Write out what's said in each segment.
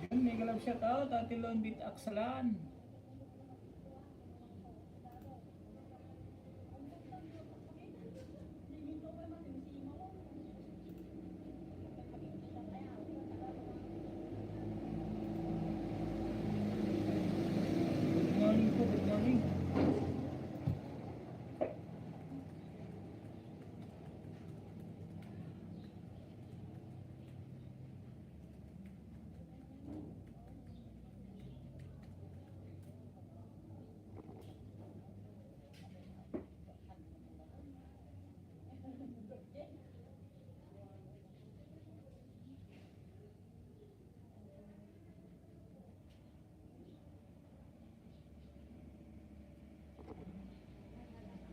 Yun, mega love shout out, Ate Lon Bit Aksalan. Good morning po, good morning.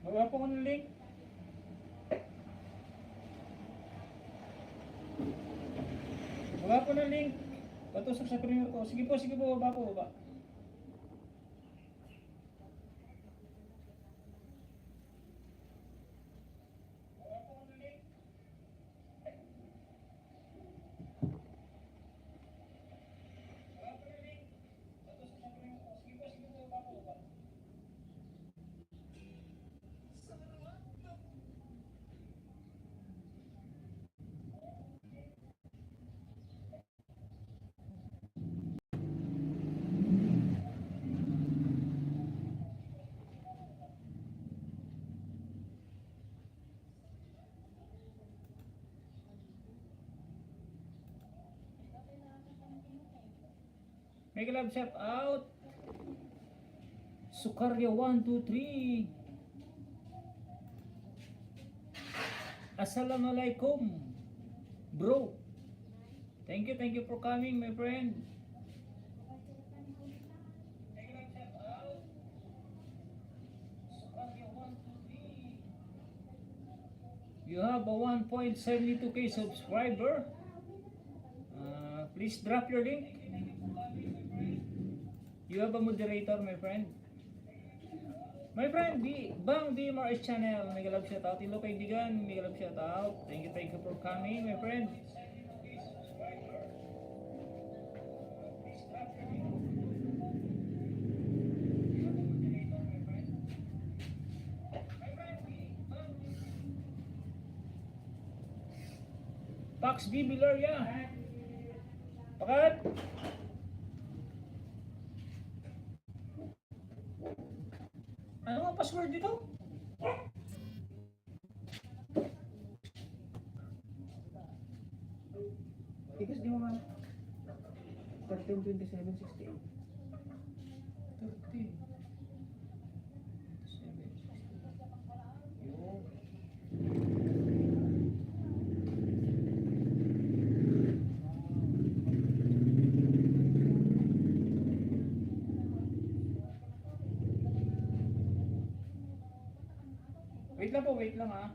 Magawa po ko ng link. Magawa po ng link. Patusok sa premiere ko. Sige po, baba po, baba. Mega love shout out. Sukarya 123. Assalamualaikum, bro. Thank you for coming, my friend. You have a 1.72k subscriber. Please drop your link. You have a moderator, my friend. My friend, Bang DMRS channel, mega love shout out. Hello kaibigan, mega love shout out. Thank you for coming, my friend. Pax B Bilaria. Pakat. Ano ang password dito? Ikas di mo man. 132768. 13. Wait lang ha.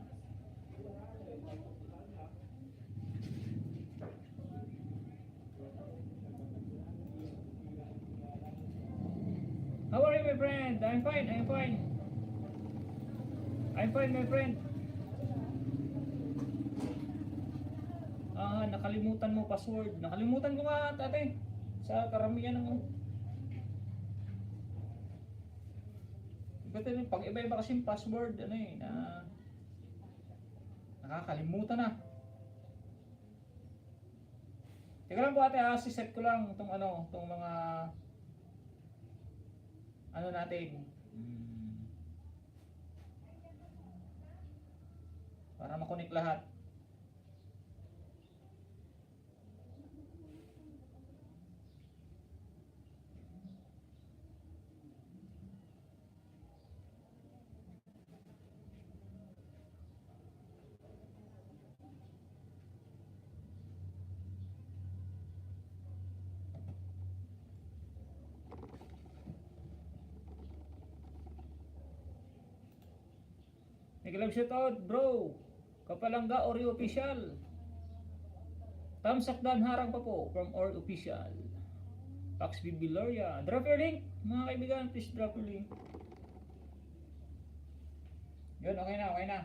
How are you, my friend? I'm fine, my friend. Nakalimutan mo password. Nakalimutan ko nga, tate. Sa karamihan ng pag iba-iba kasi yung password, nakakalimutan na. Teka lang po ate ha, si-set ko lang itong itong mga natin. Para makonek lahat. Nag-live shoutout bro. Kapalangga Oreo official. Tamsakdan harang pa po from Or Official. Pax Bibiloria. Drop your link, mga kaibigan. Please drop your link. Yun, okay na, okay na.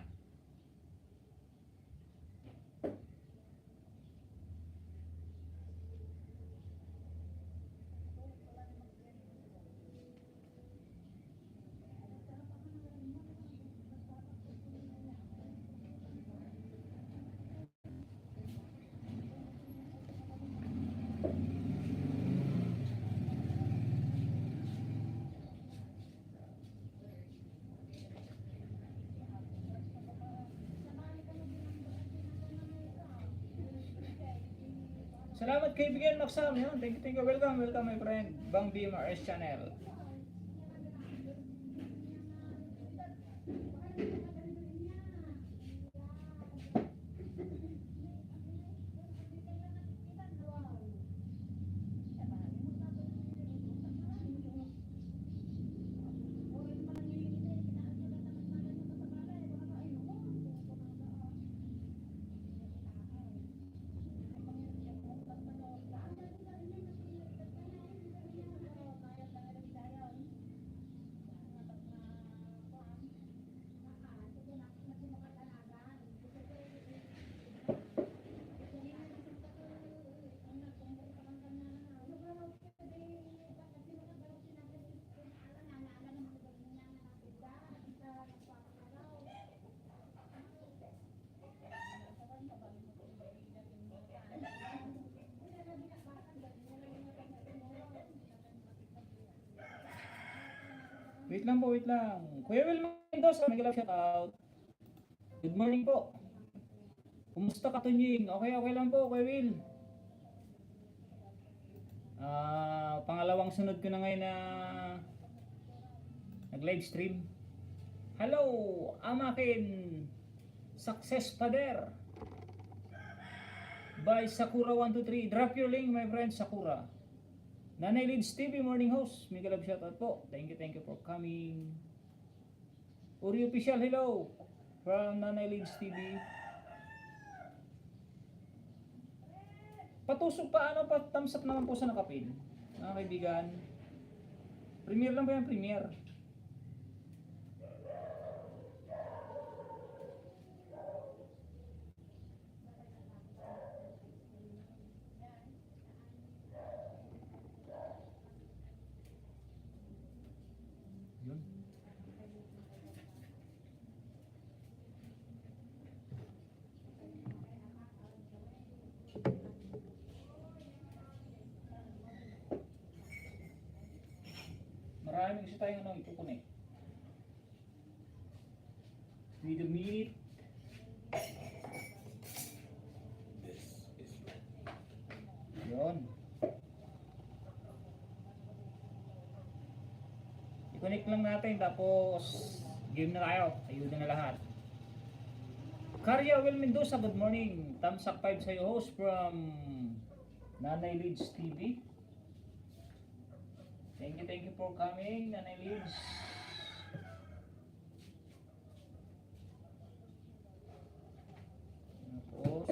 Salamat kaibigan Maxam. Yun, thank you. Welcome, welcome my friend. Bang BMRS channel. Wait lang po, wait lang. Kuya Will Mendoza, may shout out. Good morning po. Kumusta ka, Tunying? Okay lang po, Kuya Will. Pangalawang sunod ko na ngayon na nag-live stream. Hello, Amakin Success Pader by Sakura123. Drop your link, my friend, Sakura. Nanay Lids TV morning host, may galab shoutout po. Thank you for coming. Uri Official, hello from Nanay Lids TV. Patusok pa, thumbs up naman po sa nakapin, mga kaibigan. Premiere lang ba yan, premiere? Yun. Maraming isa tayong ikukunik. With the meat. Yun. I-connect lang natin tapos game na tayo. Ayudan na lahat. Karya Will Mendoza, good morning. Thumbs up 5 sa'yo, host from Nanay Lids TV. Thank you for coming, Nanay Lids. Tapos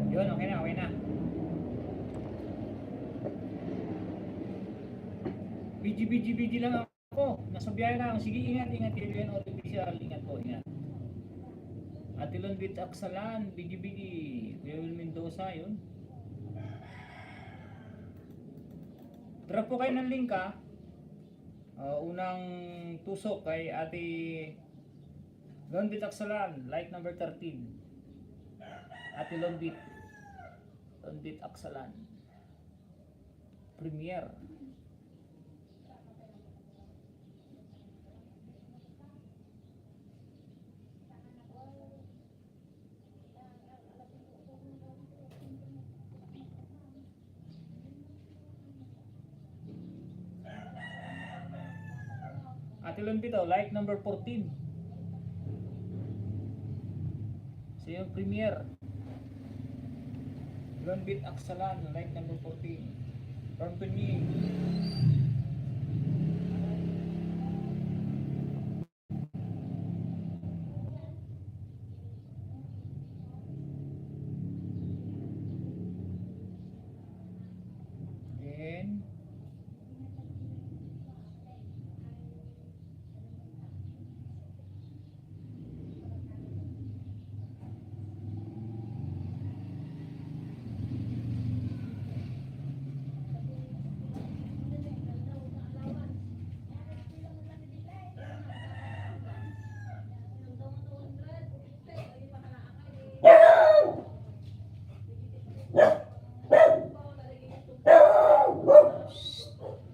yun, okay na. BG lang ako. Nasa biyahe lang. Sige, ingat. Kaibigan Official. Ingat po, ingat. Atilon Beach Aksalan, BG. Kuya Will Mendoza, yun. Drop po kayo ng link ha. Unang tusok kay Ate Lonbit Aksalan, like number 13. Ate Lonbit. Lonbit Aksalan. Premier. Ate Lonbit, like number 14. So yung Premier. Lonbit Aksalan, like number 14. From Tunying. Then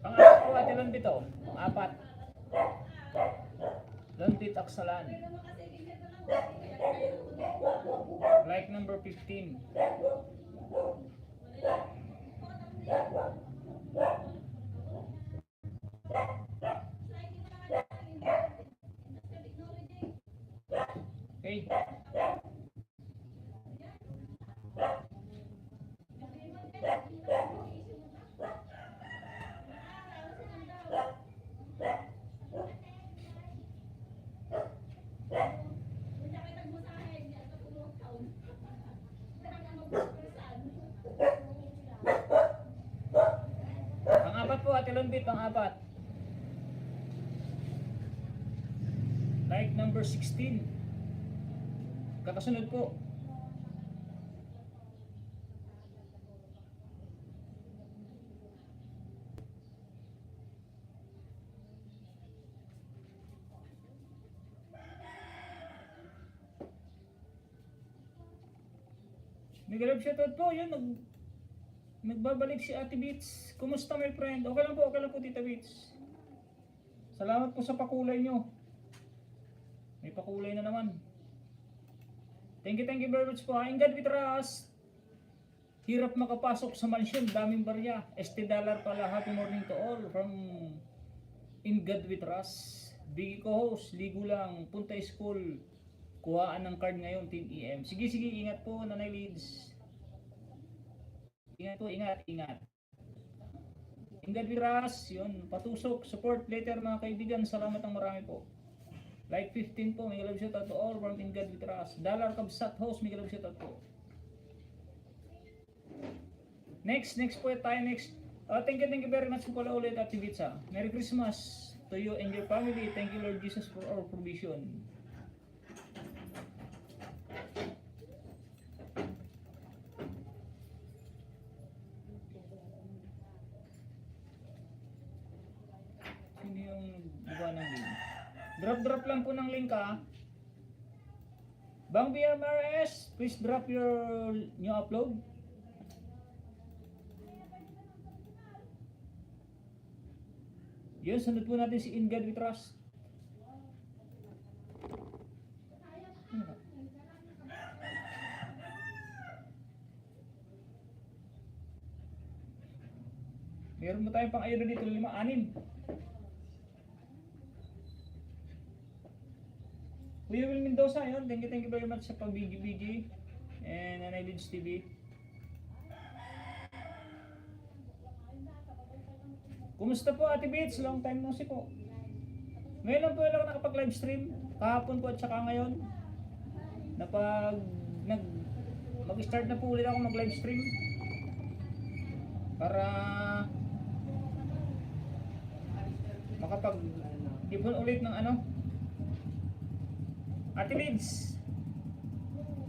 pangapat po Ate Lonbit, pangapat. Lonbit Aksalan. Like number 15. Okay. Pangapat po Ate Lonbit, pangapat. Like number 16. Kakasunod po. Nag-live shoutout po, yun, nagbabalik si Ate Beats. Kumusta my friend? Okay lang po Tita Beats. Salamat po sa pakulay nyo. May pakulay na naman. Thank you very much po. In God we trust. Hirap makapasok sa mansyon, daming barya. $ST pala. Happy morning to all from In God we trust. Biggie co-host, ligo lang, punta school. Kuhaan ng card ngayon, Team EM. Sige, ingat po, Nanay Lids. Ingat po, ingat. In God we trust, yun, patusok, support later mga kaibigan. Salamat ang marami po. Like 15 po, may love shoutout to all from In God we trust. Dollar Kabsat host, may love shoutout po. Next po tayo next. Thank you very much po pala ulit at Tibitsa. Merry Christmas to you and your family. Thank you Lord Jesus for our provision. Sino yung buka ng link? Drop lang po ng link ha. Bang BMRS, please drop your new upload. Yun, sunod po natin si In God we trust. Meron mo tayong pang ayun dito, 5, 6. Kuya Will Mendoza, yun. Thank you very much sa pag-BG and Nanay Lids TV. Kumusta po Ate Beats? Long time no see po. Ngayon lang po ako nakapag-live stream. Kahapon po at saka ngayon. Mag-start na po ulit ako mag-live stream. Para makapag-ipon ulit ng ano. Ate Lids.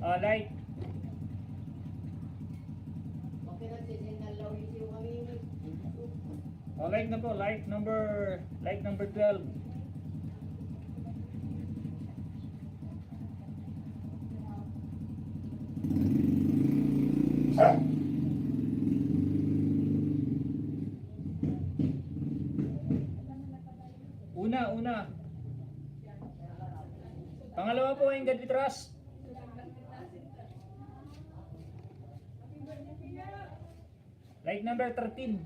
Like. Like na po, like number 12. Una. Pangalawa po ay God We Trust. Like number 13.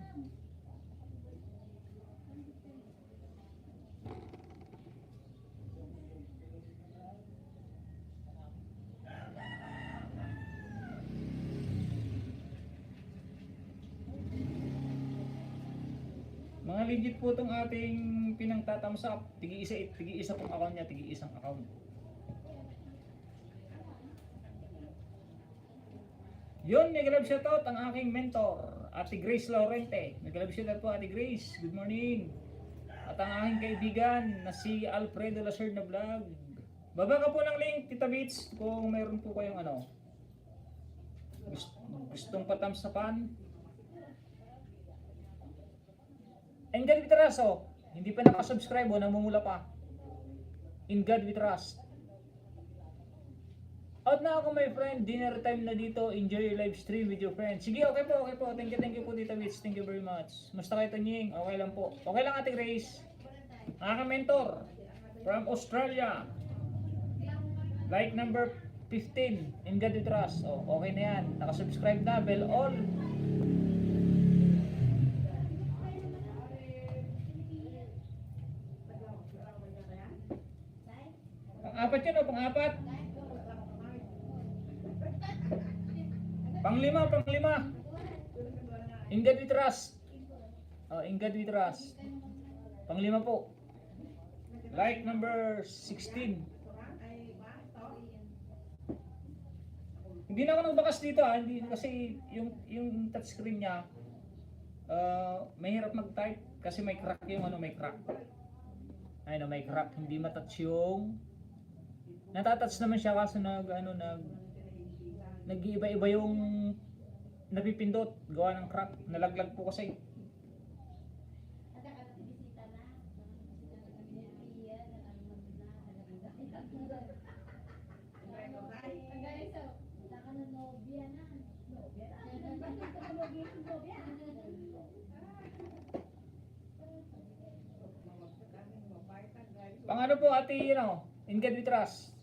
Mga legit po itong ating pinangtatams up. Tigi-isa pong account niya, tigi-isang account. Yun, nag-love shoutout ang aking mentor, Ate Grace Laurente. Nag-love shoutout po, Ate Grace. Good morning. At ang aking kaibigan na si Alfredo Lacerda Vlog. Baba ka po ng link, Tita Beats, kung mayroon po kayong gustong patamsapan. And God We Trust, hindi pa nakasubscribe o namumula pa. In God We Trust. Out na ako, my friend. Dinner time na dito. Enjoy your live stream with your friends. Sige, okay po. Thank you po, Tita Wits. Thank you very much. Musta kayo, Tanying? Okay lang po. Okay lang, Ate Grace. Aking mentor from Australia. Like number 15. In God We Trust. Okay na yan. Nakasubscribe na. Bell all. Pang-apat yun, pang-apat. Panglima. In God We Trust. In God We Trust. Panglima po. Like number 16. Hindi na ako nagbakas dito hindi kasi yung touchscreen niya mahirap mag-type kasi may crack may crack. Ayun, may crack, hindi matouch yung natatouch naman siya kaso nag-iiba-iba yung napipindot, gawa ng crack, nalaglag po kasi. Pang ano po, Ate, In God We Trust.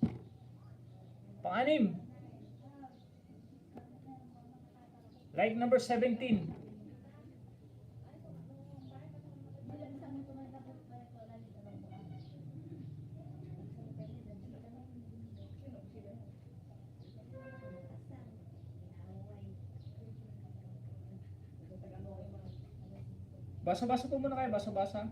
Pang-anim. Like number 17. Basa-basa po muna kayo, basa-basa.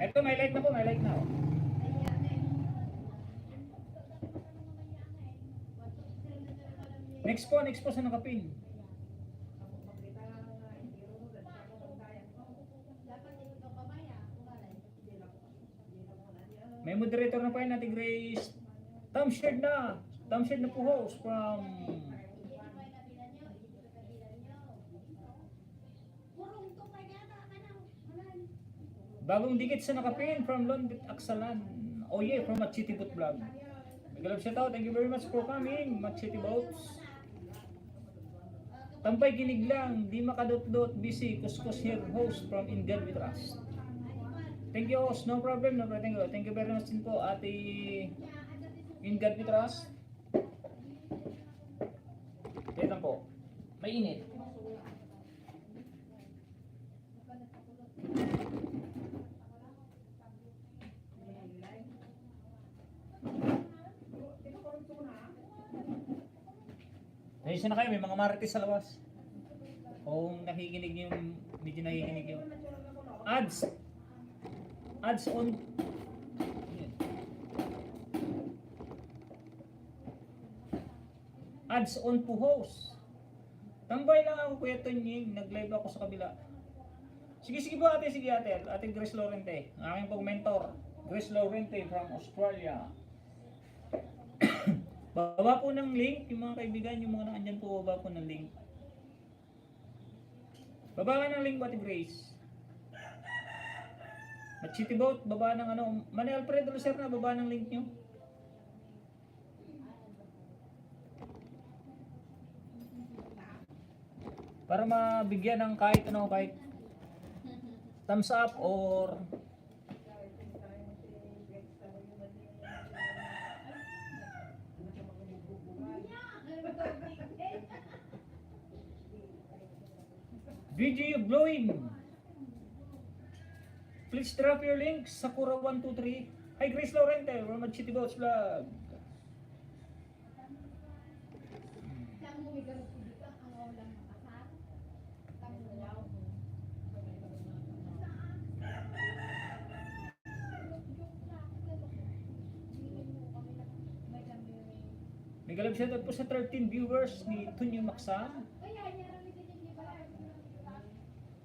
Ito, may like na po, may like na. Next po sa nakapin. May moderator na pa yun, Ate Grace. Thumb shared na po host from Bagong Dikit sa Nakapin from London, Aksalan. Oh yeah, from Machiti Boat Vlog. Nag-love shout out. Thank you very much for coming, Machiti Boats. Tampay kinig lang, di makadot-dot, busy, kuskus here, host from In God We Trust. Thank you, host. No problem. Thank you very much din po, Ate In God We Trust. Ito po, mainit. Ayun na kayo, may mga marites sa labas. Kung nakikinig yung, medyo nakikinig yung ads on. Ads on po host. Tambay lang ako, Kuya Tonying, nag-live ako sa kabila. Sige po ate, Ate Grace Laurente, ang aking pong mentor, Grace Laurente from Australia. Baba po ng link, yung mga kaibigan, yung mga naandyan po, baba po ng link. Baba ka ng link, Ate Grace. Machiti Boat, baba ng ano. Manny Alfredo sir na, baba ng link nyo. Para mabigyan ng kahit ano, kahit thumbs up or video blowing. Please drop your links. Sakura123. Hi Grace Laurente from Machiti Boats Vlog. May galab shoutout po sa 13 viewers ni Tunyo Maksa.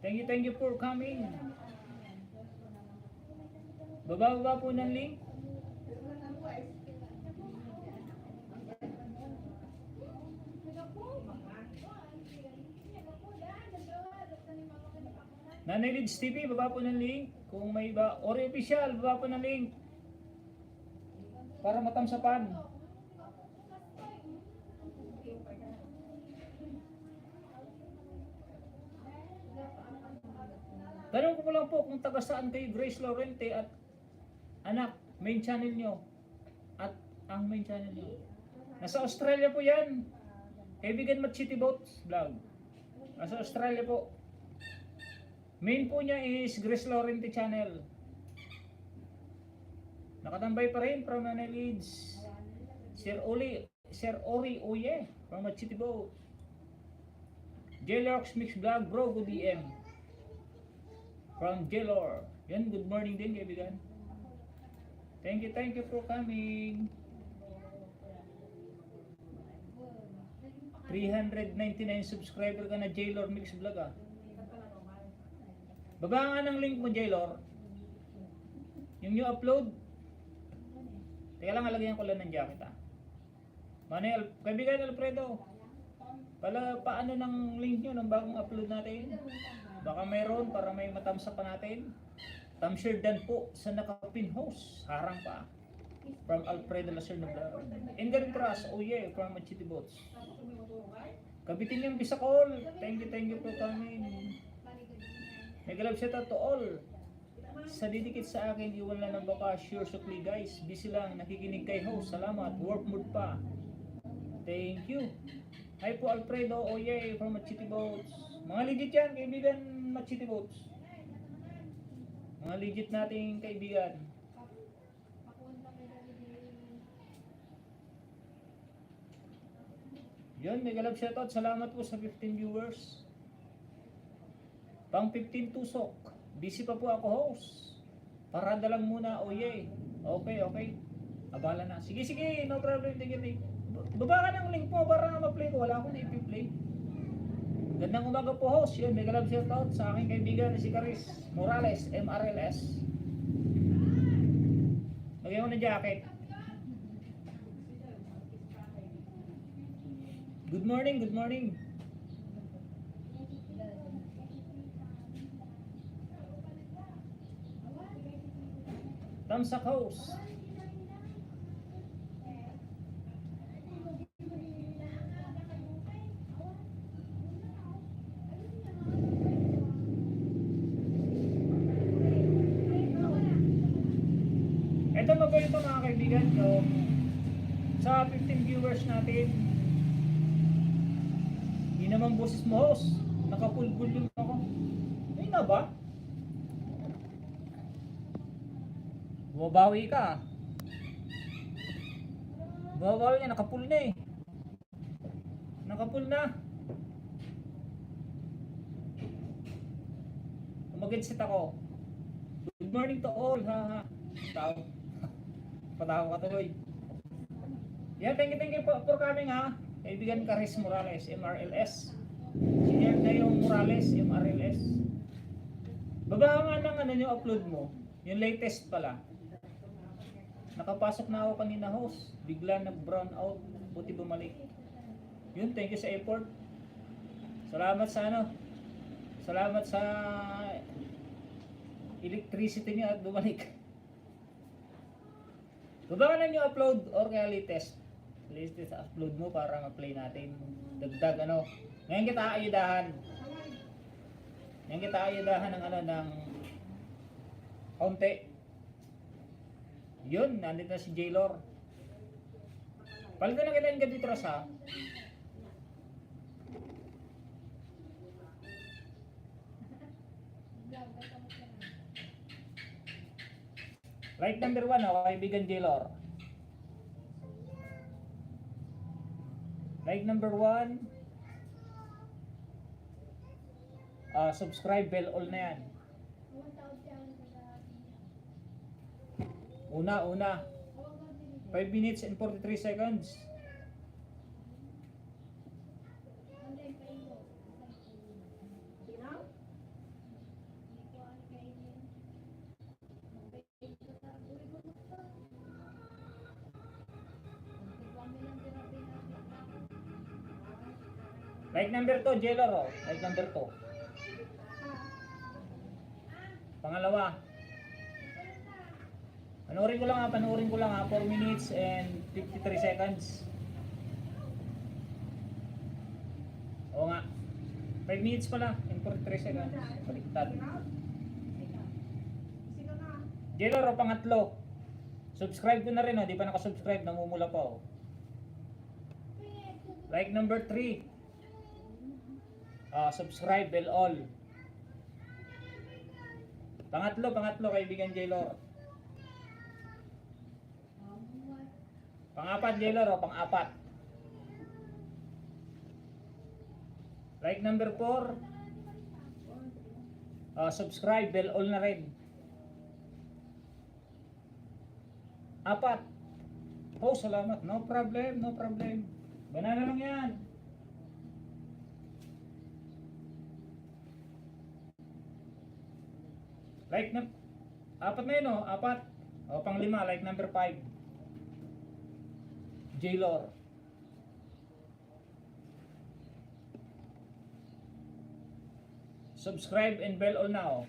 Thank you for coming. Baba po ng link. Nanay Lids TV, baba po ng link. Kung may iba, Ori Official, baba po ng link. Para matamsapan. Tanong ko lang po kung taga saan kayo, Grace Laurente at anak, main channel nyo. At ang main channel nyo. Nasa Australia po yan. Kaibigan Machiti Boats Vlog. Nasa Australia po. Main po niya is Grace Laurente channel. Nakatambay pa rin from Nanay Lids. Sir Ori Oye from Machiti Boat. Jelorx Mix Vlog Bro, good DM. From Jelor. Yan, good morning din kaibigan. Thank you for coming. 399 subscriber ka na Jelor Mix Vlog ah. Baba nga ng link mo Jelor. Yung new upload. Teka lang, alagyan ko lang ng jacket ah. Manel, kaibigan Alfredo. Paano ng link nyo ng bagong upload natin? Baka mayroon para may matamsa pa natin. Tamshare dan po sa nakapin host. Harang pa. From Alfredo Lacer na vlog. Engarin Tras, oh yeah, from Machiti Boats. Kabitin yung Bisacol. Thank you for coming. Nagalab shout out to all. Sa didikit sa akin, iwan lang ng baka. Sure sukli guys. Busy lang, nakikinig kay host. Salamat. Work mood pa. Thank you. Hi po Alfredo, oh yeah, from Machiti Boats. Mga legit yan, kaibigan Machiti Boats. Mga legit nating kaibigan. Yun, mega love shoutout. Salamat po sa 15 viewers. Pang 15 tusok. Busy pa po ako host. Parada lang muna, oh yeah. Okay. Abala na. Sige, no problem. Tingin. Baba ka ng link po para ma-play ko. Wala akong na-play. Gandang umaga po host. Yun, mega love shoutout sa aking kaibigan si Caris Morales, MRLS. Lagyan ko na jacket. Good morning. Tamsak host. Ito magaling ito mga kaibigan, yung sa 15 viewers natin, hindi naman boses mo host, nakapulbul yung ako. Ay na ba? Bumabawi ka. Bumabawi ka, nakapul na eh. Nakapul na. Mag-headset ako. Good morning to all, ha. Patawa ka tuloy. Yeah, thank you for coming ha. Kaibigan Caris Morales, MRLS. Senior na yung Morales, MRLS. Baba nga ng ano yung upload mo. Yung latest pala. Nakapasok na ako kanina host. Bigla nag-brown out. Buti bumalik. Yun, thank you sa effort. Salamat sa electricity niya at bumalik. Baba na nyo upload or kaya latest. Latest upload mo para ma-play natin. Dagdag ano. Ngayon kita ayudahan. Ngayon kita ayudahan ng ano ng kaunti. Yun, nandito na si Jaylor. Palitan na kita yung ganito ras ha. Right number 1 oh, kaibigan Jaylor. Like number 1, subscribe, bell all na yan. Una. 5 minutes and 43 seconds. Like number 2, Jaylor oh. Like number 2. Pangalawa. Panoorin ko lang ha. 4 minutes and 53 seconds. Oo nga. 5 minutes pala and 43 seconds. Baliktad. Jaylor oh, pangatlo. Subscribe ko na rin oh. Di pa nakasubscribe. Namumula pa oh. Like number 3. Subscribe, bell all. Pangatlo kaibigan Jaylor. Pang-apat Jaylor o pang-apat. Like number 4. Subscribe, bell all na rin. 4. Oh, salamat. No problem. Banana lang yan. Like na 4 na yun oh, 4. O pang-5, like number 5. Jaylor. Subscribe and bell all na oh.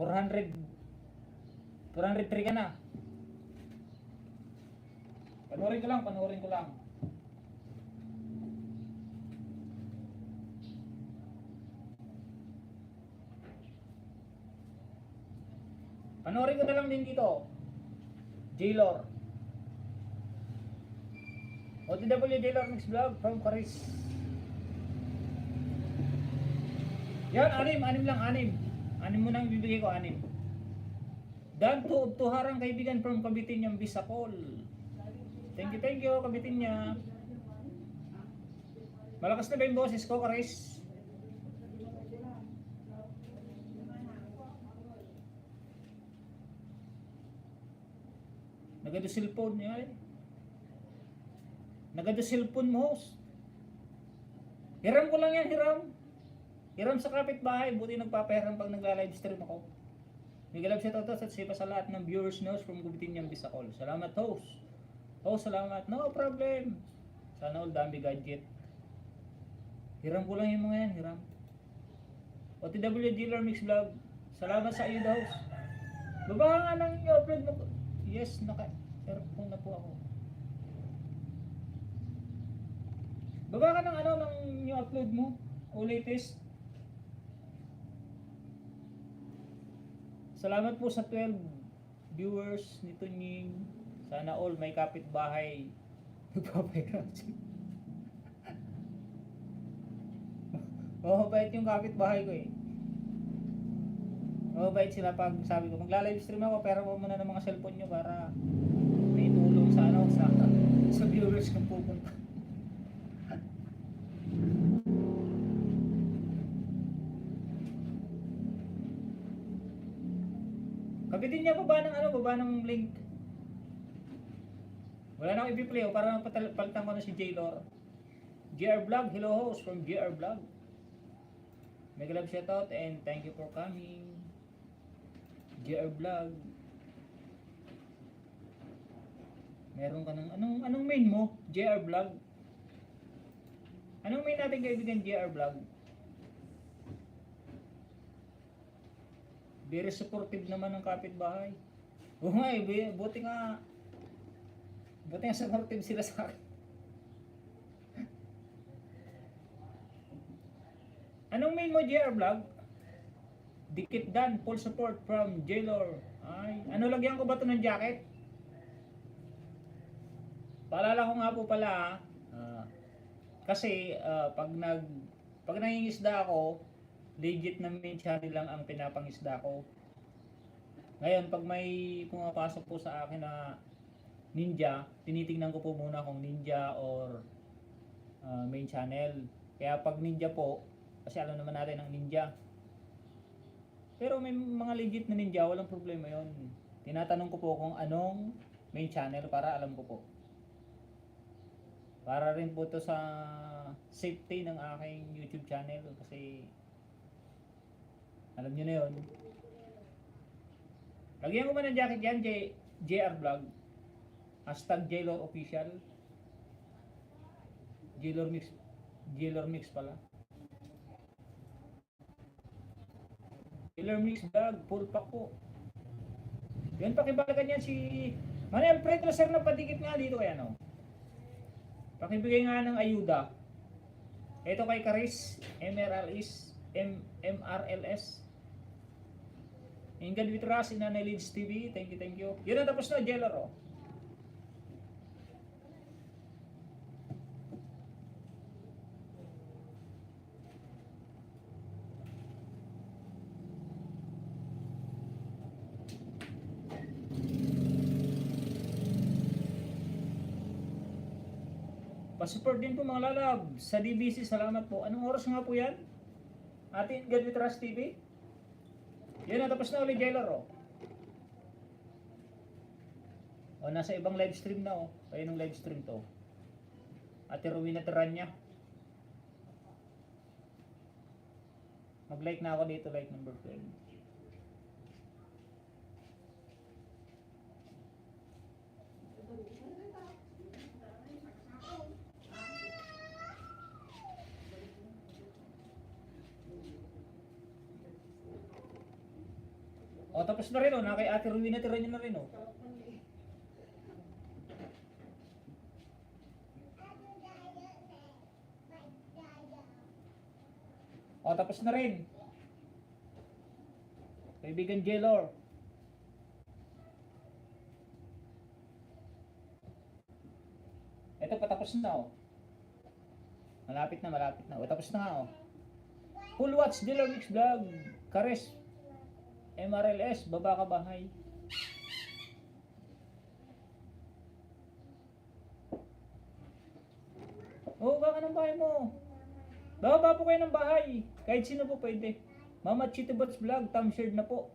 403 ka na. Panoorin ko lang. Panoorin ko na lang din dito. Jaylor. OTW Jaylor Mix Vlog from Caris. Yan, 6 lang. 6 mo nang ibibigay ko, 6. Dan to harang kaibigan from Kabitinyang Bisacol. Thank you, Kabitinya. Malakas na ba yung boses ko, Caris? Nagado cellphone niya eh. Nagado cellphone mo host. Hiram ko lang yan, hiram sa kapitbahay. Buti nagpapahiram pag nagla-live stream ako. Miguel shoutout at sipa sa lahat ng viewers nos from Kabitinyang Bisacol. Salamat host. Host, salamat. No problem. Sana all dami gadget. Hiram ko lang yung mga yan, hiram. OTW Dealer Mix Vlog. Salamat sa iyo host. Baba nga nang i-upload mo. Yes, naka-earphone na po ako. Baba ka ng ng yung upload mo o latest. Salamat po sa 12 viewers nito Ning. Sana all may kapitbahay. Nagpapahiram. Mabait yung kapitbahay ko eh. Mabait sila pag sabi ko magla-live stream ako pero mo muna ng mga cellphone nyo para may tulong sa sa viewers kung pupunta. Kapitin niya baba ng link. Wala na akong i-play para palitan ko na si Jaylor. GR Vlog, hello host from GR Vlog. Mega love shoutout and thank you for coming. GR Vlog. Meron ka ng anong main mo? GR Vlog. Anong main natin kaibigan GR Vlog? Very supportive naman ng kapitbahay. Oo nga eh, buti nga supportive sila sa akin. Anong main mo, JR Vlog? Dikit Dan, full support from Jailor. Ay, ano lagyan ko ba ito ng jacket? Paalala ko nga po pala, kasi pag nangingisda ako, legit na main channel lang ang pinapangisda ko. Ngayon, pag may pumapasok po sa akin na ninja, tinitingnan ko po muna kung ninja or main channel. Kaya pag ninja po, kasi alam naman natin ang ninja. Pero may mga legit na ninja, walang problema yon. Tinatanong ko po kung anong main channel para alam ko po. Para rin po to sa safety ng aking YouTube channel kasi alam nyo na yon. Lagyan ko ba ng jacket yan, JR Vlog? Hashtag Jailor Official. Jailor Mix pala. Jailor Mix Vlog, full pack po. Yan, pakibalagan yan si Manny Alfredo sir na padikit nga dito kaya no. Pakibigay nga ng ayuda. Ito kay Karis, MRLS. In God we trust in Nanay Lids TV. Thank you. Yun na, tapos na, Jailor oh. Pasupport din po mga lalab sa DBC, salamat po. Anong oras nga po yan? Atin God we trust TV. Yun na, tapos na ulit Jailor oh. O, nasa ibang live stream na oh. Ayun ang live stream to. Ate Rowena Teranya. Mag-like na ako dito, like number 12. O, tapos na rin o, na kay Ate Rowena Teranya na rin o. O, tapos na rin. Kaibigan Jailor. Ito, patapos na o. Malapit na. O, tapos na nga o. Full watch, Jailor Mix Vlog. Kares. MRLS, baba ka bahay. Oo, baka ng bahay mo. Bababa po kayo ng bahay. Kahit sino po pwede. Mama Chitibots Vlog, thumb shared na po.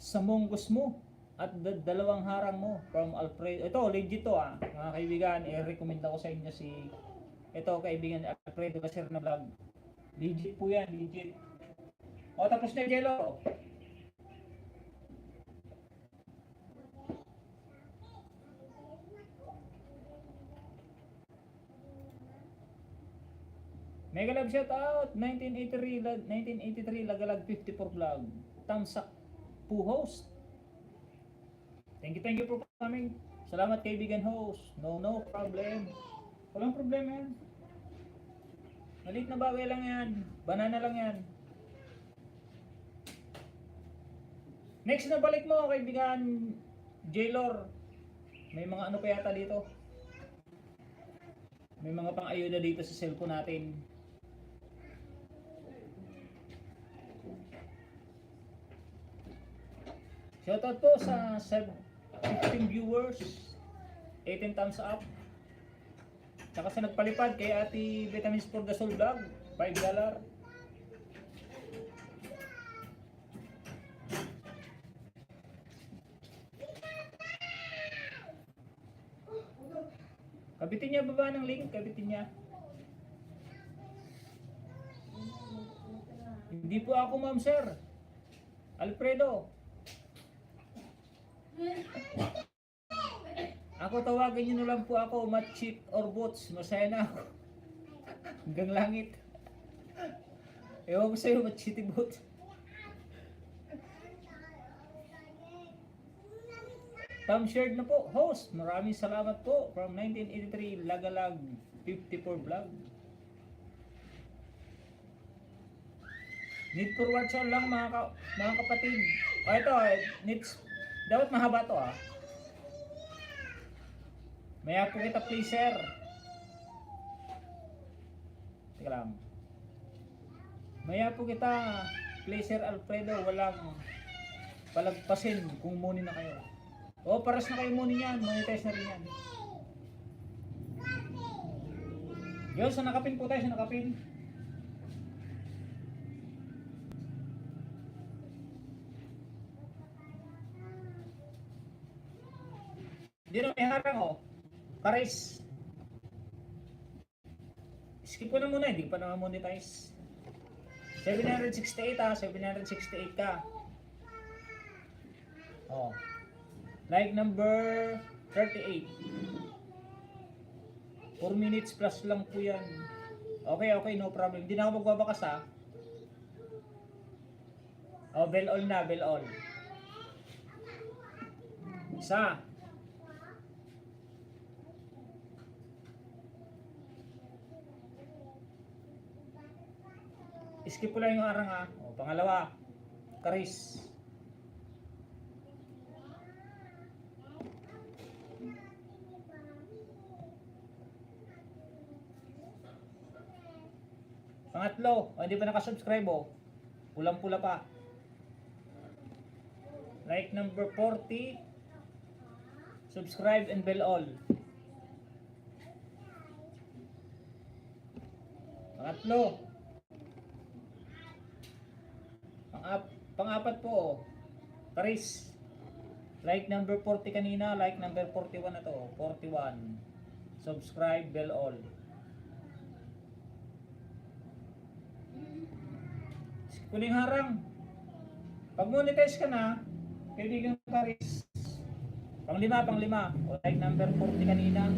Sa monggos mo. At dalawang harang mo. From Alfredo. Ito, legit to ah. Mga kaibigan, i-recommend ako sa inyo si... Ito, kaibigan Alfredo Lacer na vlog. Legit po yan, legit. O, tapos na yung Jello. Mega love shout out 1983 Lagalag 54 vlog. Thumbs up po host. Thank you for coming. Salamat kaibigan host. No problem. Walang problema yan. Maliit na bagay lang yan. Banana lang yan. Next na balik mo kaibigan Jailor. May mga ano pa yata dito. May mga pang-ayuda dito sa cellphone natin. Shoutout po sa 15 viewers, 18 thumbs up. Tsaka sa nagpalipad kay Ate Vitamins for the Soul Vlog, $5. Kabitin niya baba ng link, kabitin niya. Hindi po ako ma'am sir. Alfredo. Ako tawagin niyo na lang po ako matchit or bots. Masaya na ako. Hanggang langit. Ewan ko sa'yo matchiti bot. Tom shared na po. Host, maraming salamat po. From 1983, Lagalag 54 Vlog. Need for watch all lang mga kapatid. O ito, dapat mahaba to ah. Maya po kita please share. Teka lang. Maya po kita please share Alfredo. Walang palagpasin kung muni na kayo. O paras na kayo muni yan. Monetize na rin yan. Yun, sa nakapin po tayo, sa nakapin. Hindi na may harang oh. Karis. Skip ko na muna, hindi pa naman monetize. 768 ah, 768 ka. Oh. Like number 38. 4 minutes plus lang po yan. Okay, okay, no problem. Hindi na ako magbabakas ha. Oh, bell all na, bell all. Isa. Skip ko lang yung arang ha. O, pangalawa. Karis. Pangatlo. O, hindi pa nakasubscribe o. Pulang-pula pa. Like number 40. Subscribe and bell all. Pangatlo. Pang-apat po, Karis. Like number 40 kanina, like number 41 na to, 41. Subscribe, bell all. Kuling harang. Pag monetize ka na, kaibigan Karis. Pang-lima. O like number 40 kanina.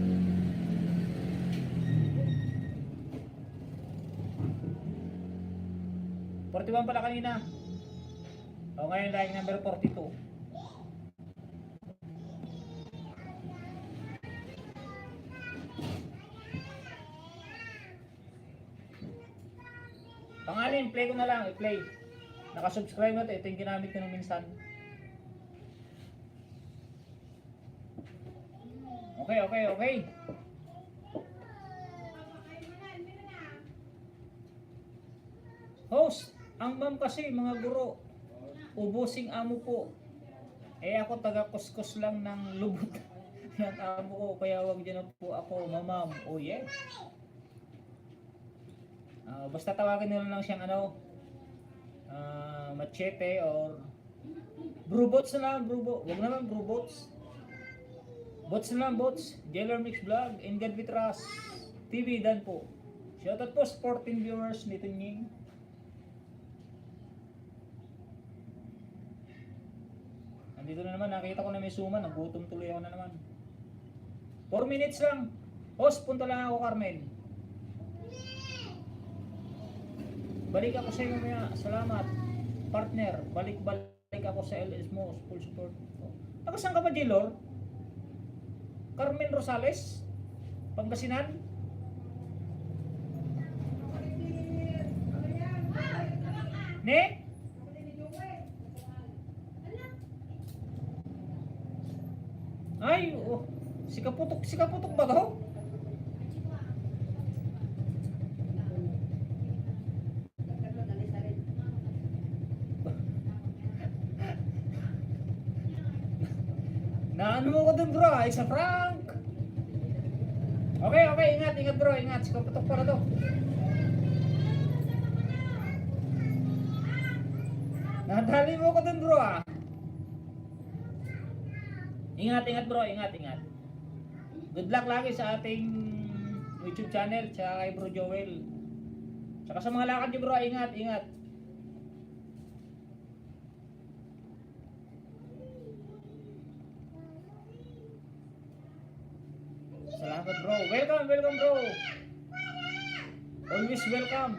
Pang-41 pala kanina. O ngayon like number 42. Pangalim, play ko na lang, i-play. Nakasubscribe na to, ito yung ginamit ko nung minsan. Okay. Host, ang ma'am kasi mga guro. Ubusing amo po. Ako taga-kuskus lang ng lubot ng amo ko. Kaya wag dyan na po ako, mamam. Oh yeah. Basta tawagin nila lang siyang machete or brubots na lang, brubo. Wag naman brubots. Bots na lang, bots. Jailer Mix Vlog, In God We Trust TV, dan po. Shoutout po, 14 viewers nito nying. Dito na naman, nakita ko na may suman, nagutom tuloy ako na naman. 4 minutes lang. Host, punta lang ako, Carmen. Balik ako sa iyo mamaya. Salamat. Partner, balik ako sa LS mo. Full support. Nakasan ka ba, Jilor? Carmen Rosales? Pangasinan? Ne? Ay, oh, si Kaputok ba daw? Naano mo ko dun bro, isa Frank. Okay, ingat bro, ingat. Si Kaputok pala to. Nadali mo ko dun bro ah. Ingat bro, ingat. Good luck lagi sa ating YouTube channel, tsaka kay Bro Joel. Tsaka sa mga lakad niyo bro, ingat. Salamat bro. Welcome bro. Always welcome.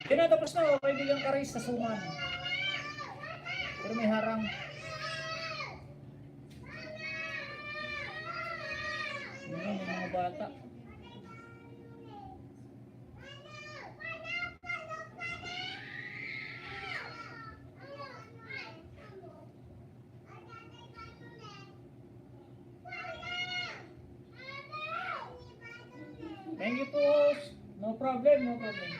Tapos na, kaibigan Karis sa suman. Pero may harang. bata. Thank you po. No problem, no problem.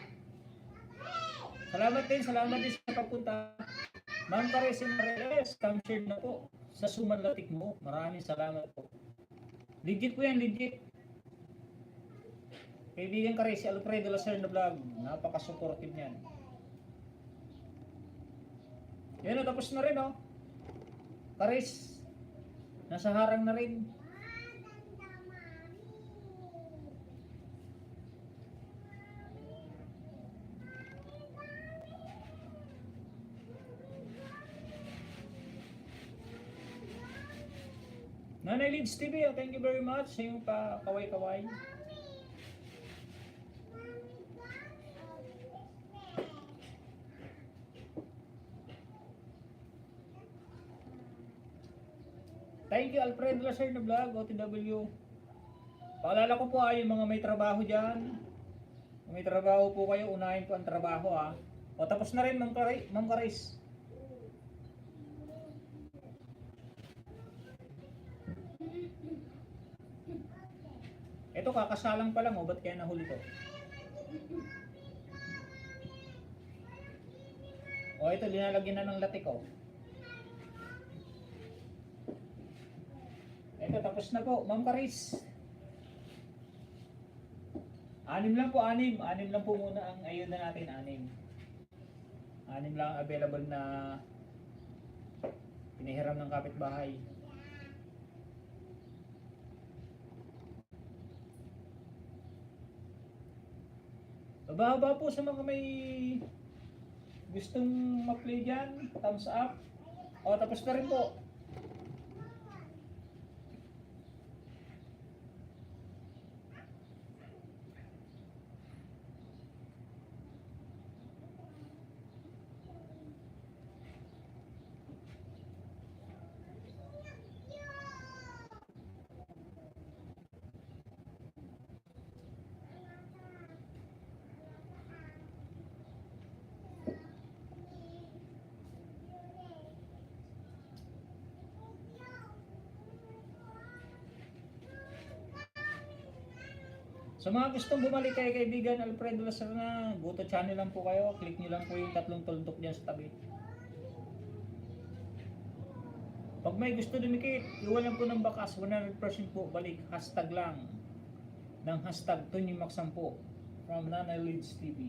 Salamat din sa pagpunta. Ma'am Carissa Mareles, come share na po sa Sumanlatik mo. Maraming salamat po. Legit po yan, legit. Kaibigan Carissa Alfredo Lacerna Vlog, napaka-supportive niyan. Yan, tapos na rin, oh. Caris, nasa harang na rin. Nanay Lids TV, oh, thank you very much sa iyong pa-kaway-kaway. Thank you Alfred Lacerna Vlog, OTW. Paalala ko po yung mga may trabaho dyan. Kung may trabaho po kayo, unahin po ang trabaho ha. O tapos na rin Ma'am Caris. Ito kakasalang pa lang, oh, ba't kaya nahuli to? O ito, linalagyan na ng latik, oh. Ito, tapos na po, Ma'am Caris. 6 lang po, 6. 6 lang po muna ang ayuda natin, 6. 6 lang available na pinihiram ng kapitbahay. Bababa po sa mga may gustong ma-play dyan, thumbs up. O, tapos na rin po. Sa mga gustong bumalik kay kaibigan Alfredo Lacerna, go to channel lang po kayo. Click nyo lang po yung 3 tuldok dyan sa tabi. Pag may gusto dumikit, iwan lang po ng bakas, 100% po balik. Hashtag lang ng hashtag TonyMac10 from Nanay Lids TV.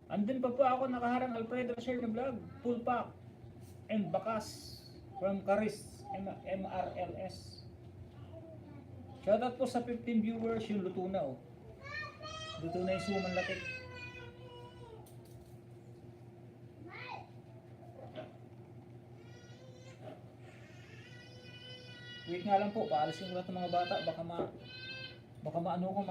Andun pa po ako nakaharang Alfredo Lacerna Vlog, full pack and bakas from Caris MRLS. Shoutout po sa 15 viewers, yung luto na, oh. Luto na yung Sumanlatik. Wait nga lang po, paalisin ko lang itong mga bata, baka maano ko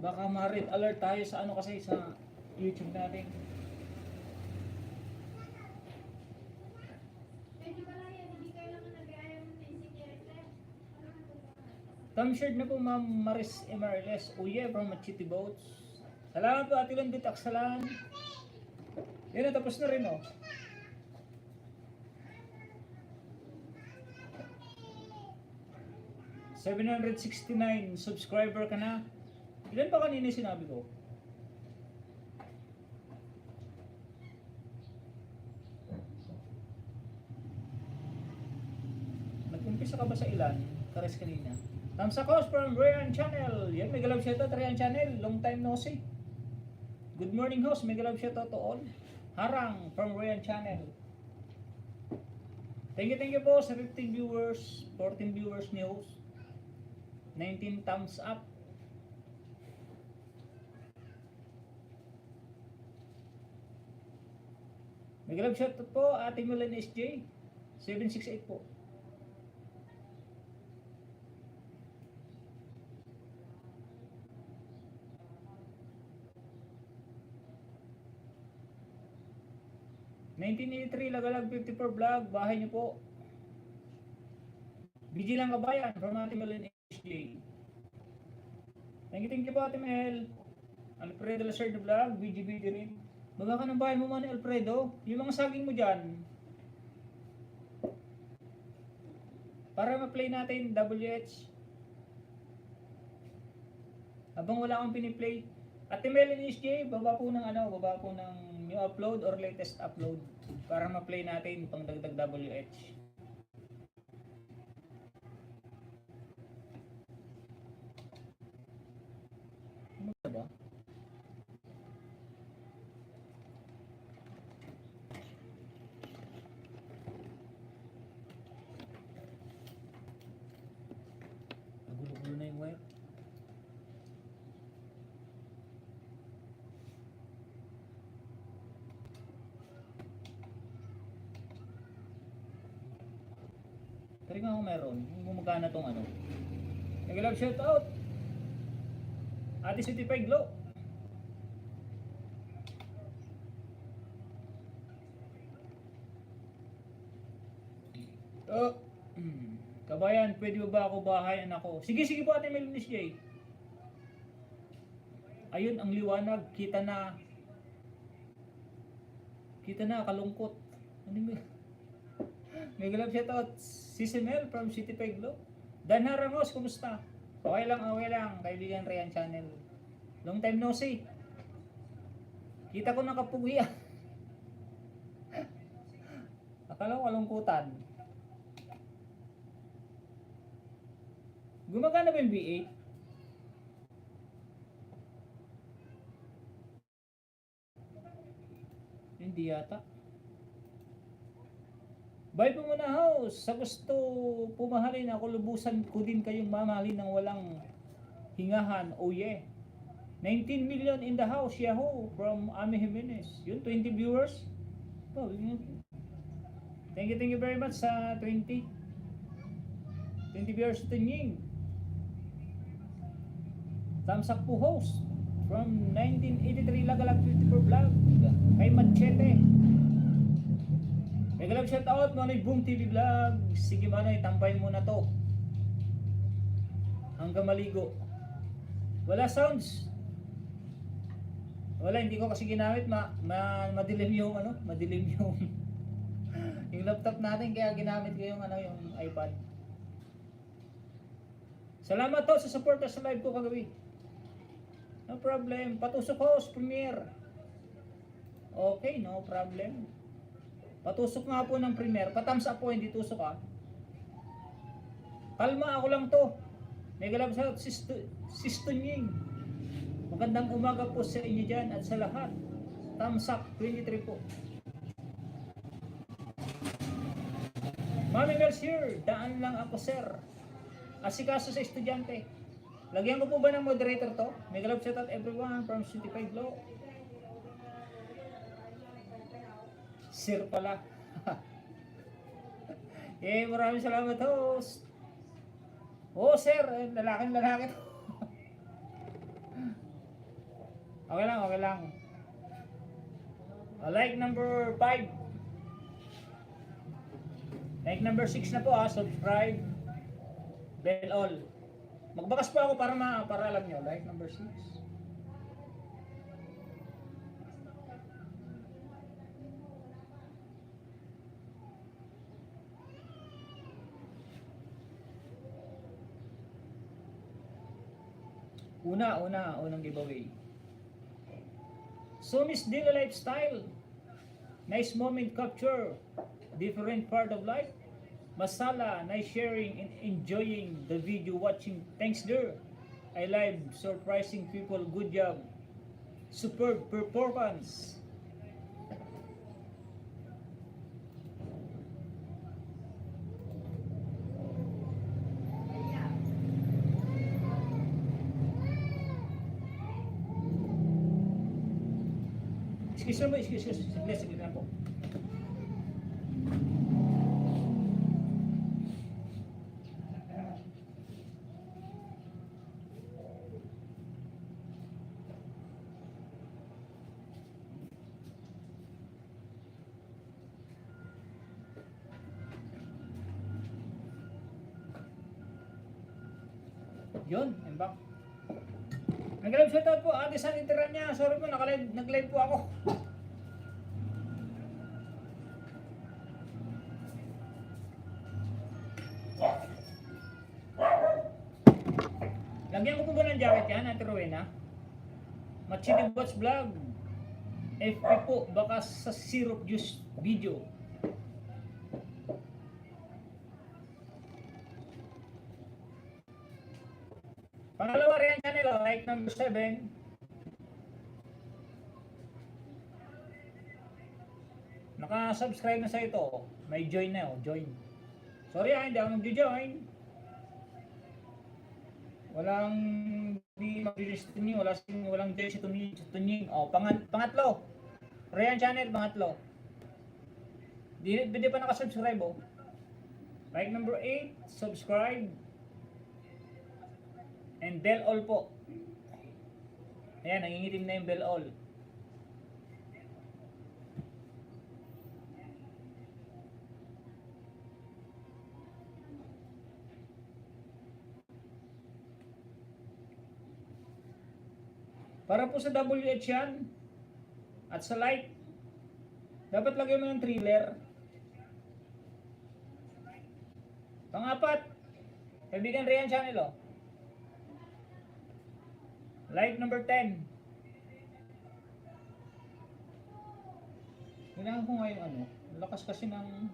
baka ma-red alert tayo sa ano kasi sa YouTube natin. Thumb shared na po Ma'am Maris MRLS Uye from Machiti Boats. Salamat po Ate Londit Aksalan. Yan na, tapos na rin, oh. 769 subscriber ka na. Ilan pa kanina sinabi ko? Nag-umpisa ka ba sa ilan? Kares kanina. Thumbs up from Ryan Channel. Yan, may galab shoutout Ryan Channel. Long time no see. Good morning host. May galab shoutout to all. Harang from Ryan Channel. Thank you po sa 15 viewers, 14 viewers ni host. 19 thumbs up. May galab shoutout po Ate Milan SJ 768 po. (1983) Lagalag 54 vlog, bahay niyo po. BG lang kabayan from Ate Milan SJ. Thank you po Ate Mel. Alfredo Lacer de vlog, BG rin. Baga ka ng bahay mo man Alfredo. Yung mga saging mo dyan. Para ma-play natin WH. Habang wala akong piniplay. Ate Mel and SJ, baba po ng new upload or latest upload para ma-play natin pang dagdag WH. Ano ba? Nagulo-gulo na yung wire. Tari nga ako meron. Kung magkana tong ano. Nag-love shout out. Ate City Pay Glow. Oh. Kabayan, pwede ba ako bahayan ako? Sige po Ate Melinis J. Ayun ang liwanag. Kita na, kalungkot. Ano ba? May galap shout out Sisi Mel from City Pay Glow. Dan Harangos, kumusta? Okay lang. Kaibigan Ryan Channel. Long time no see. Kita ko nakapugi ah. Akala ko kalungkutan. Gumagana ba yung V8? Hindi yata. Bye po muna house. Sa gusto pumahalin ako, lubusan ko din kayong mamahalin ng walang hingahan. Oh yeah. 19 million in the house. Yahoo! From Ami Jimenez. Yun, 20 viewers. Oh, thank you very much sa 20 viewers to Nying. Thumbs up po host. From 1983 Lagalag 54 vlog. Kay Machete. May galap shout out Manoy Boom TV vlog. Sige Manoy, tambay muna to hanggang maligo. Wala sounds. Wala, hindi ko kasi ginamit. Madilim yung madilim yung yung laptop natin, kaya ginamit ko yung yung iPad. Salamat to sa support sa live ko kagabi. No problem. Patusok host Premiere. Okay, no problem. Patusok nga po ng Premiere. Pa-thumbs up po, hindi tusok ah. Kalma, ako lang to. May galap sa Sisto Nying. Magandang umaga po sa inyo dyan at sa lahat. Thumbs up, 23 po. Mami Mels here. Daan lang ako sir. Asikaso sa estudyante. Lagyan ko po ba ng moderator to? May galap shout out everyone from City 5 Glow. Sir pala. Maraming salamat host. Oh sir, lalaki to. Okay lang. Like number 5. Like number 6 na po subscribe. Bell all. Magbakas po ako para alam nyo. Like number 6. Unang giveaway. So Miss Daily Lifestyle, nice moment capture, different part of life. Masala, nice sharing and enjoying the video watching. Thanks dear. I live surprising people. Good job. Superb performance. Excuse me lang po. Yun, I'm back. Nag-live shoutout po, ate sa literan niya. Sorry po, nag-live po ako. Lagyan ko po ba ng jacket yan, Ate Rowena? Machidi Bots Vlog. FP po, baka sa syrup juice video. Pangalawa rin channel, like number 7. Naka-subscribe na sa ito. May join na, join. Sorry hindi ako nag-join. Walang di mag-register niyo, walang join si Tunying. Oh, pangatlo. Ryan channel, pangatlo. Di pa naka-subscribe oh. Like number 8, subscribe. And bell all po. Ayan, nangingitim na yung bell all. Para po sa WH yan. At sa light. Dapat lagyan mo ng thriller. Pang-apat. Kaibigan Rian channel oh. Like number 10. Kailangan ko nga yung ano. Lakas kasi ng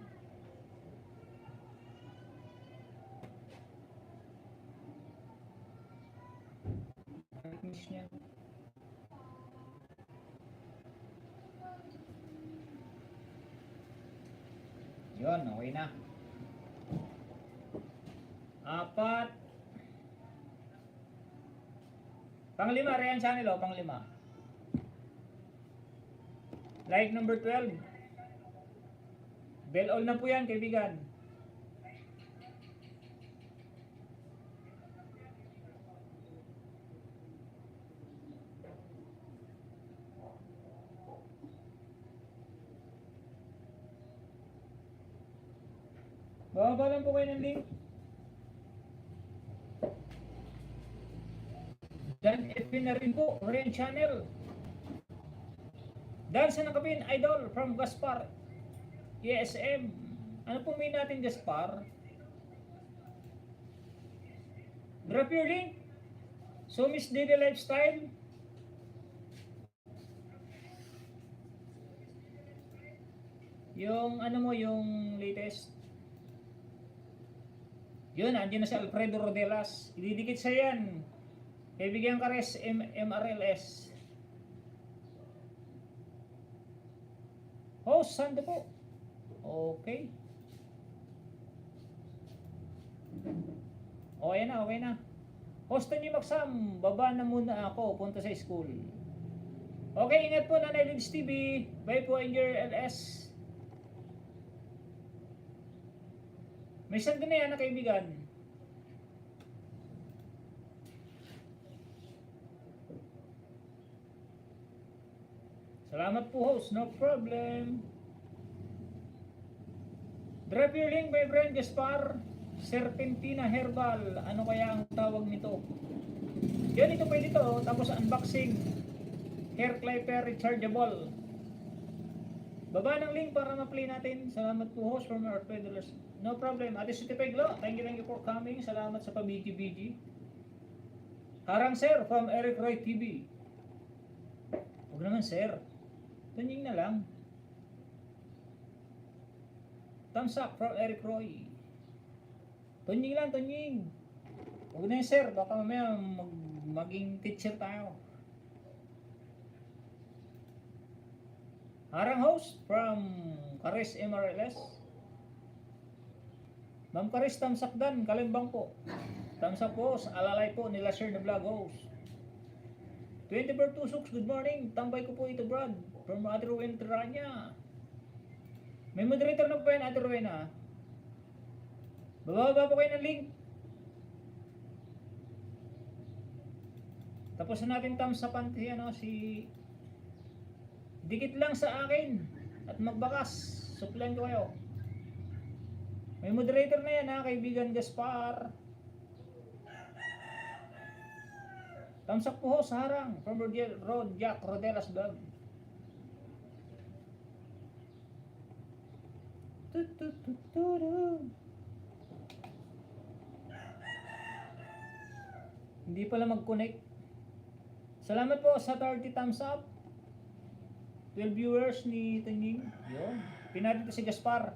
brightness niya. Yun, okay na. 4. Pang-5, Rian channel oh, pang-5. Like number 12. Bell all na po yan, kaibigan. Bababa lang po kayo ng link. Dan FB na rin po, Rian channel. Dan sa nakapin, idol from Gaspar. ESM. Ano po may natin Gaspar? Drop your link. So Miss Daily Lifestyle. Yung ano mo, yung latest. Yun, andyan na si Alfredo Rodelas. Ididikit sa yan. Kaibigan ka res MRLS. Host, sando po. Okay. Okay na, okay na. Hostan niyo Magsam, baba na muna ako, punta sa school. Okay, ingat po Nanay Lids TV. Bye po, Enjoy LS. May sando na yan na kaibigan. Salamat po host, no problem. Drop your link my friend Gaspar. Serpentina Herbal. Ano kaya ang tawag nito? Yan, ito pwede ito. Tapos unboxing. Hair clipper rechargeable. Baba ng link para ma-play natin. Salamat po host from our peddlers. No problem. Ate Siti Peglo, thank you for coming. Salamat sa pabigi-bigi. Harang sir from Eric Roy TV. Huwag naman sir. Tunying na lang. Thumbs up from Eric Roy. Tunying lang, tunying. Huwag na yun sir. Baka mamaya maging teacher tayo. Harang host from Karis MRLS. Ma'am Karis Tamsakdan, Kalimbang po. Thumbs up po sa alalay po nila Sir na vlog host. 24 Tusoks, good morning. Tambay ko po ito Brad. From Ate Rowena Terrania. May moderator na po yan Ate Rowena. Bababa po kayo ng link. Tapos na natin thumbs upan si dikit lang sa akin at magbakas. Suplan ko kayo. May moderator na yan kaibigan Gaspar. Thumbs up po sa harang from Jack Rodelas vlog. Hindi pala mag-connect. Salamat po sa 30 thumbs up. 12 viewers ni Tanying. Yun. Pinadito si Gaspar.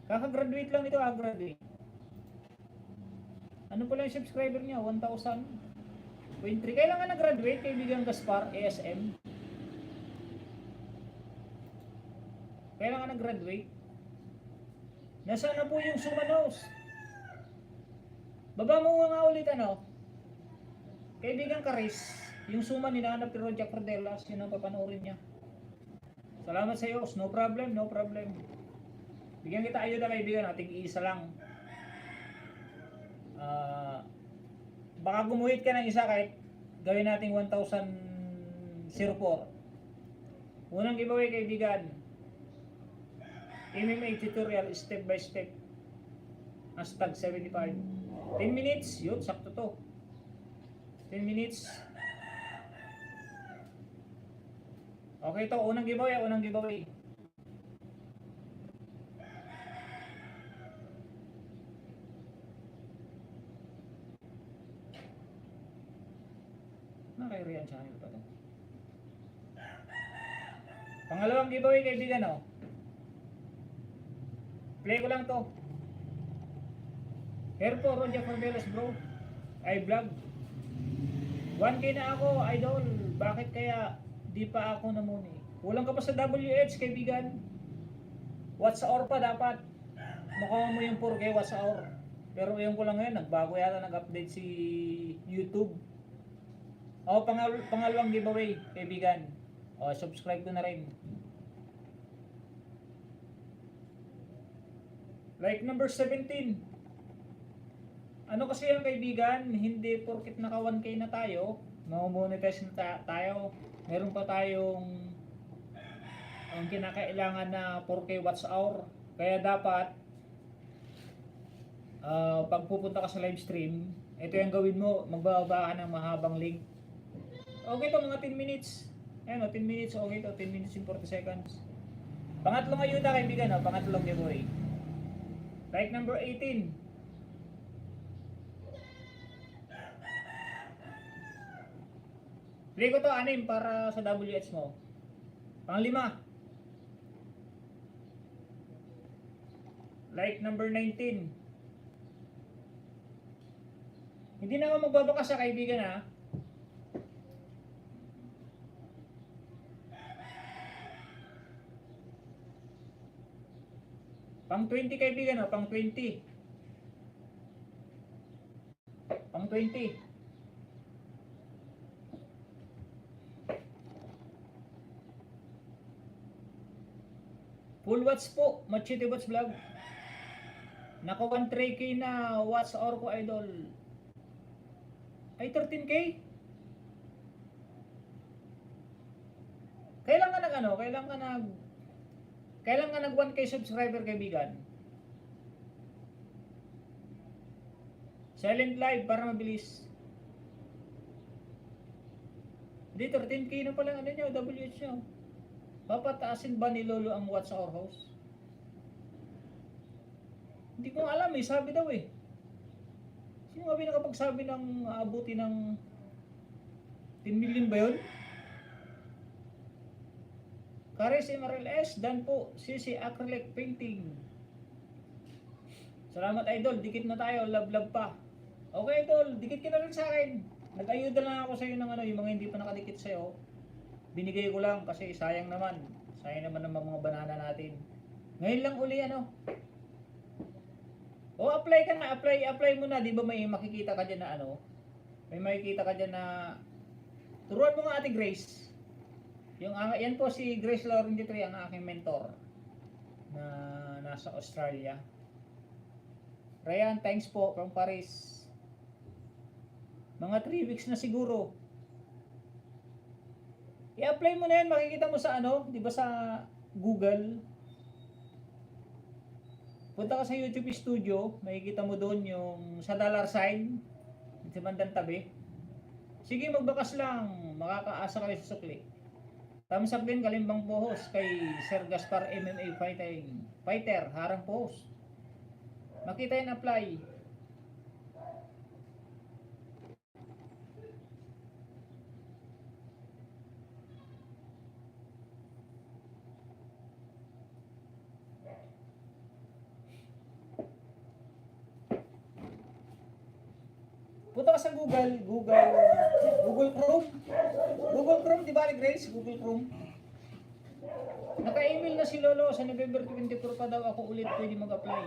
Kaka-graduate lang nito, graduate. Ano pala yung subscriber niya? 1,000.3. Kailangan na-graduate kaibigan Gaspar, ASM. Kailangan na-graduate. Nasaan na po yung Sumanos? Baba mo nga ulit kaibigan Karis. Yung Suman hinahanap ni Roger Cordelas, yun ang papanoorin niya. Salamat sa iyo, no problem, no problem. Bigyan kita ayuda kaibigan, ating isa lang. Baka gumuhit ka ng isa kahit gawin nating 1,004. Unang giveaway kaibigan. MMA tutorial step by step. Hashtag 75. 10 minutes, yun, sakto to. 10 minutes. Okay to, unang giveaway, unang giveaway. Kay Rian channel pa to. Pangalawang giveaway kaibigan Play ko lang to. Here po Roger Cordelas bro. I vlog. 1K na ako idol. Bakit kaya di pa ako namuni? Kulang ka pa sa WH kaibigan. What's hour pa dapat? Makuha mo yung 4K what's hour. Pero yung ko lang ngayon, nagbago yata nag-update si YouTube. Pangalawang giveaway, kaibigan. Subscribe ko na rin. Like number 17. Ano kasi yan kaibigan, hindi porkit naka 1K na tayo, ma-monetize na tayo. Meron pa tayong ang kinakailangan na 4K watch hour. Kaya dapat pag pupunta ka sa live stream, ito yung gawin mo, magbababa ka ng mahabang link. Okay to, mga 10 minutes. Ayan 10 minutes, okay to, 10 minutes and 40 seconds. Pangatlong ayuda kaibigan, pangatlong giveaway. Like number 18. Play ko to, 6 para sa WH mo. Pang-5. Like number 19. Hindi na ako magbabakas sa kaibigan Pang 20 kaibigan pang 20. Pang 20. Full watch po, Machete Watch Vlog. Naka 1-3K na watch hour ko idol. Ay 13K? Kailan ka nag 1K subscriber kaibigan? Silent live para mabilis. Hindi 13K na pala nyo, WH nyo. Papataasin ba ni Lolo ang watch hour house? Hindi ko alam sabi daw Sino nga ba nakapagsabi ng aabuti ng 10 million ba yun? Karis MRLS, dan po, CC Acrylic Painting. Salamat idol, dikit na tayo, love pa. Okay idol, dikit ka na rin sa akin. Nag-ayuda lang ako sa iyo ng ano, yung mga hindi pa nakadikit sa iyo. Binigay ko lang kasi sayang naman. Sayang naman ng mga banana natin. Ngayon lang uli ano. O apply ka na, apply mo na, 'di ba may makikita ka diyan na ano? May makikita ka diyan na turuan mo nga Ate Grace. Yung yan po si Grace Lauren Ditoy, ang aking mentor na nasa Australia. Ryan, thanks po from Paris. Mga 3 weeks na siguro. I-apply mo na yan, makikita mo sa ano, di ba sa Google. Punta ka sa YouTube Studio, makikita mo doon yung sa dollar sign, sa bandang tabi. Sige, magbakas lang, makakaasa kayo sa sukli. Thumbs up din, Kalimbang Pohos, kay Sir Gaspar MMA Fighter, Harang Pohos. Makita yan, apply. Punta ka sa Google Chrome. Google Chrome, di ba ni Grace? Google Chrome. Naka-email na si Lolo, sa November 24 pa daw ako ulit pwede mag-apply.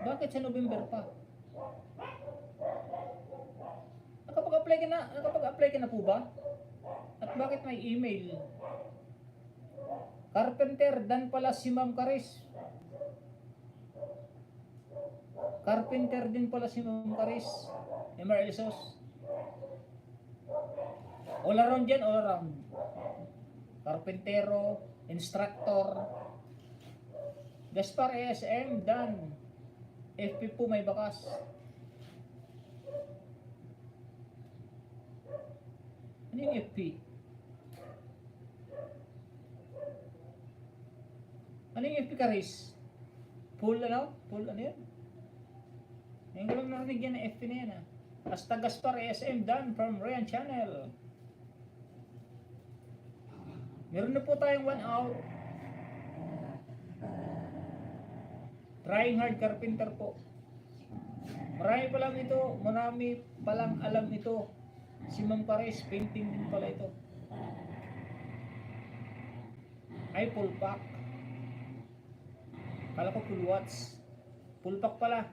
Bakit sa November pa? Nakapag-apply ka na po ba? At bakit may email? Carpenter, dan pala si Ma'am Karis. Carpenter din pala si Ma'am Karis. MRL Sos. All around yan, all around. Carpentero, instructor. Gaspar ASM, Dan. FP po may bakas. Ano yung FP? Ano yung FP Karis? Full ano? Full ano yan? Ngayon ko lang narinig yan na FP na yan. Hasta Gaspar ASM, Dan from Ryan Channel. Meron na po tayong 1 hour. Trying hard carpenter po. Marami palang alam ito. Si Ma'am Paris, painting din pala ito. Ay, full pack. Kala ko full watts. Full pack pala.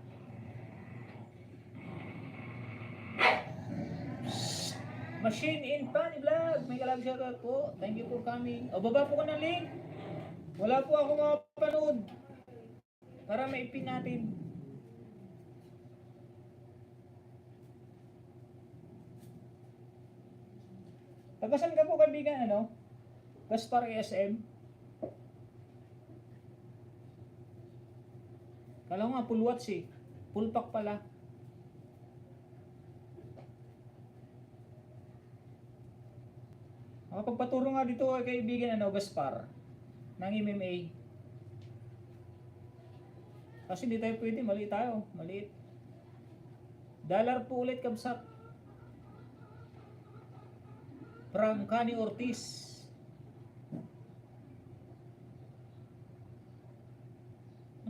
Machine in Funny Vlog. May kalab shoutout po. Thank you for coming. O, baba po ko ng link. Wala po ako mapanood. Para maipin natin. Tagasan ka po kaibigan, ano? Gaspar ASM. Kala ko nga full watts eh. Full pack pala. Makapagpaturo nga dito kaibigan, ano, Gaspar ng MMA. Kasi hindi tayo pwede, maliit tayo, maliit. Dollar po ulit kabsat. From Kani Ortiz.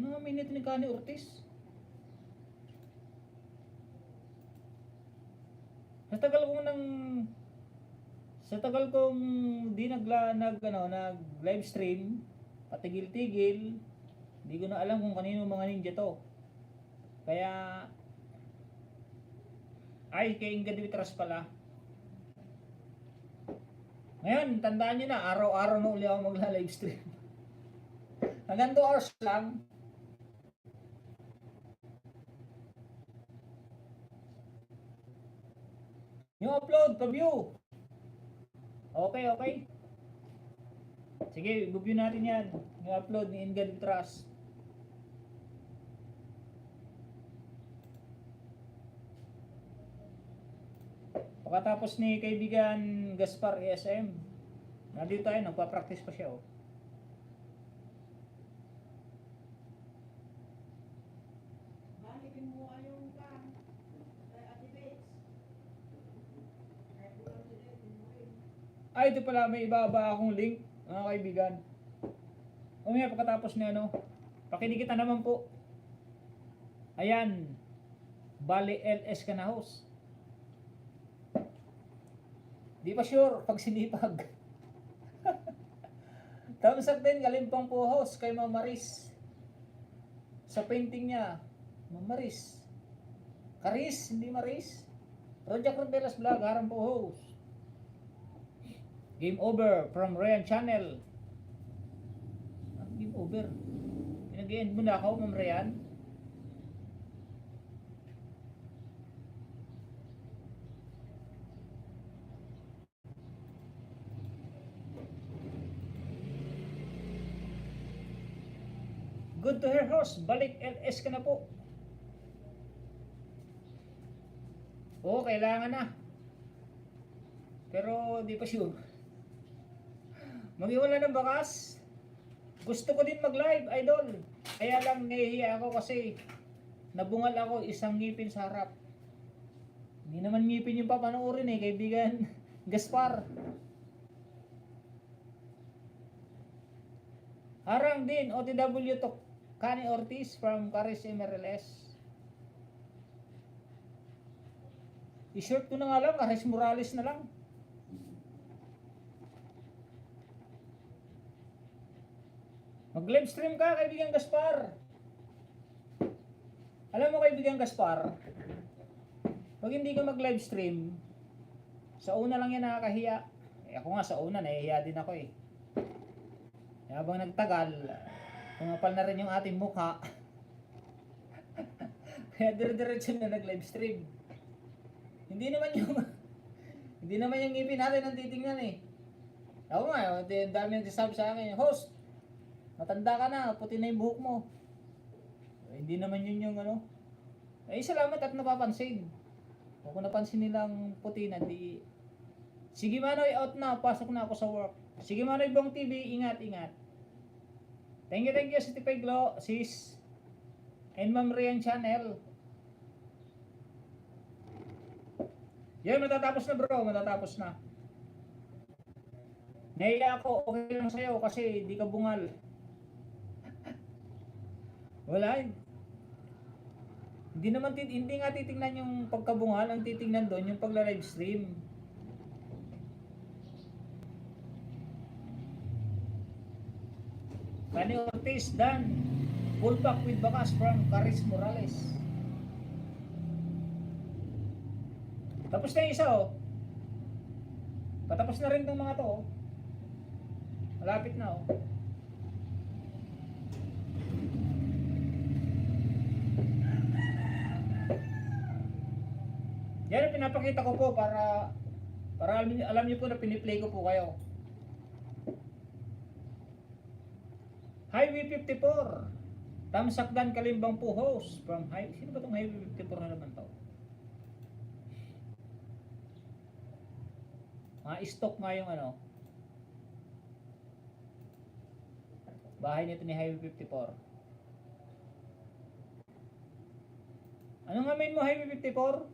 Ano nga minute ni Kani Ortiz? Sa tagal kong di nag live stream, patigil-tigil, hindi ko na alam kung kanino mga ninja to. Kaya ay kay Inga Dimitras pala. Ngayon, tandaan nyo na, araw-araw na uli ako magla-live stream. Hanggang 2 hours lang. Yung upload, pa-view. Okay. Sige, i-view natin yan. Yung upload ni Inga Dimitras. Pagkatapos ni kaibigan Gaspar ASM, nandito tayo, nagpa-practice pa siya. Oh. Ay, ito pala, may ibaba akong link, mga kaibigan. Umaya pagkatapos na ano, pakinikita naman po. Ayan, Bali LS ka na host. Di pa sure, pag sinipag. Thumbs up din, Kalimpang po host kay Ma'am Maris. Sa painting niya, Ma'am Maris. Karis, hindi Maris. Project Rondelas Vlog, harang po host. Game over from Ryan Channel. Game over. Pinag-end mo na ako, Ma'am Ryan. Good to hear host, balik LS ka na po. Oo, kailangan na. Pero di pa sure. Mag-iwala ng bakas. Gusto ko din mag-live, idol. Kaya lang nahihiya ako kasi nabungal ako isang ngipin sa harap. Hindi naman ngipin yung papanoorin eh, kaibigan. Gaspar. Harang din, OTW to Kani Ortiz from Caris MRLS. I-short ko na nga lang, Caris Morales na lang. Mag-live stream ka, kaibigan Gaspar. Alam mo, kaibigan Gaspar, pag hindi ka mag-live stream, sa una lang yan nakakahiya. Eh, ako nga sa una, nahihiya din ako eh. Habang nagtagal, pumapal na rin yung ating mukha. Kaya dire-diretso na nag-live stream. Hindi naman yung ngipin natin ang titingnan eh. Ako nga, dami nagsasabi sa akin, host, matanda ka na, puti na yung buhok mo. Hindi naman yun yung ano. Eh, salamat at napapansin. Kung napansin nilang puti na, di... Sige Manoy, out na, pasok na ako sa work. Sige Manoy, Bong TV, ingat. Thank you, City Peglo, sis. And Ma'am Rian Channel. Yan, matatapos na bro, matatapos na. Nahiya ako, okay lang sa'yo kasi di ka bungal. Wala. Hindi nga titingnan yung pagkabungal, ang titingnan doon yung pagla-live stream. Kani Ortiz, Dan. Pull back with bakas from Caris Morales. Tapos na yung isa oh. Patapos na rin itong mga to oh. Malapit na oh. Yan ang pinapakita ko po para alam niyo po na piniplay ko po kayo. Highway 54. Tamsakdan Kalimbang po host from Sino ba itong Highway 54 na naman to? Stock nga yung ano. Bahay nito ni Highway 54. Ano nga main mo Highway 54?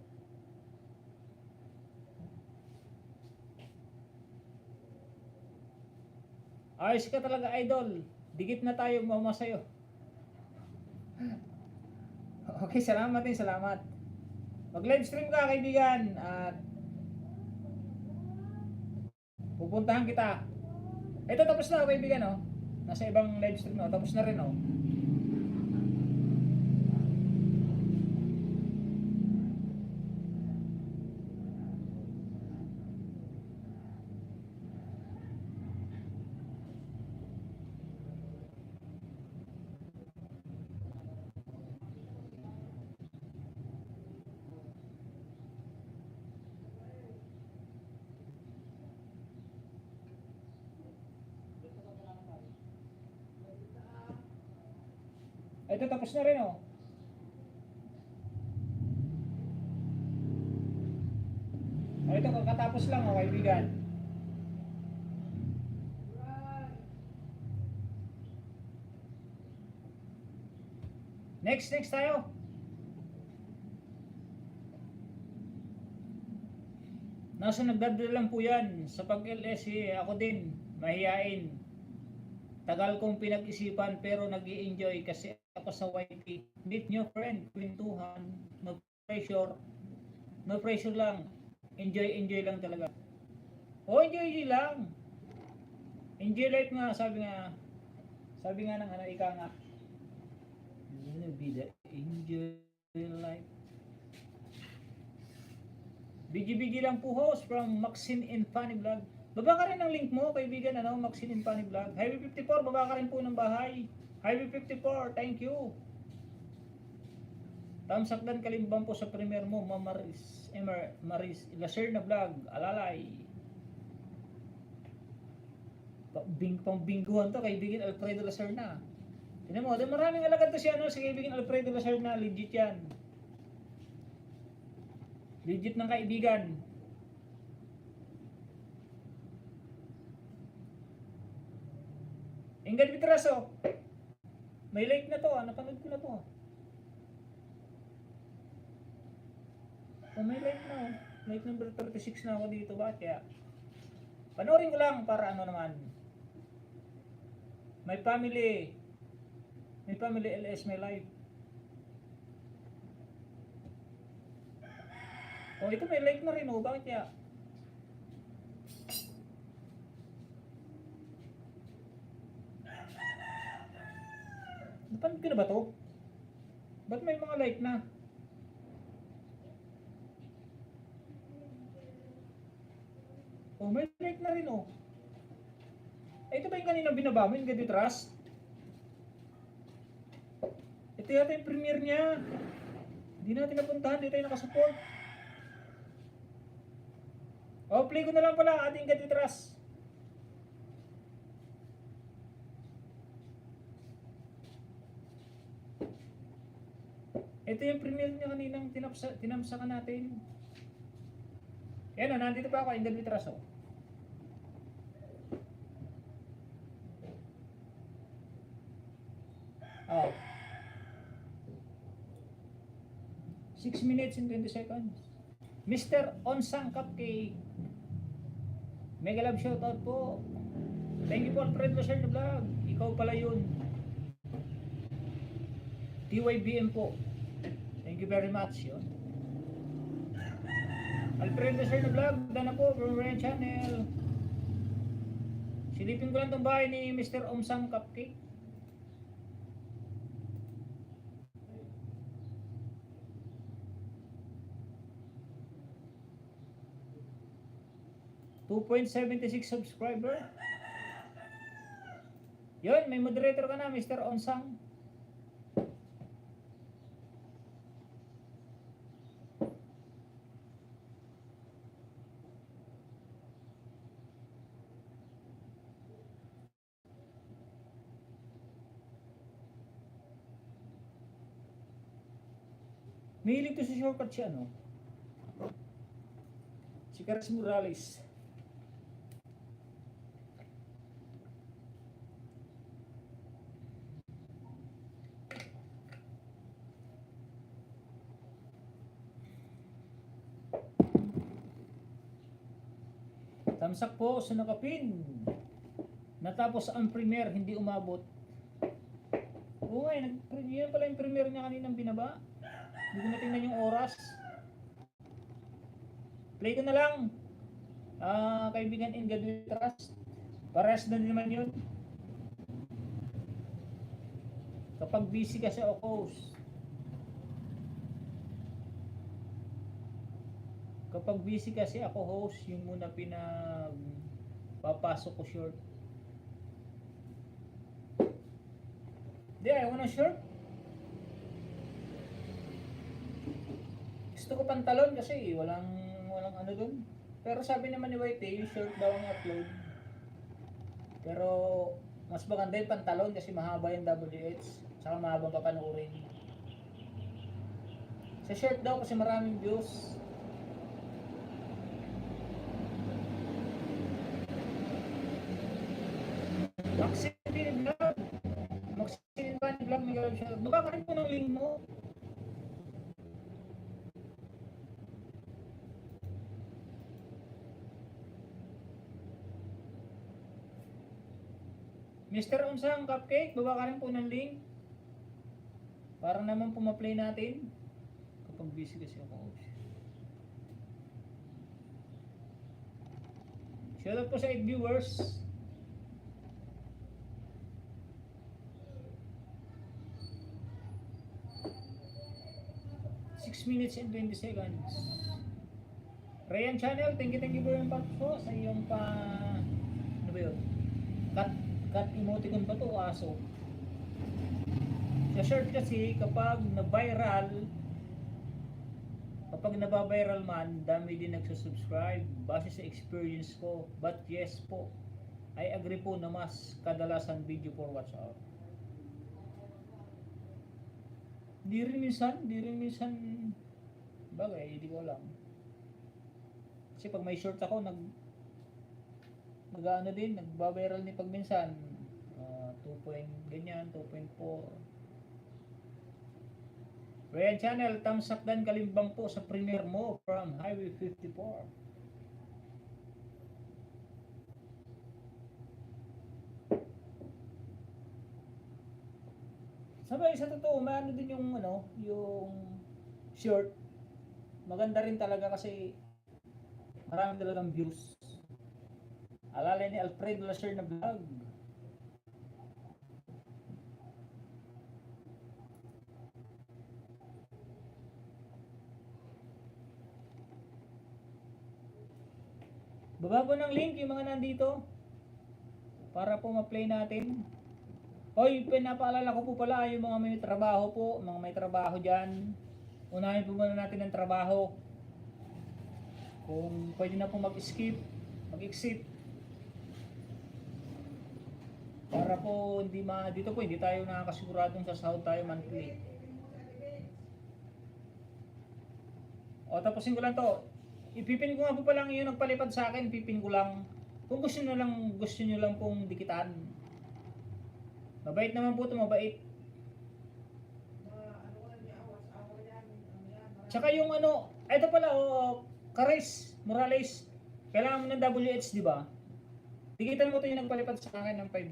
Ayos ka talaga idol. Dikit na tayo mama sa'yo. Okay, salamat din, salamat. Mag-live stream ka kaibigan at pupuntahan kita. Ito tapos na kaibigan oh. Nasa ibang live stream no, tapos na rin oh. Ito tapos na rin oh. Ito kakatapos lang oh kaibigan. Next tayo. Nasa nagdadala lang po yan. Sa pag-LS, ako din, mahihain. Tagal kong pinag-isipan pero nag-i-enjoy kasi ako sa YT. Meet new friend, kwentuhan, no pressure. No pressure lang. Enjoy lang talaga. Enjoy lang. Enjoy life nga, sabi nga ng ano, ika nga. Be the enjoy life. Bigi lang po host from Maxine and Funny Vlog. Baba ka rin ang link mo, kaibigan, Maxine and Funny Vlog. Highway 54, baba ka rin po ng bahay. Highway 54, thank you. Tamsakdan kalimbang po sa premiere mo, Maris Lacerna Vlog, alalay. Pang-bingguhan to, kaibigan Alfredo Lacerna. Tignan mo, maraming alagad to siya, si kaibigan Alfredo Lacerna, legit yan. Legit ng kaibigan. Ingrid Vitraso. May like na to, napanood ko na to. May like na. Like number 36 na ako dito. Bakit kaya? Panoorin ko lang para ano naman. My family LS, my life. Ito may like na rin, bakit kaya? Napanood ko na ba to? Ba't may mga like na? May like na rin, Ito ba yung kanina binaba mo, yung Gadget Trust? Ito yata yung premiere niya. Hindi natin napuntahan, hindi tayo nakasupport. Play ko na lang pala ating Gadget Trust. Ito yung premiere niya kaninang tinamsakan natin. Yan nandito pa ako, yung Gadget Trust, 6 minutes and 20 seconds. Mr. Onsang Cupcake. Mega love shoutout po. Thank you po, Alfred Lacerna Vlog. Ikaw pala yun. TYBM po. Thank you very much. Yun. Alfred Lacerna Vlog. Dana po from Ryan Channel. Silipin ko lang itong bahay ni Mr. Onsang Cupcake. .76 subscriber. Yun, may moderator ka na, Mr. Onsang. Mahilig to sa shortcut siya, Si Caris Morales. Tamsak po sa nakapin. Natapos ang premiere, hindi umabot. Yan pala yung premiere niya kaninang binaba. Hindi ko natingnan yung oras. Play ko na lang. Kaibigan in Gadget Trust. Parehas na naman yun. Kapag busy kasi ako, host, yung muna papasok ko short. Hindi, ayaw ko ng short. Gusto ko pantalon kasi walang ano dun. Pero sabi naman ni YT, yung short daw ang upload. Pero mas maganda yung pantalon kasi mahaba yung WH. Saka mahabang papanoorin. Sa short daw kasi maraming views. Maxine Vlog. Maxine Vlog, may galap siya. Baba ka rin po ng link mo. Mr. Unsang Cupcake, baba ka rin po ng link. Para naman po ma-play natin. Kapag busy kasi ako. Shoutout po sa 8 viewers. Minutes and 20 seconds. Ryan Channel, thank you very much po sa iyong ano ba yun? Cut emoticon ba to o aso? Sa short kasi kapag nababiral man, dami din nagsusubscribe base sa experience ko. But yes po, I agree po na mas kadalasan video for watch out. Di rin minsan bagay, hindi ko alam. Kasi pag may short ako, nag-ano din, nagbabiral ni pag minsan 2.4. Ryan Channel, Tamsakdan Kalimbang po sa premiere mo from Highway 54. Sabay sa totoo, maano din yung yung short. Maganda rin talaga kasi marami talagang views. Alala ni Alfredo Lasher na vlog. Baba po ng link yung mga nandito para po ma-play natin. Hoy, pinapaalala ko po pala yung mga may trabaho po, mga may trabaho dyan. Unahin po muna natin ang trabaho. Kung pwede na po mag-exit. Para po dito po hindi tayo nakakasiguradong sa sahod tayo monthly. O tapusin ko lang to. Ipipin ko nga po pala yung nagpalipad sa akin, ipipin ko lang. Kung gusto niyo lang pong dikitan. Mabait naman po ito, mabait. Tsaka yung ito pala Karis Morales, kailangan mo ng WH, di ba? Tikitan mo ito yung nagpalipad sa akin ng $5.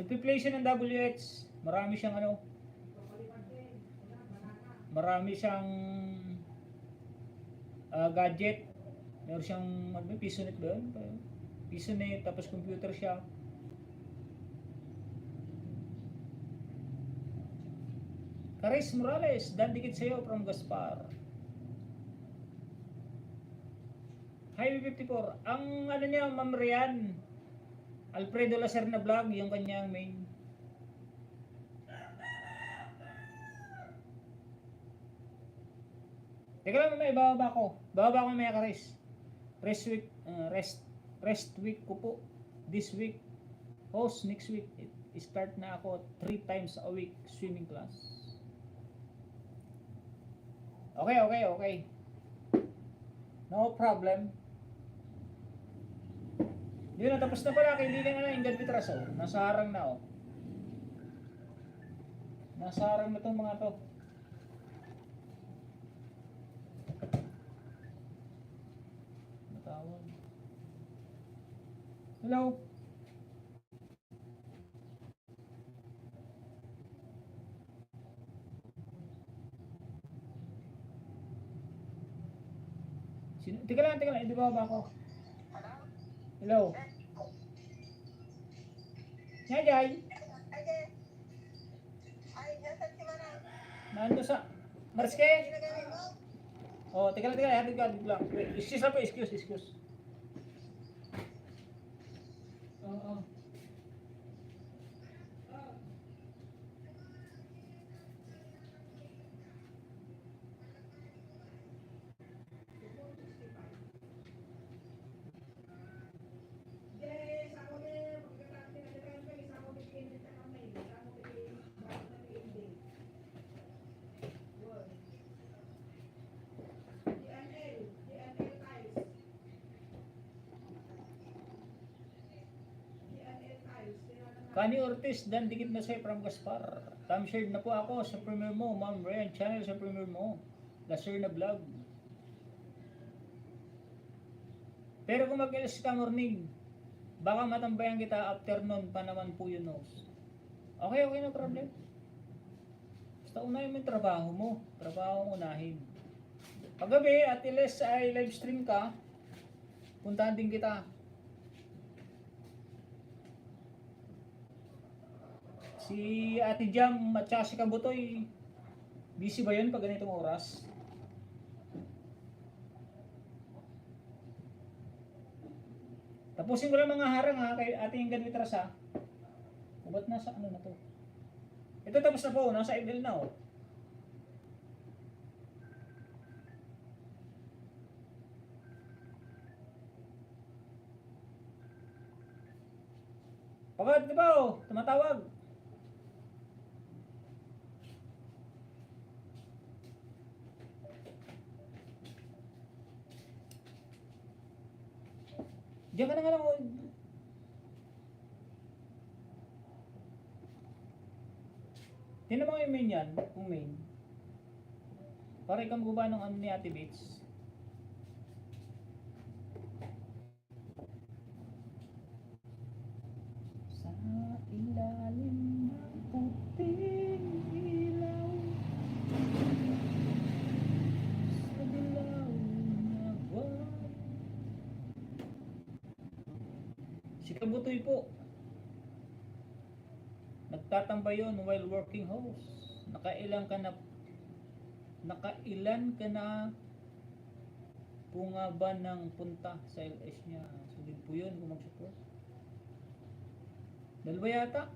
Nagpi-play siya ng WH, marami siyang gadget. Meron siyang PisoNet ba yun? PisoNet, tapos computer siya. Karis Morales, dandikit sa'yo from Gaspar. Highway 54. Ang niya, Ma'am Rian, Alfredo Lasher na vlog, yung kanyang main. Teka lang, may bababa ko may Karis. Rest week ko po. This week. Host next week. Start na ako 3 times a week swimming class. Okay. No problem. Yun, tapos na pala. Kaibigan na Ingad Pitraso. Nasa harang na Nasa harang na itong mga to. Matawag. Hello? Teka lang, hindi ba ako? Hello? Jai? Nando sa Marske? Oh, teka lang, hatid lang. Excuse. Oo. Kani Ortiz, dan dikit na sa'yo from Gaspar. Shared na po ako sa premiere mo, Ma'am Ryan Channel sa premiere mo. Lasher na vlog. Pero kung mag-LS ka morning, Baka matambayan kita afternoon pa naman po yun, Nose. Okay, okay, no problem. Basta unahin mo yung trabaho mo. Trabaho ang unahin. Paggabi, at least ay live stream ka, puntahan din kita. Si Ate Jam at saka si Kabutoy, busy ba yun pag ganitong oras? Tapusin ko lang mga harang ha, kay ating ganitras ha. Ba't nasa ano na to? Ito tapos na po, nasa email na oh. Pagod di ba oh, tumatawag. Diyan ka na nga lang oh. Tingnan mo yung main yan, kung main. Para ikaw magbuba ng ano ni Ate Bates. Sa ilalim ng puting ilaw, sa dilaw na buwan. Si Kabutoy po, nagtatambay yun while working host. Nakailan ka na po nga ba ng punta sa LS niya? Sulit po yun kung mag-support. Dalawa yata.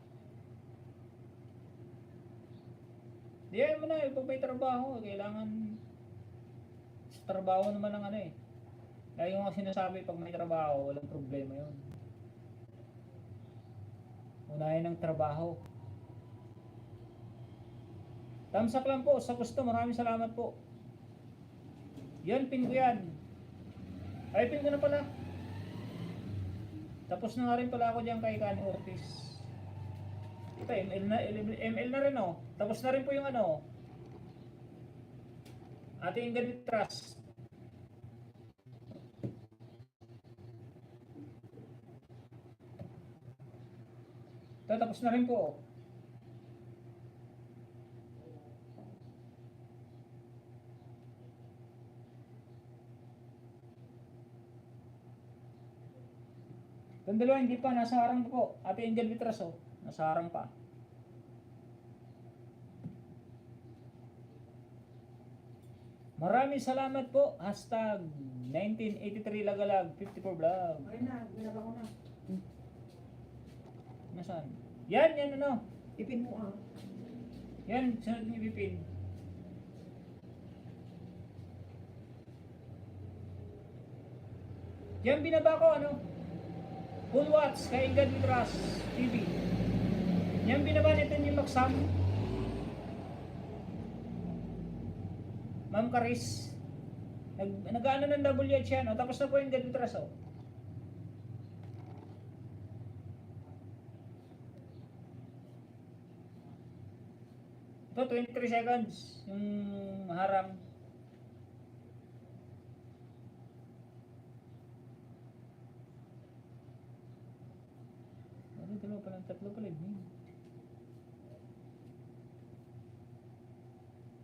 Di ayaw mo na, pag may trabaho, kailangan sa trabaho naman ang ano eh. Kaya yung mga sinasabi, pag may trabaho, walang problema yun. Unahin ng trabaho. Thumbs up lang po sa gusto. Maraming salamat po. Yan, pin ko yan. Ay, pin ko na pala. Tapos na nga rin pala ako dyan kay Kani Ortiz. Ito, ML na rin oh. Tapos na rin po yung ano. Ating Ingrid Trust. Ito, tapos na rin po. Itong dalawa hindi pa, nasa harang po. Ate Angel Vitras oh, nasa harang pa. Maraming salamat po. Hashtag 1983 Lagalag 54 Vlog. Okay na, ginagawa ko na. Nasaan? Yan, yan ano. Ipin mo ah. Yan, sunod niyo Pipin. Yan binaba ko ano. Full watch kay Ingrid Vitras TV. Yan binaba nito yung Maksam. Ma'am Karis. Nag-ano ng WH yan. O, tapos na po yung Ingrid Vitras o. Ito, 23 seconds. Yung harang. Dalawa pa lang, tatlo pa lang.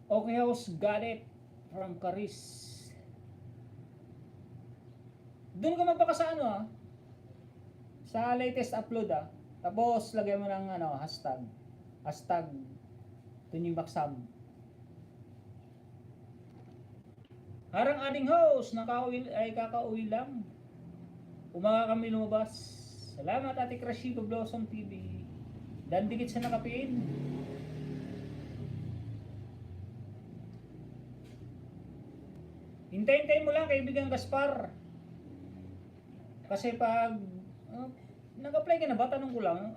Okay, house got it from Karis. Doon ka magpaka sa ano ah. Sa latest upload ah. Tapos lagyan mo ng ano, hashtag. Hashtag Tunying Baksam. Harang ading host, kakauwi lang. Umaga kami lumabas. Salamat Ate Crashito Blossom TV. Dandikit sa nakapin. Hintayin mo lang kaibigan Gaspar. Kasi pag nag-apply ka na ba? Tanong ko lang.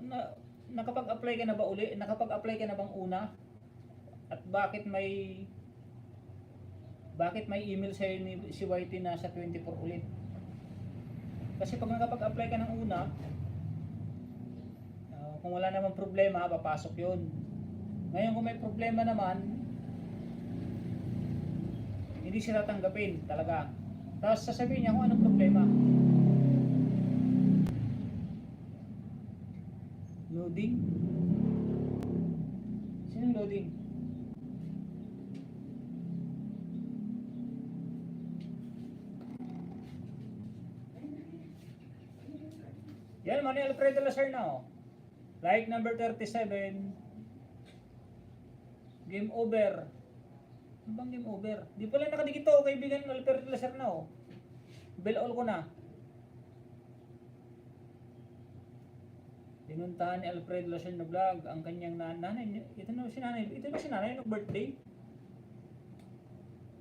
Nakapag-apply ka na ba uli? Nakapag-apply ka na bang una? At bakit may email sa'yo ni si YT na sa 24 ulit? Kasi pag nakapag-apply ka ng una, kung wala namang problema, papasok yun. Ngayon kung may problema naman, hindi sila tanggapin talaga. Tapos sasabihin niya kung anong problema. Loading? Sinong loading? Yan, Manny Alfredo Lazar na oh. Like number 37. Game over. Ano bang game over? Di pala nakadikit to, kaibigan Alfredo Lazar na oh. Bell all ko na. Pinuntahan ni Alfredo Lazar na vlog ang kanyang nanay. Ito na si nanay. Ito na si nanay ng birthday.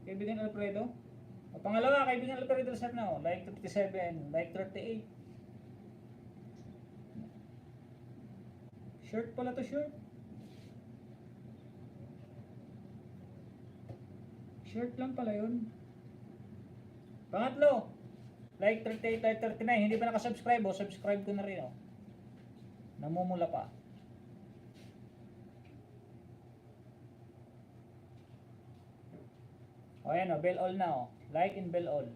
Kaibigan Alfredo. O, pangalawa, kaibigan Alfredo Lazar na oh. Like 37, like 38. Shirt pala to, shirt. Shirt lang pala yun. Pangatlo, like 38, like 39. Hindi pa nakasubscribe o, subscribe ko na rin o. Namumula pa. O yan o, bell all na o. Like and bell all.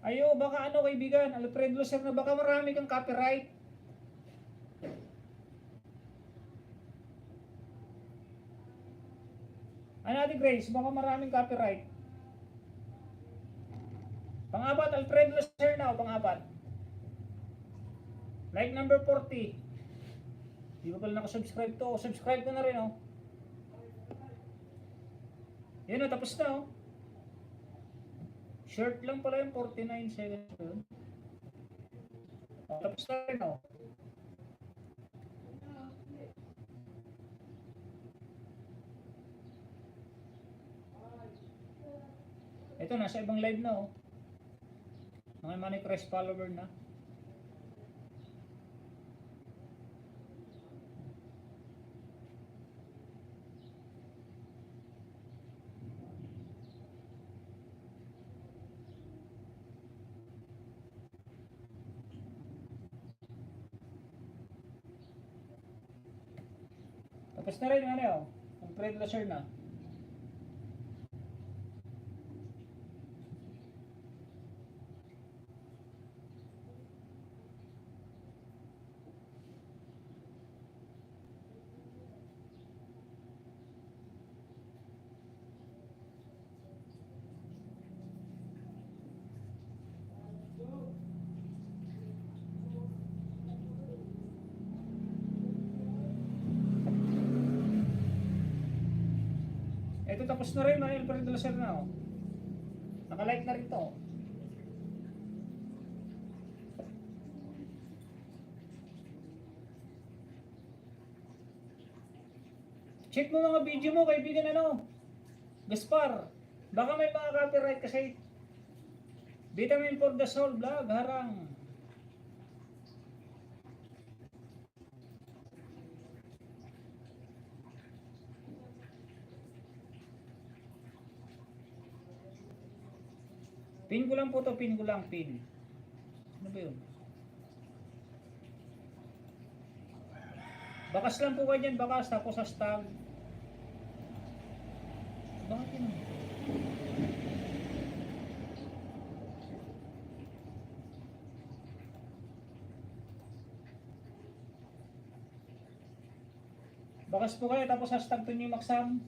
Ayo, baka ano kaibigan, Alfredo Lazar na baka marami kang copyright. Ano Ate Grace, baka maraming copyright. Pang-apat, Alfredo Lazar na o, pang-apat. Like number 40. Di ba pala nakasubscribe to? Subscribe ko na rin o. Yan o, tapos na o. Shirt lang pala yung 49 seconds yun. Tapos na rin o. Ito, nasa ibang live na o. Mga Manny Crest follower na. Tapos na rin, ano o. Ang Alfredo Lazar na. Ito tapos na rin, mga Alfredo Lazar na oh. Nakalike na rin to. Check mo mga video mo, kaibigan ano. Gaspar, baka may mga copyright kasi. Vitamin for the soul vlog, harang. Pin ko lang po to, pin ko lang, pin. Ano ba yun? Bakas lang po kayo dyan, bakas, tapos hashtag. Bakit yun? Bakas po kayo, tapos hashtag to niyo maksam.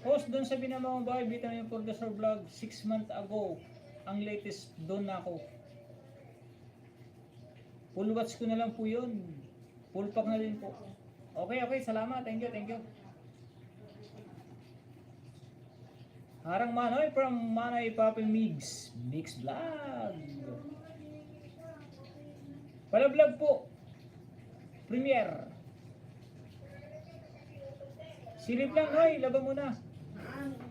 Post doon sa Binamang Bahay, Vitamin for the Soul vlog 6 months ago. Ang latest doon na ako. Full watch ko na lang po yun. Full pack na din po. Okay, salamat. Thank you. Harang Manoy from Manay Papi Mix Vlog. Pala vlog po. Premiere. Silip lang, hoy, laban mo na.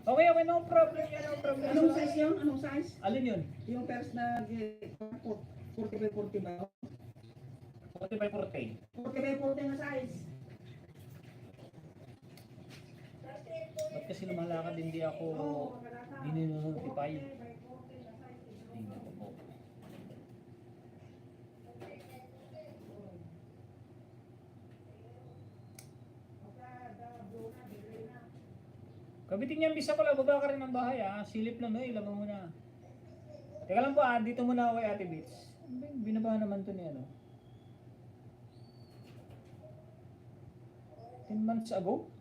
Okay, okay, no problem yan, no problem. Anong size yun? Anong size? Alin yun? Yung first na 40 by 40 ba? 40 by 40. 40 by 40 na size. Ba't kasi lumalakad hindi ako dininotify? Tingnan ko po. Kabitin niya bisa ko lang, baba ka rin ng bahay silip lang ilabang mo na. Teka lang po dito muna ako kay Ate Bits. Binabahan naman to ni ano. 10 months ago?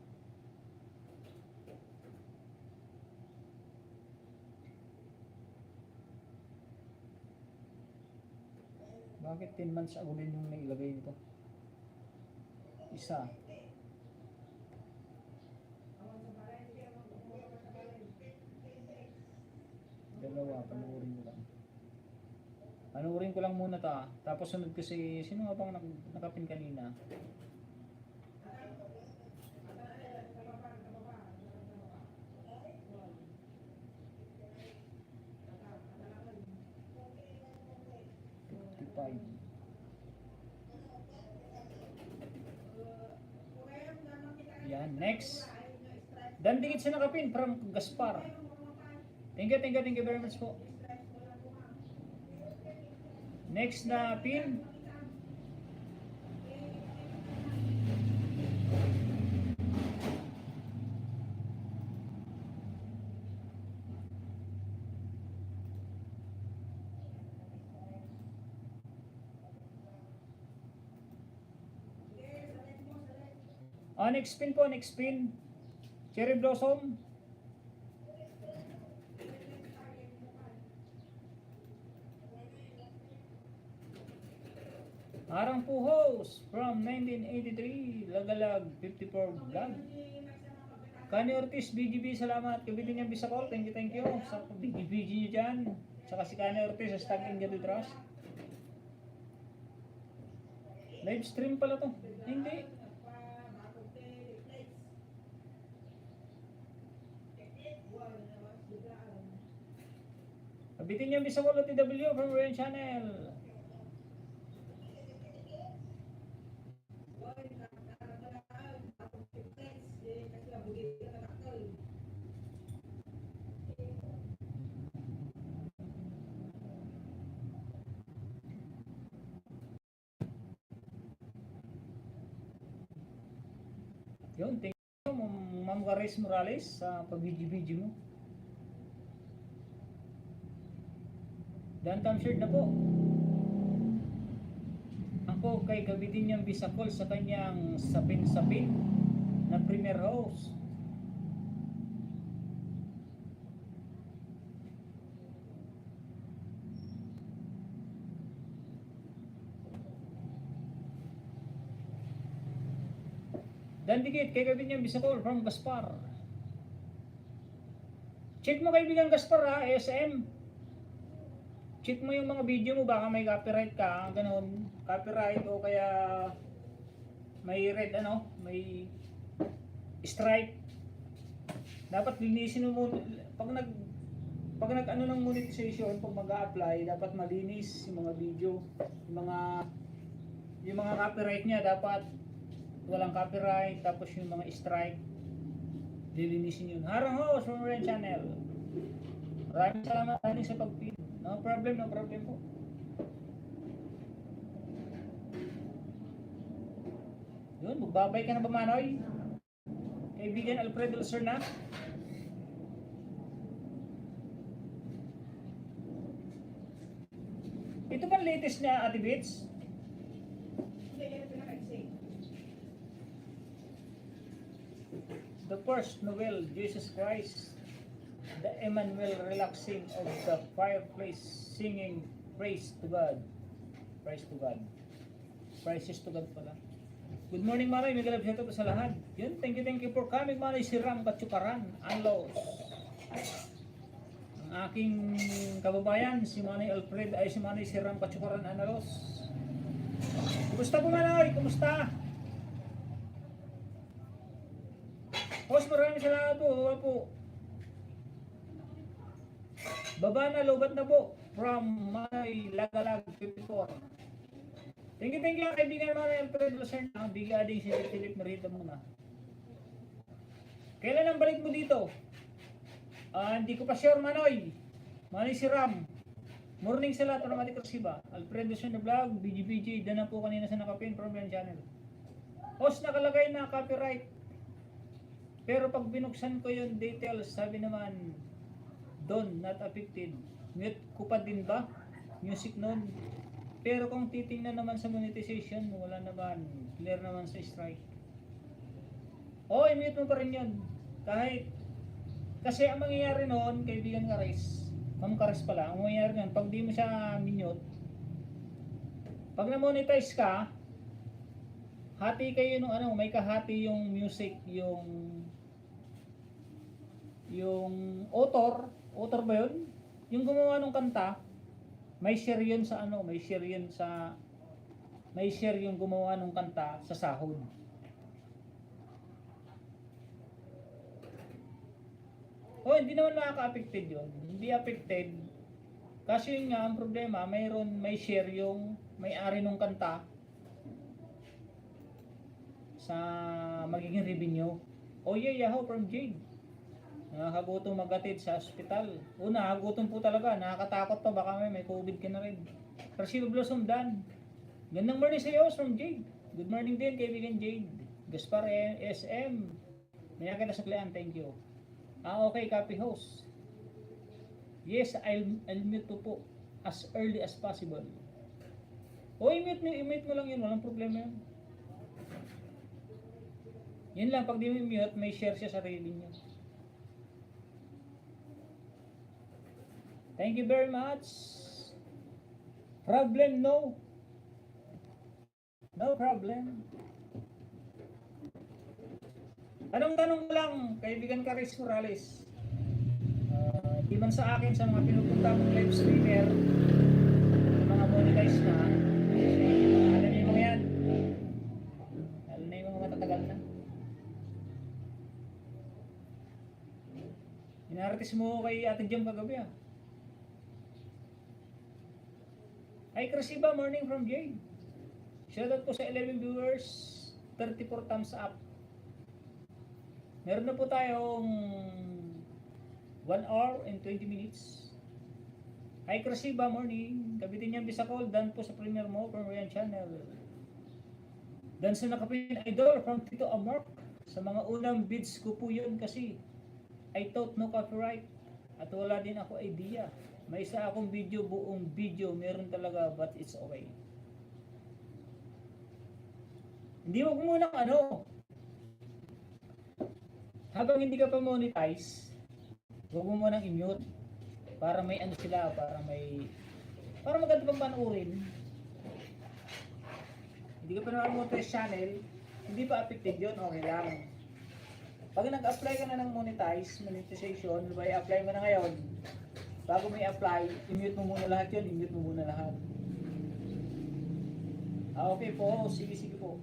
Bakit 10 months ago din yung nailagay dito? Isa. Dalawa, panuorin ko lang. Panuorin ko lang muna tapos sunod kasi, sino nga bang nakapin kanina? Yan, next. Dandikit siya nakapin from Gaspar. Thank you very much po. Next na pin. Next pin po, next pin. Cherry Blossom. Arang Puhos from 1983, Lagalag 54 vlog. Kani Ortiz, BGB, salamat. Kabitin niya bisa call, thank you. Sa BGB niyo dyan. Saka si Kani Ortiz, hashtag India to Trust. Live stream pala to. Hindi. Kabitin niya bisa call, TW from Ryan Channel. Yun, thank you, Ma'am Garis Morales sa pag-video mo. Dan shirt na po. Ako kay kabitin niyang bisakol sa kanyang sapin-sapin na premier host. Dan dikit kay kaibigan Bisacol from Gaspar. Check mo kaibigan Gaspar ASM. Check mo yung mga video mo, baka may copyright ka, ganun. Copyright o kaya may red may strike. Dapat linisin mo pag nag ng monetization, pag mag-a-apply, dapat malinis yung mga video, yung mga copyright niya dapat walang copyright, tapos yung mga strike lilinisin yun. Harang host from Ryan Channel. Maraming salamat natin sa pag-feed. No problem po. Yun, magbabay ka na ba, Manoy? Kaibigan Alfredo Serna. Ito ba latest niya, Ate Bits? The first novel, Jesus Christ, the Emmanuel relaxing of the fireplace, singing praise to God. Praise to God. Praises to God pala. Good morning, Maray. May galap siya sa lahat. Yun, thank you for coming, Maray. Si Ram Katsukaran, Anlos. Ang aking kababayan, si Manay Alfred, ay si Manay si Ram Katsukaran, Anlos. Kumusta po, Maray? Kumusta? Boss, maraming salamat po. Baba na, lobat na po. From Manay Lagalag 54. Thank you kaibigan Manay Alfred Lucena. Biga din si Philip Merida muna. Kailan ang balik mo dito? Hindi ko pa sure, Manoy. Manoy si Ram. Morning sa lahat, Automatic Resiba. Alfred Lucena Vlog, BGBG. Dyan na po kanina sa nakapin from yan channel. Host nakalagay na copyright. Pero pag binuksan ko yung details, sabi naman, don't not affected. Mute ko pa din ba? Music nun. Pero kung titingnan naman sa monetization, wala naman. Clear naman sa strike. I-mute mo pa rin yun. Kahit, kasi ang mangyayari noon, kaibigan Karis, Ma'am Karis pala, ang mangyayari noon, pag di mo siya minute, pag na-monetize ka, hati kayo nung ano, may kahati yung music, yung author ba yun? Yung gumawa ng kanta, may share yun sa ano, may share yung gumawa ng kanta sa sahod. Hindi naman makaka-affected yun. Hindi affected. Kasi yun nga, ang problema, may share yung may-ari ng kanta sa magiging revenue. Yahoo from Jade. Nakakagutom magatid sa ospital. Nakakagutom po talaga. Nakakatakot pa. Baka may COVID ka na rin. Rasibo Blossom Dan. Gandang morning sa iyo from Jade. Good morning din, kaibigan Jade. Gaspar SM. May nakita sa kliyan. Thank you. Okay, copy host. Yes, I'll mute to po as early as possible. I-mute mo lang yun. Walang problema yun. Yun lang, pag di mo mute, may share siya sa revenue. Thank you very much. Problem, no. No problem. Tanong lang, kaibigan Karis Morales. Di man sa akin, sa mga pinupunta mong live streamer, mga monetize na, alam niyo mga yan. Alam na yung mga matatagal na. Inartis mo kay Ate Jam kagabi ah. Hi Krasiba, morning from Jade. Shoutout po sa 11 viewers, 34 thumbs up. Meron na po tayong 1 hour and 20 minutes. Hi Krasiba, morning. Kabitin niya Bisacol, dan po sa premiere mo from Ryan Channel. Dan sa nakapin idol from Tito Amork. Sa mga unang bids ko po yun kasi I thought no copyright at wala din ako idea. May isa akong video, buong video, meron talaga but it's okay. Hindi mo muna habang hindi ka pa monetize, huwag mo munang i-mute para may sila, para maganda pang panuorin. Hindi ka pa na-monetize channel, hindi pa affected yun, okay lang. Pag nag-apply ka na ng monetization, i-apply mo na ngayon, bago may apply, i-mute mo muna lahat yun, i-mute mo muna lahat. Okay po, sige po.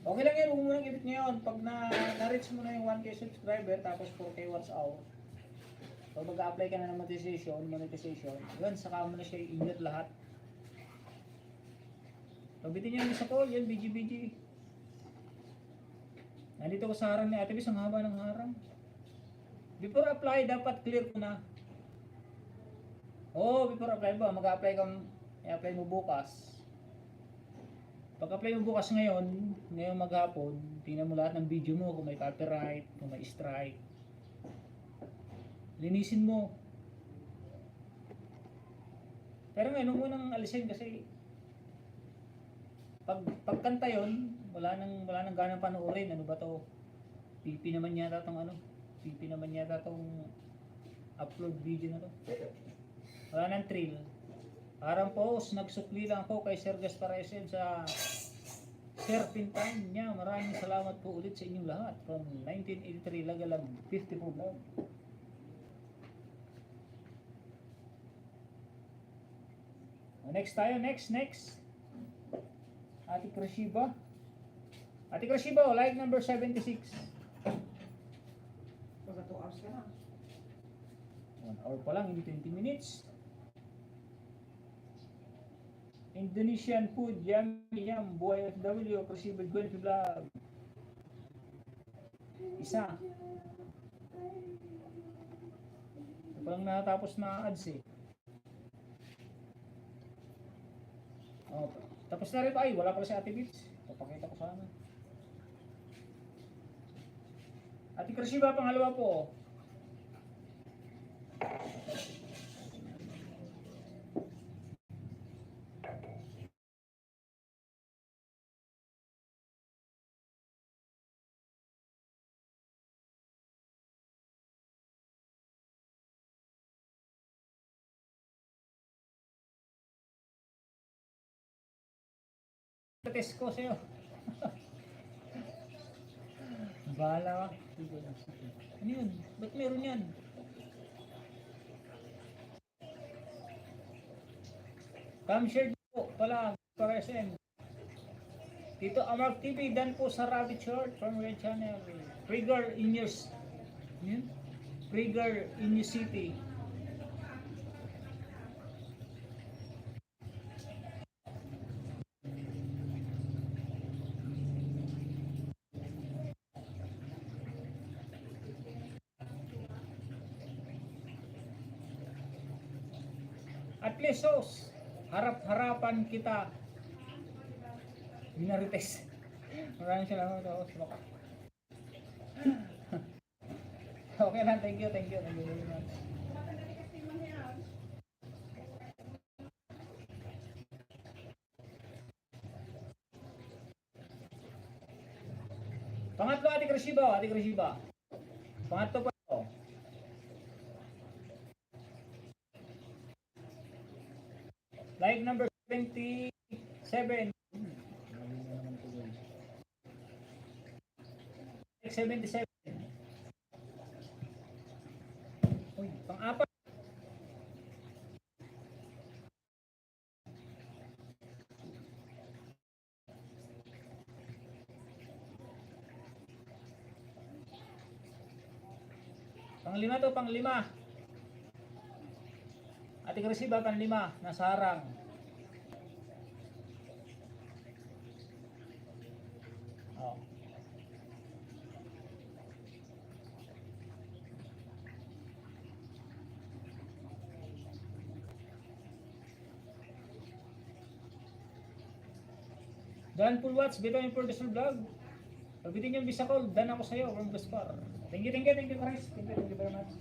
Okay lang yan, huwag mo nang i-mute ngayon. Pag na-reach mo na yung 1K subscriber, tapos 4K watch hour, pag mag-apply ka na ng monetization, yun, saka mo na siya i-mute lahat. Pabitin niyo sa call, yan, BGBG. Nandito ko sa harang ni Ate Bis, ang haba ng harang. Before apply, dapat clear ko na. Before apply ba? Mag-apply ka, i-apply mo bukas. Pag-apply mo bukas ngayon maghapon, tingnan mo lahat ng video mo, kung may copyright, kung may strike. Linisin mo. Pero ngayon, huwag mo nang alisin kasi pagkanta yun, wala nang ganang panoorin. Ano ba to? PP naman yata tong upload video na to. Wala nang thrill. Parang post, nagsukli lang ako kay Sir Gaspar SM sa Serpentine niya. Maraming salamat po ulit sa inyong lahat. From 1983 Lagalag 54 vlog. Next tayo, next. Ate Krasiba, like number 76. Pagka 2 hours ka na. 1 hour pa lang, hindi 20 minutes. Indonesian food, yummy yum, buhay FW, Krasiba Gwen Vlog. Isa. Parang natapos na ads eh. Oh, tapos na rin. Ay, wala pala si Ate Bits. Papakita ko sana. Ate Krasiba, pangalawa po. Test ko sa'yo. Bahala ka. Ano yun? Ba't meron yan? Come share po pala para SM. Dito Amark TV, dan po sa Rabbit Short from Red Channel. Trigger in your yun? Trigger in your city. At least sos, harap-harapan kita. Minarites. Maraming salamat ako. Okay lang, thank you very much. Pangatlo, Ate Krasiba. Pangatlo pa ito. Like number 27. Like 77. Uy, pang-apat. Pang-lima to, pang-lima. Ate Krasiba, pang-lima. Nasa harang. Oh. Dan full watch, Beto yung producer vlog. Pagbitin yung visa call, dan ako sa'yo from Gaspar. Thank you Chris. Thank you very much.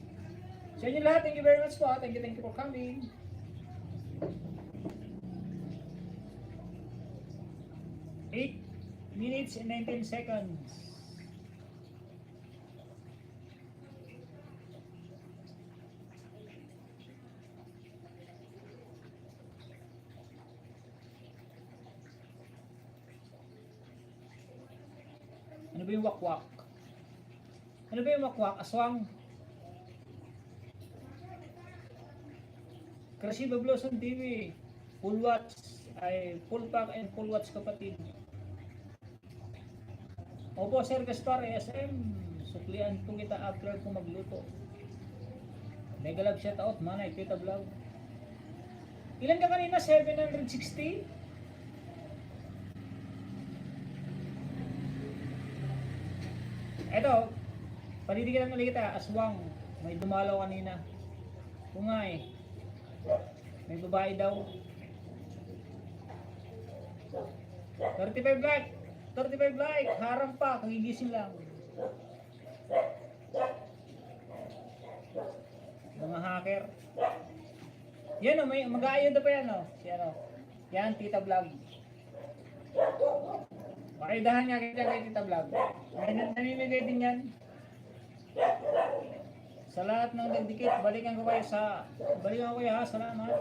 Sa inyo lahat, thank you very much po. Thank you for coming. Eight minutes and 19 seconds. Ano ba yung wakwak? Ano ba yung wakwak? Aswang? Krasiba Blossom TV. Full watch. Ay, full pack and full watch kapatid. Opo, Sir Gaspar, SM. Suklian po kita after ko magluto. Mega love shoutout, manay, Tita Vlog. Ilan ka kanina? 760? Eto, panidigan ulit kita, aswang. May dumalaw kanina. Kung nga eh. May babae daw. 35 like, harang pa, kagigising lang. Mga hacker. Yan o, may mag-aayod pa yan o. Si ano, yan, Tita Vlog. Pakidahan nga kita kay Tita Vlog. Namimigay din yan. Sa lahat ng nagdikit, balikan ko kayo ha, salamat.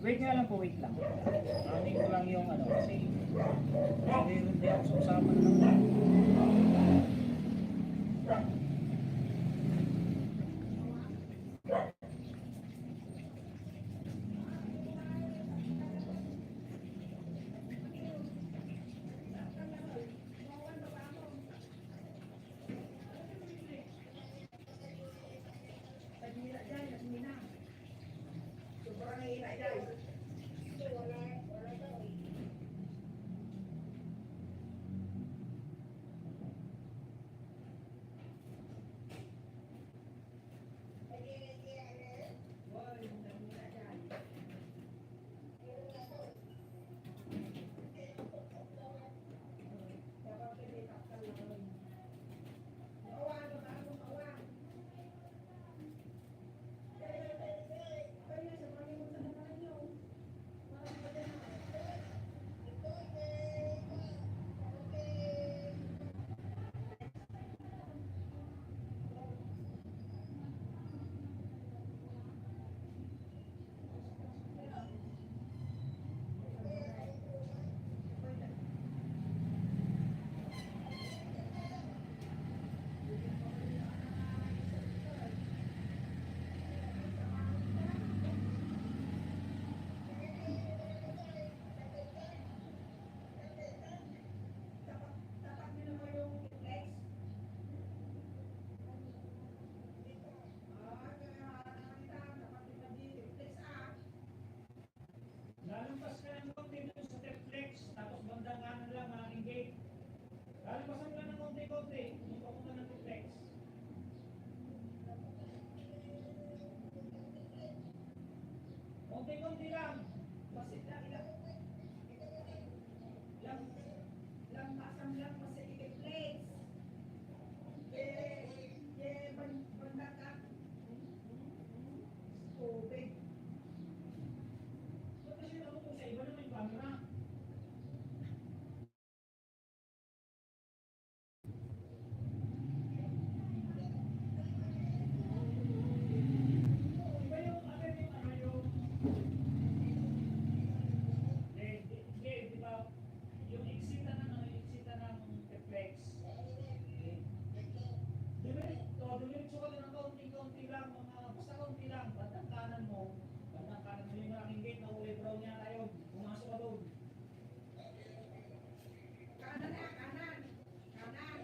Wait nga lang po, wait lang. Amin ko lang yung ano, kasi hindi ako sa usapan ng Lalipas ka ng konti dun sa triplex, tapos bandang kanan lang malaking gate. Lalipasan ka ng konti-konti, yung papunta ng triplex. Konti-konti lang. Masih lang masam lang masih i-place. Banda ka. Tubig. Ba't kasi nakupo sa iba naman yung camera? Iba yung ano yung di ba? Yung exita ng reflex. Dumiretso ka lang ng kaunti-kaunti lang, basta kaunti lang, bandang kanan mo yung malaking gate na kulay brown niya tayo, pumasok ka doon. Kanan na, kanan. Kanan.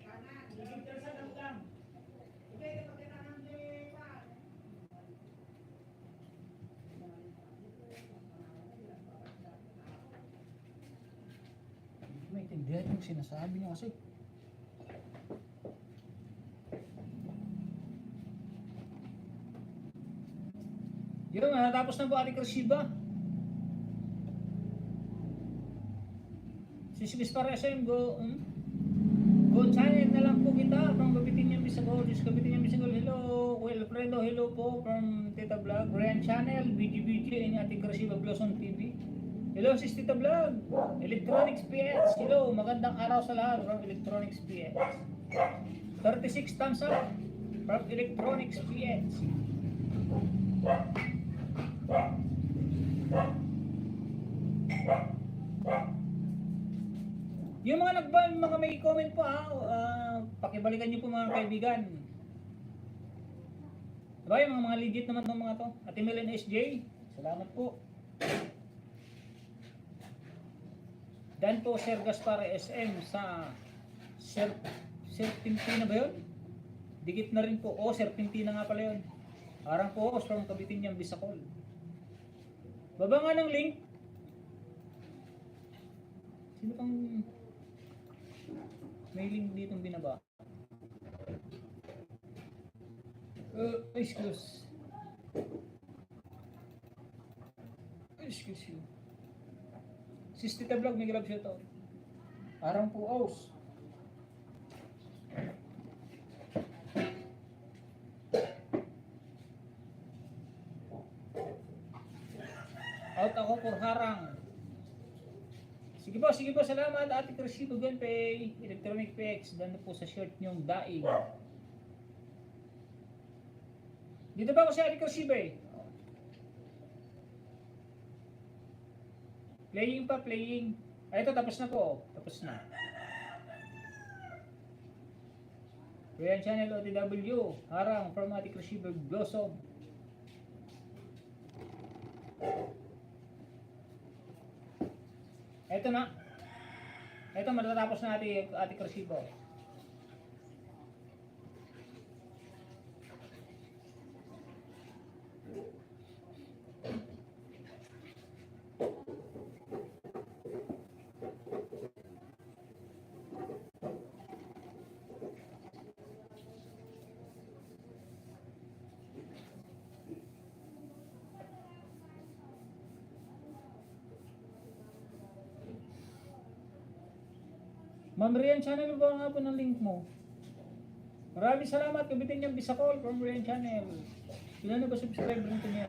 Kanan. Higit ka sa lang. Hindi, kapag kanan di pa. Maintindihan yung sinasabi niya kasi. Yun, natapos na po Ate Cresciba. Sisigis para SM, go channel na lang po kita from Gabitin niya Bisagol. Just Gabitin niya Bisagol. Hello, Wilfredo, hello po from Tita Vlog, Ryan Channel, BGBG, and Ate Cresciba Blossom TV. Hello, sis Tita Vlog, Electronics PX. Hello, magandang araw sa lahat from Electronics PX. 36 thumbs up from Electronics PX. Yung mga may comment po pakibalikan niyo po mga kaibigan. Diba yung mga legit naman ng mga to? Ate Melen SJ, salamat po. Dan po Sir Gaspar SM sa Serpentina ba yun? Dikit na rin po. Serpentina nga pala yun. Parang po from Kabitinyang Bisacol. Baba nga ng link. Sino pang may link ditong binaba? Excuse you. Sis Tita Vlog, may grab siya to. Parang po aus. Out ako for harang. Sige po, salamat Ate Cresciba Gunpay, Electronic PX, dando po sa shirt niyong daig. Dito ba ako si Ate Cresciba eh? Playing. Ito, tapos na po. Tapos na. Ryan Channel OTW, harang from Ate Cresciba Blossom. Ito na. Ito, matatapos na Ate Cresciba. Ma'am Rian Channel, ba nga po ng link mo? Maraming salamat, Kabitin niyang Bisacol from Rian Channel. Ilan na ba subscriber nito niya?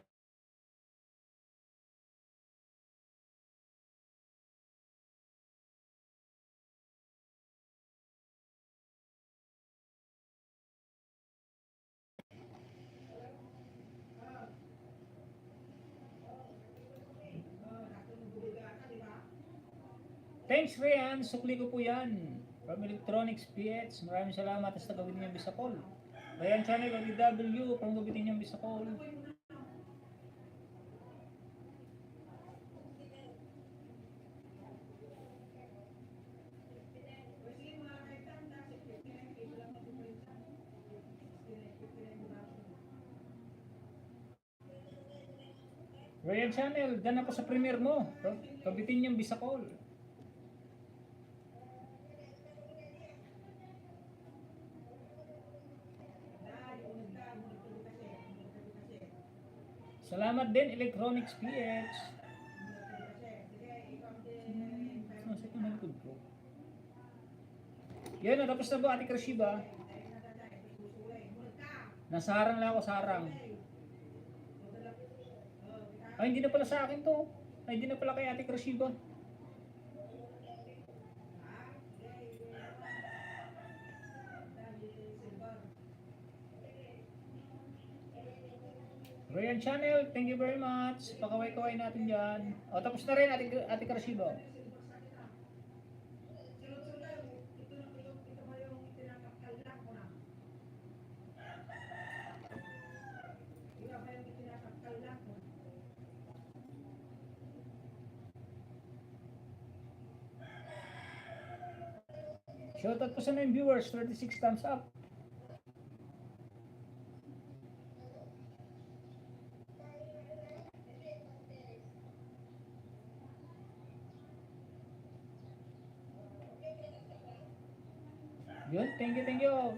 Thanks Rian, sukli ko po yan. From Electronics PX, maraming salamat sa Gabitin niyang Bisacol. Rian Channel OTW from Gabitin niyang Bisacol. Royal Channel, dyan ako sa premiere mo. Kabitin yung Bisacol. Salamat din, Electronics PH. Sumasakit na likod ko. Yan, natapos na ba, Ate Krashiba? Nasa harang lang ako, sa harang. Ay, hindi na pala sa akin to. Ay, hindi na pala kay Ate Krashiba. Royal Channel, thank you very much. Pakaway-kaway natin dyan. O, tapos na rin, Ate Krashiba. Shoutout po sa mga viewers, 36 thumbs up. Yun, thank you.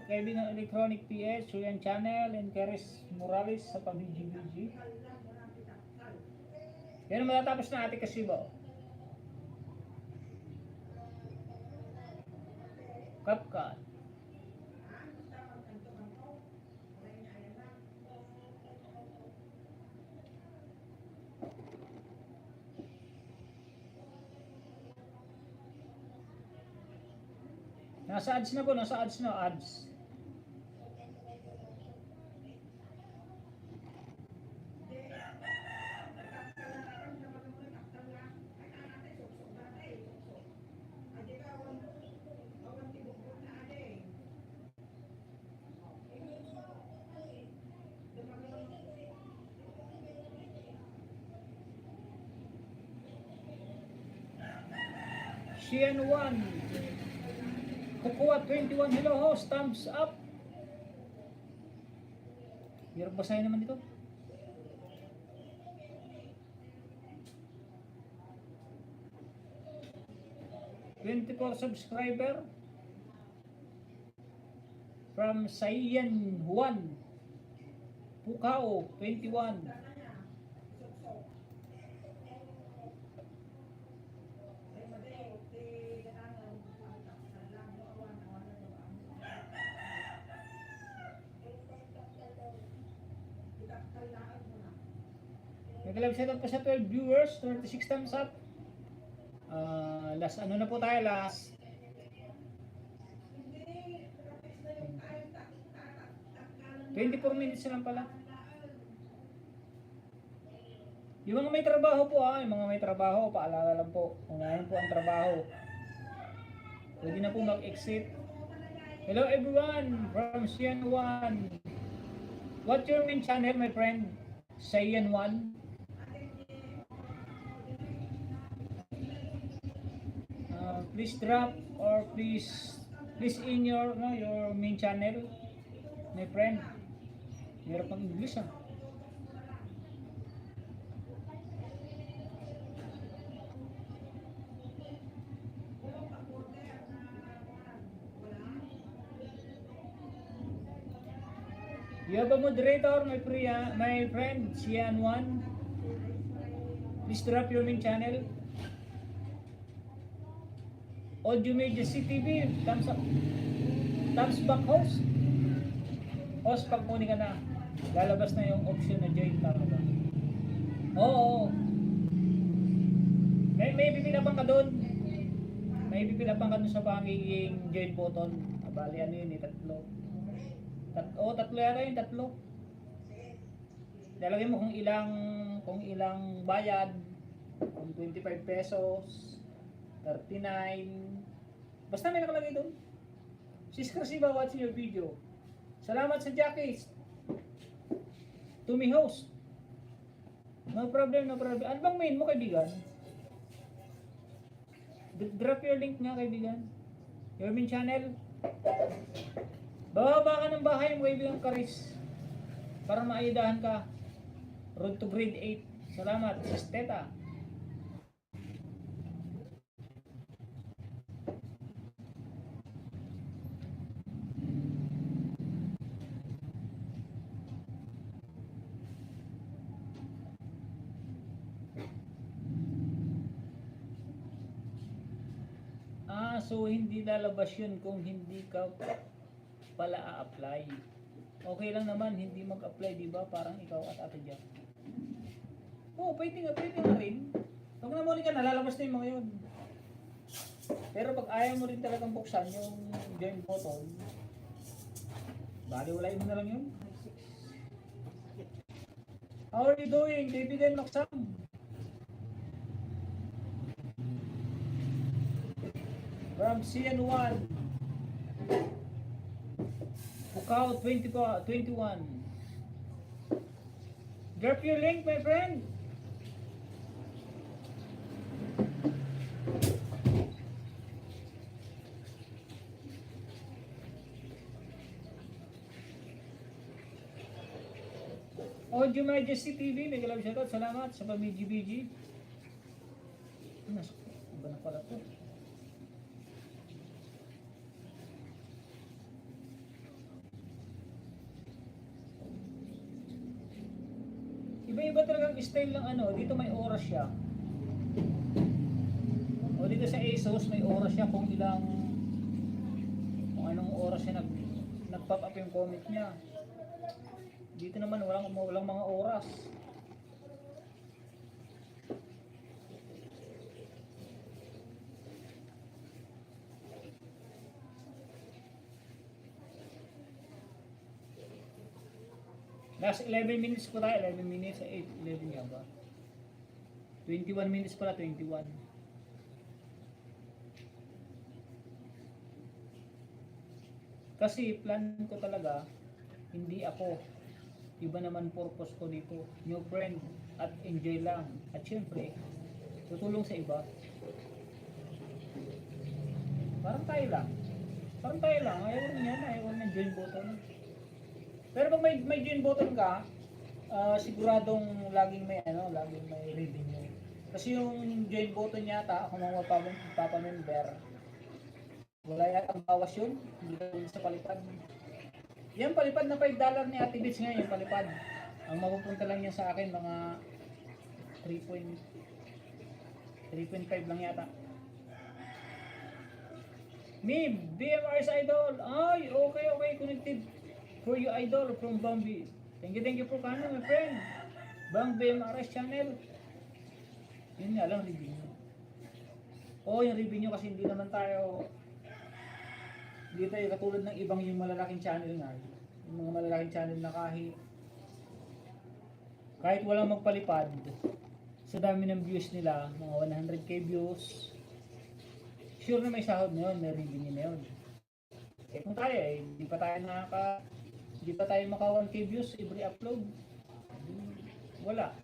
Kaibigan Electronic PH, Royal Channel, and Keres Morales sa pag-BG. Yan, matatapos na, Ate Krashiba. CapCut. Nasa ads na po, ads. Shian 1. Kukuha 21, hello host, thumbs up. Hirap basahin naman dito. $24 subscriber from Saiyan 1 Pukao 21. Nag-live setup po sa 12 viewers, 36 thumbs up. Last ano na po tayo, last 24 minutes na lang pala. Yung mga may trabaho po yung mga may trabaho, paalala lang po, unahin po ang trabaho. Pwede na po mag-exit. Hello everyone from Saiyan 1. What's your main channel, my friend? Saiyan 1. Please drop or please in your main channel, my friend. Hirap ang English You have a moderator, my friend, Saiyan 1. Please drop your main channel. Audio Media CTV, thumbs up. Thumbs back host. Host, pag muni ka na, lalabas na yung option na join, tama ba? Oo. May pipilapang ka doon. May pipilapang ka doon sa pangiging join button. Bali ano yun tatlo. Tatlo yata yun, tatlo. Lalagay mo kung ilang bayad. Kung 25 pesos. 39. Basta may nakalagay doon. Sis Krashiba watching your video. Salamat sa Jackie. To me host. No problem. Ano bang main mo, kaibigan? Drop your link nga, kaibigan. Your main channel. Bababa ka ng bahay mo, kaibigan Karis. Para maayudahan ka. Road to grade 8. Salamat, Sis Teta. So hindi lalabas yun kung hindi ka pala a-apply. Okay lang naman, hindi mag-apply, di ba? Parang ikaw at Ate Jack. Oo, pwede nga rin. Pag namuli ka, nalalabas na yung mga yun. Pero pag ayaw mo rin talagang buksan yung join button, baliwalain mo na lang yun. How are you doing, David and Maxam? From CN1 Bukao 21. Drop your link, my friend. Audio Majesty TV, may galab shoutout. Salamat sa pamiji-biji. Iba na pala to. Iba-iba talagang style ng ano. Dito may oras siya. O dito sa ASUS may oras siya kung anong oras siya nag-pop up yung comment niya. Dito naman walang mga oras. Last 11 minutes po tayo, 11 minutes, 8, 11 nga ba? 21 minutes pala, 21. Kasi plan ko talaga, hindi ako. Iba naman purpose ko dito. New friend at enjoy lang. At syempre, tutulong sa iba. Parang tayo lang. Ayaw na join button. Pero pag may join button ka, siguradong laging may revenue. Kasi yung join button yata, kung mga magpapamember, wala yata ang bawas yun, hindi ka sa palipad. Yan palipad na $5 ni Ate Bits ngayon, yung palipad. Ang mapupunta lang niya sa akin, mga 3.5 lang yata. Me, BMR's Idol. Ay, okay, connected. For you, Idol, from Bambi. Thank you for coming, my friend. Bang BMRS channel. Yun nga lang, revenue. Yung revenue kasi hindi tayo katulad ng ibang yung malalaking channel nga. Yung mga malalaking channel na kahit walang magpalipad, sa dami ng views nila, mga 100k views, sure na may sahod na yun, may revenue na yun. Kung tayo hindi pa tayo maka 1k views every upload. Wala.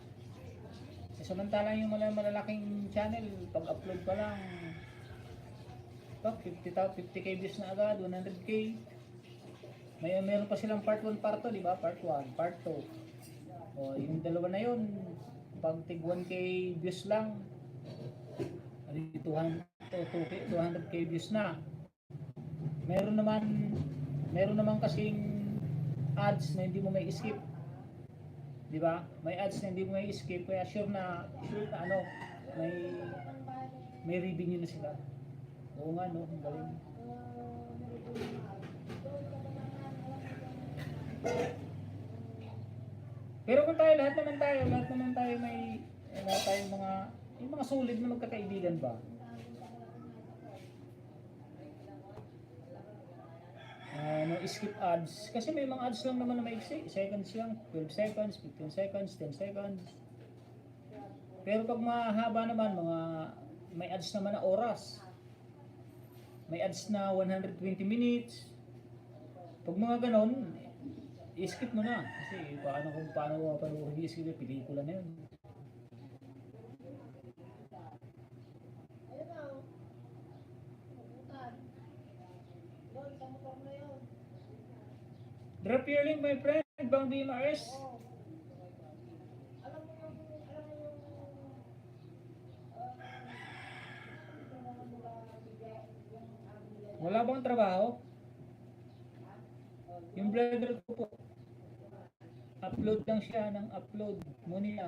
Samantalang yung malalaking channel, pag upload pa lang, 50k views na agad, 100k. Meron pa silang part 1, part 2, di ba? Part 1, part 2. Yung dalawa na yun, pag tig 1k views lang, 200k views na. Meron naman kasing ads na hindi mo may skip. Di ba? May ads na hindi mo may skip, kaya sure na may revenue na sila. Oo nga no, ang galing. Pero kung lahat naman tayo may mga solid na magkakaibigan ba? No skip ads. Kasi may mga ads lang naman na maiksi. Seconds lang, 12 seconds, 15 seconds, 10 seconds. Pero pag mahaba naman, may ads naman na oras. May ads na 120 minutes. Pag mga ganon, i-skip mo na. Kasi paano mo mapanood i-skip yung pelikula na yun. Drop your link, my friend, Bang BMRS. Wala bang trabaho? Yung brother ko po, upload lang siya ng upload. Ngunit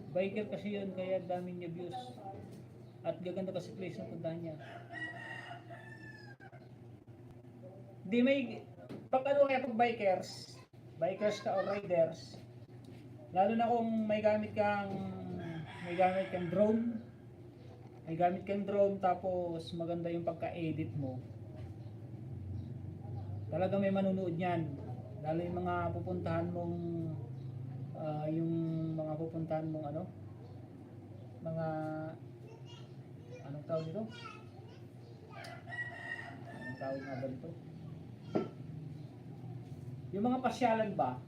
biker kasi yun, kaya dami niya views. At gaganda kasi place na puntahan niya. Di may, pag ano kaya pag bikers ka o riders, lalo na kung may gamit kang drone, tapos maganda yung pagka-edit mo. Talaga may manunood niyan. Lalo yung mga pupuntahan mong ano, mga anong tawag nito? Anong tawag nga ba nito? Yung mga pasyalan ba,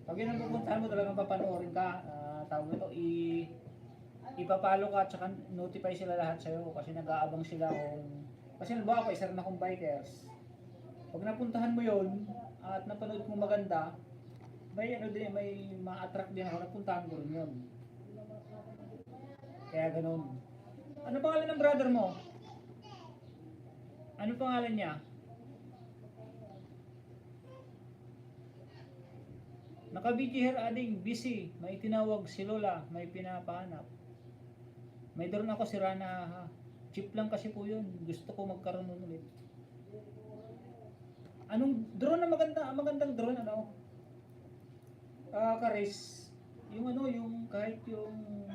pag yun ang pupuntahan mo, talagang papanoorin ka, tawag nito, ipapalo ka at saka notify sila lahat sa'yo kasi nag-aabang sila kasi halimbawa ako, isa rin akong bikers. Pag napuntahan mo yon at napanood mo maganda, may ma-attract din ako, napuntahan ko rin yun. Kaya ganun. Ano pangalan ng brother mo? Ano pangalan niya? Naka-busy here ading, busy. May tinawag si Lola, may pinapahanap. May drone ako si Rana. Cheap lang kasi po yun. Gusto ko magkaroon nun ulit. Anong drone na magandang drone ano? Karis. Yung ano, yung kahit yung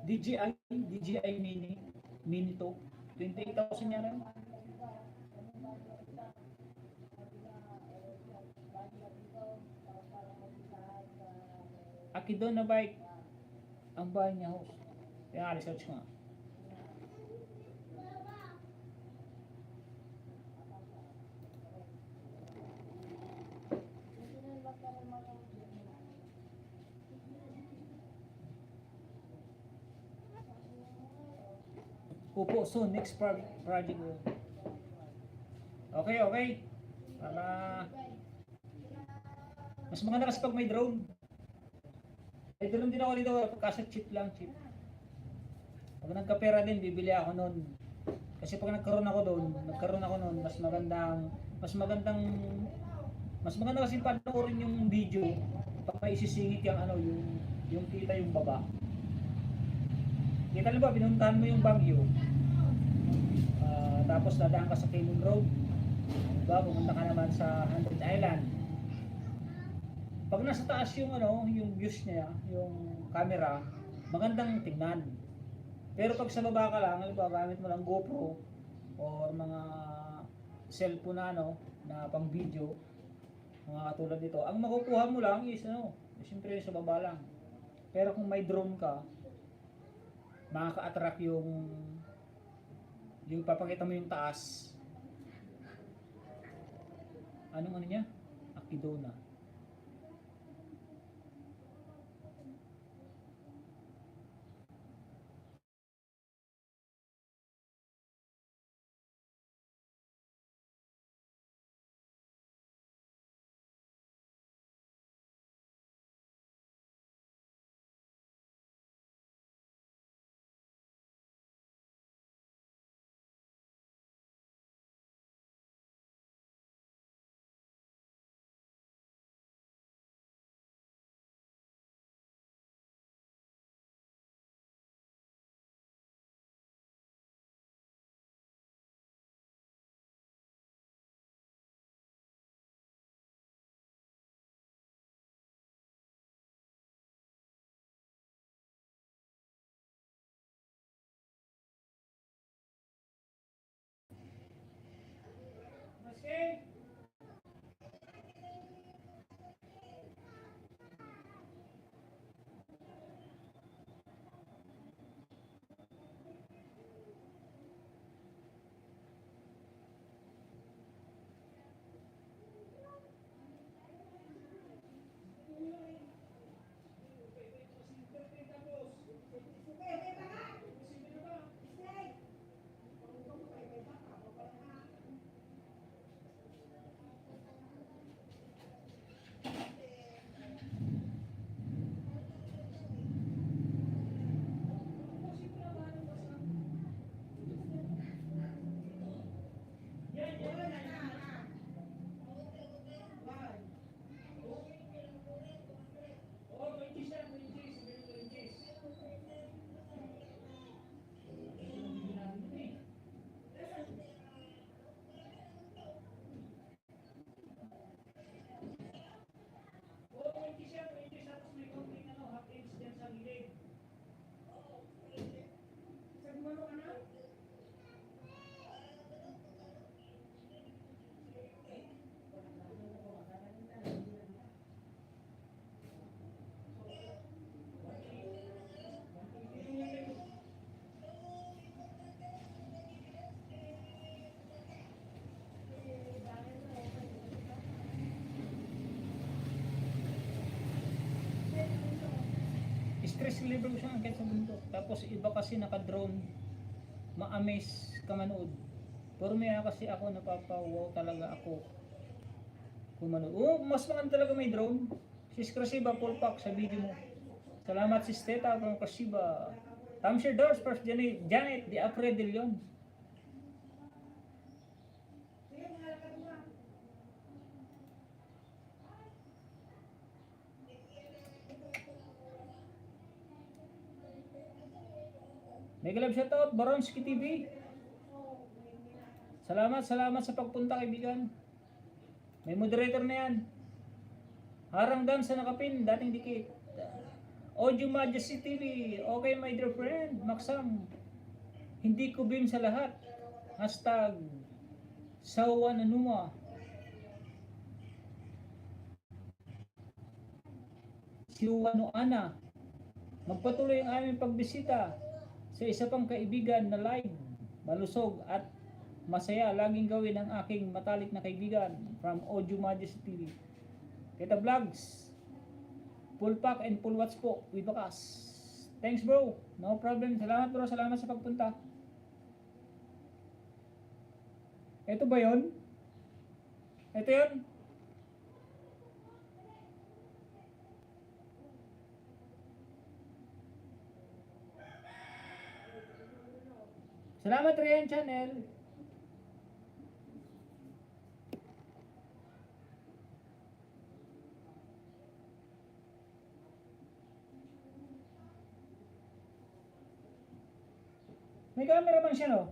DJI Mini to. 28,000 yan. Akido na bike ang bahay niya host. Kaya research ko nga. Pupo, so next project ko. Okay. Para mas maganda kasi pag may drone. May drone din ako dito kasi cheap. Pag nagkapera din, bibili ako noon. Kasi pag nagkaroon ako noon, mas maganda kasi panoorin yung video pag may isisingit yung ano, yung kita yung baba. Kita ba, pinuntahan mo yung Baguio, tapos dadaan ka sa Cayman Road, diba, pumunta ka naman sa 100 Island. Pag nasa taas yung ano, yung views niya, yung camera, magandang tingnan. Pero pag sa baba ka lang, halimbawa gamit mo lang GoPro or mga cellphone na ano, na pang video, mga katulad nito, ang makukuha mo lang is ano, siyempre sa baba lang. Pero kung may drone ka, makaka-attract yung papakita mo yung taas. Anong ano niya? Akidona. stress reliever ko siya angkat sa bundok. Tapos iba kasi naka-drone, ma-amaze ka manood. Pero may kasi ako napapawaw talaga ako kung manood. Oh, mas maganda talaga may drone. Sis Krasiba, full pack sa video mo. Salamat sis Teta from Krasiba. Tamshir Doors, first Janet, di Apre de Leon. Mega love shoutout, Baronski TV. Salamat sa pagpunta kaibigan. May moderator na yan. Harang Dan sa nakapin, dating dikit. Audio Majesty TV. Okay my dear friend, Maxam. Hindi ko beam sa lahat. Hashtag Sawa Nanuma. Siwano Ana. Magpatuloy ang aming pagbisita sa isa pang kaibigan na live, malusog at masaya laging gawin ang aking matalik na kaibigan from Audio Majesty TV. Kita Vlogs, full pack and full watch po with Bakas. Thanks bro, no problem. Salamat bro, salamat sa pagpunta. Ito ba yon? Ito yon? Salamat Rian Channel. May cameraman siya no?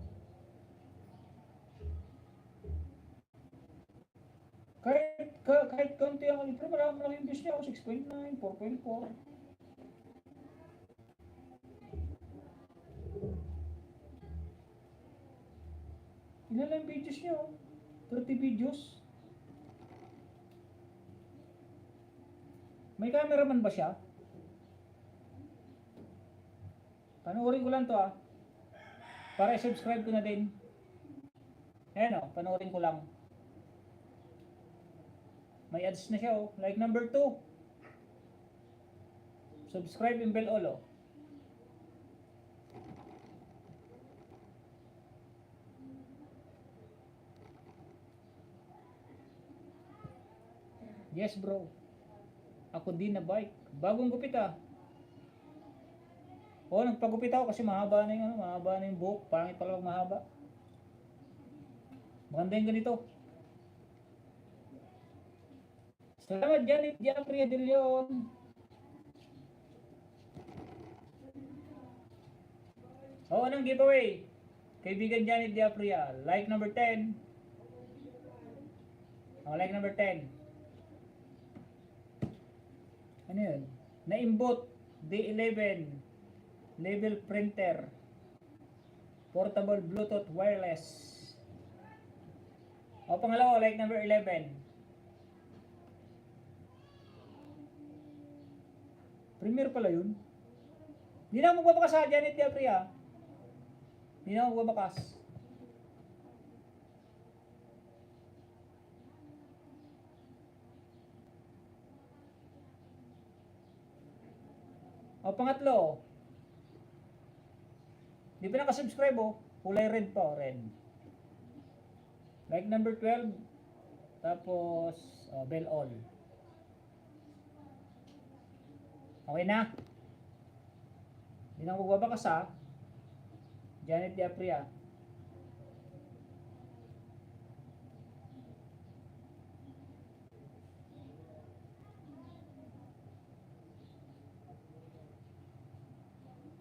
Kahit konti ang pero malaking views niya, 6.9, 4.4. Ilan lang videos niya, 30 videos. May cameraman ba siya? Panoorin ko lang to para i-subscribe ko na din. Ayan panoorin ko lang. May ads na siya like number 2. Subscribe and bell all Yes bro. Ako din na bike. Bagong gupit nagpagupit ako kasi mahaba na yung buhok. Pangit pala pag mahaba. Maganda yung ganito. Salamat Janet Diapria de Leon. Anong giveaway? Kaibigan Janet Diapria. Like number 10. Like number 10. Ano yun? Naimbot D11 label printer, portable Bluetooth wireless. Pangalawa, like number 11. Premier pala yun. Hindi na ako magbabakas Janet Diapria. Hindi na ako magbabakas. Pangatlo. Di pa nakasubscribe kulay red pa red. Like number 12. Tapos bell all. Okay na. Hindi na ako magbabakas Janet Diapria.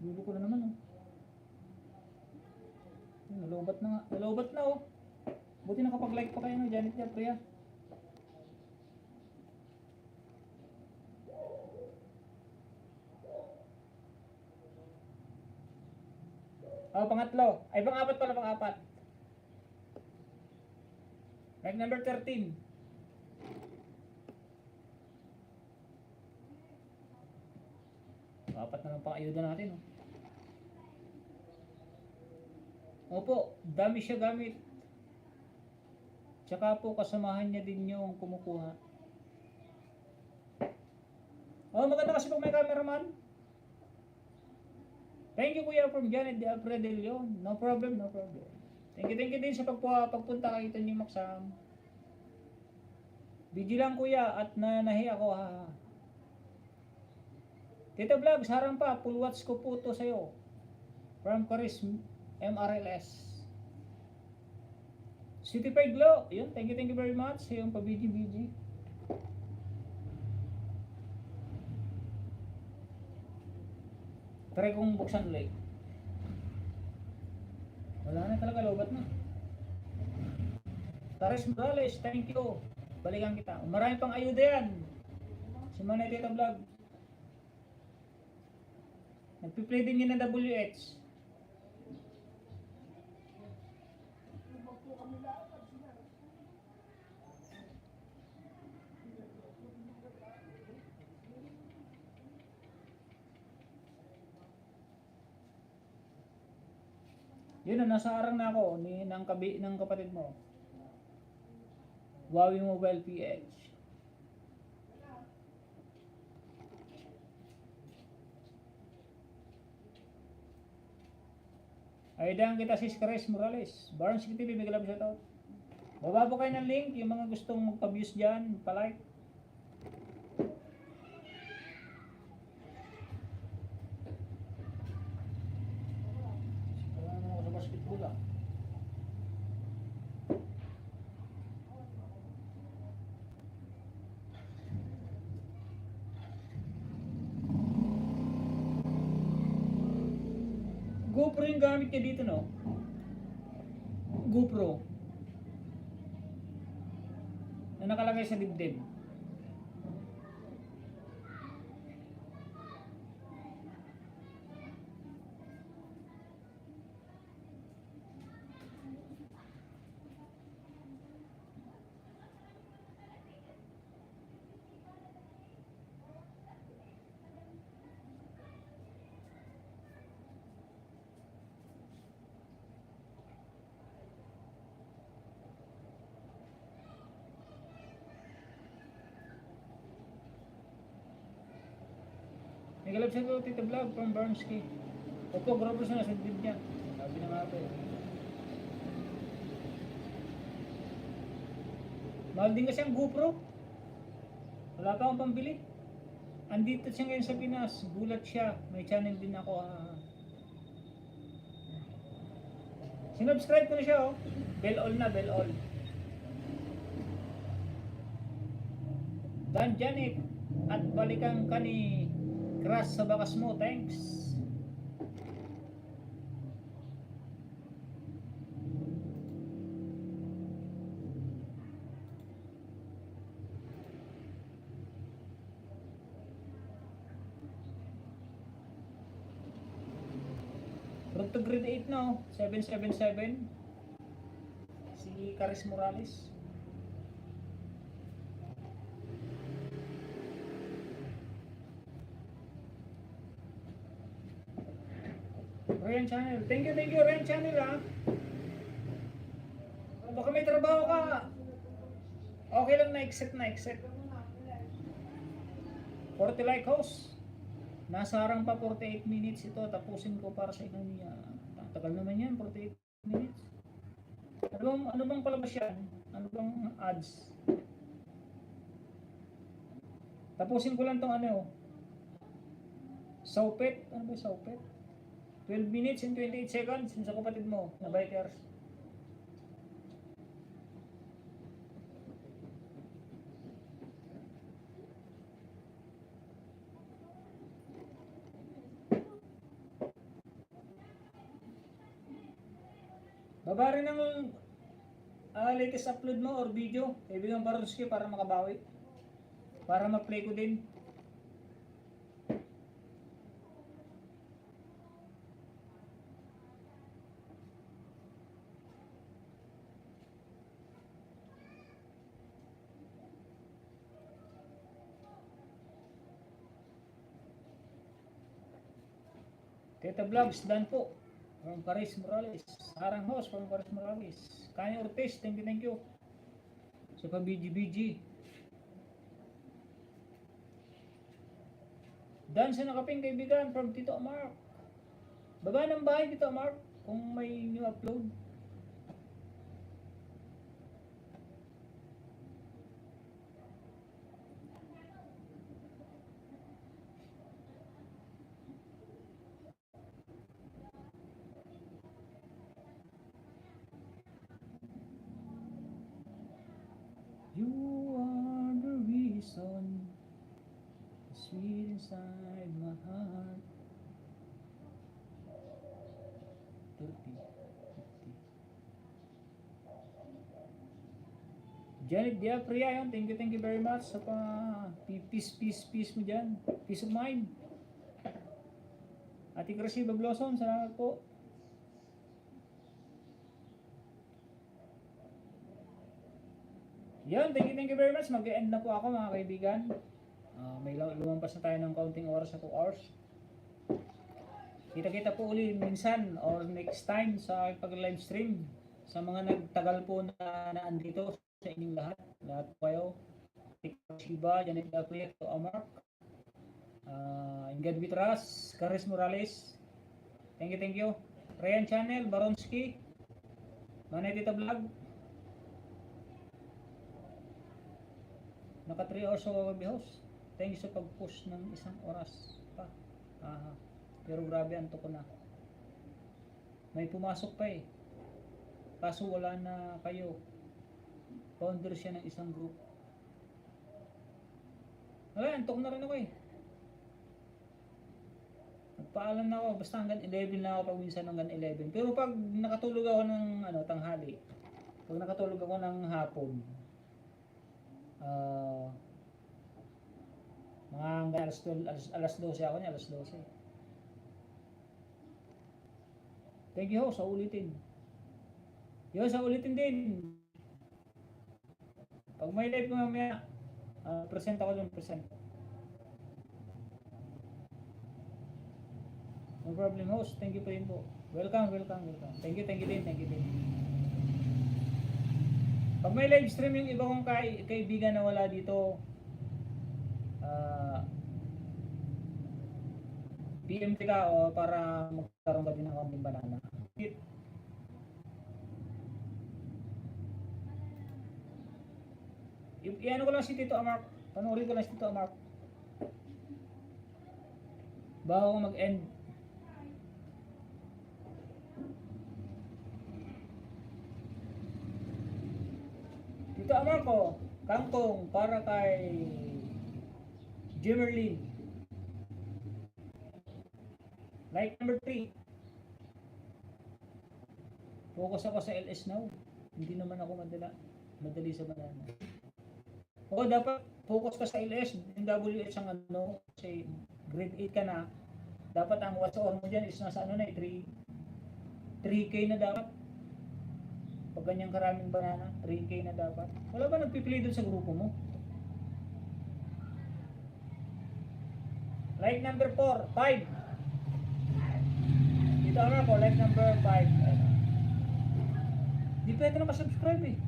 Dulo ko na naman Nalobat na nga. Nalobat na Buti nakapag-like pa kayo Janet Diapria. Pangatlo. Ay, pang-apat pala, pang-apat. Like number 13. Apat na lang pang-ayuda natin Opo, dami siya gamit. Tsaka po kasamahan niya din yung kumukuha. Maganda kasi pag may cameraman. Thank you kuya from Janet de Alfredelio. No problem, no problem. Thank you din sa pagpunta kay Tony Maksam. Video lang kuya at nahi ako ha. Tito Vlogs, harang pa, full watch ko po to sa'yo. From Charis MRLS. Certified Glow. Yun, thank you very much sa iyong pa-BG. Try kong buksan ulit. Wala na talaga, lobat na. Tares Morales, thank you. Balikan kita. Marami pang ayuda yan. Si Manay Tito Vlog. Nagpi-play din yun ng WH. Yun na, nasa arang na ako ng kapatid mo. Huawei Mobile PH. Aydan kita si Charis Morales. Barnes TV, may galap shoutout. Baba po kayo ng link, yung mga gustong magpa-views dyan, pa-like. Wala naman ako sa basketball ah. GoPro yung gamit niya dito, no? GoPro. Na nakalagay sa dibdib. Nagalap siya ko, Tito Vlog from Barnski. Opo, grabe siya nasa dibdib niya. Sabi na nga ito eh. Mahal din kasi ang GoPro. Wala pa akong pambili. Andito siya ngayon sa Pinas. Gulat siya. May channel din ako. Sinubscribe ko na siya oh. Bell all na, bell all. Dan Janet. At balikan ka ni Crash sa bakas mo. Thanks. Road to grade 8 no, 777. Si Charis Morales. Ryan Channel. Thank you Ryan Channel ha. Baka may trabaho ka. Okay lang na exit. 40 like host. Nasa harang pa 48 minutes ito. Tapusin ko para sa inyo niya. Tagal naman yan, 48 minutes. Ano bang palabas yan? Ano bang ads? Tapusin ko lang tong ano. Saupet. Ano ba saupet? 12 minutes and 28 seconds sa kapatid mo na bikers. Baba rin ng latest upload mo or video. Kaibigan Baronski para makabawi. Para ma-play ko din. Tita Vlogs, dan po. From Charis Morales. Harang host from Charis Morales. Kanye Ortiz, thank you. So pa BG. Dan sa nakaping kaibigan from Tito Mark. Baba ng bahay dito, Mark, kung may new upload. You are the reason, sweet inside my heart. 30, 50. Janet Diapria yun, thank you very much sa peace mo dyan, peace of mind. Ate Crasiba Blossom, salamat po. Yan, thank you very much. Mag-end na po ako mga kaibigan. May lumampas na tayo ng counting oras sa 2 hours. Kita-kita po uli minsan or next time sa pag-live stream. Sa mga nagtagal po na andito sa inyong lahat. Lahat po kayo. Shiba, Janet Gabriel, Amar, Ingrid Vitras, Caris Morales. Thank you. Ryan Channel, Baronski, Manetita Vlog. Naka 3 hours ako host. Thank you sa pag-push ng 1 oras pa. Pero grabe, anto ko na. May pumasok pa eh. Kaso wala na kayo. Founder siya ng isang group. Wala, antok na rin ako eh. Nagpaalam na ako, basta hanggang 11 na ako pag minsan hanggang 11. Pero pag nakatulog ako ng tanghali, pag nakatulog ako ng hapon, mga hanggang alas 12 ako niya, alas 12. Thank you ho, sa ulitin. Yun, sa ulitin din. Pag may live ko mamaya, present ako dun, present. No problem host, thank you po rin po. Welcome. Thank you din. Pag may live stream yung iba kong kaibigan na wala dito, PM ka o para magkaroon ka din ng konting banana. Iyan ko lang si Tito Amark. Panoorin ko lang si Tito Amark. Bago ko mag-end. Tito Amark ko, kangkong para kay Jimerlin. Like number 3. Focus ako sa LS now. Hindi naman ako madali sa banana. O dapat focus ka sa LS, yung WH ang kasi grade 8 ka na. Dapat ang watch hour mo dyan is nasa 3K na dapat. Pag ganyang karaming banana, 3K na dapat. Wala ba nagpipili doon sa grupo mo? Like number 4, 5. Dito ako, like number 5. Hindi pwede na subscribe eh.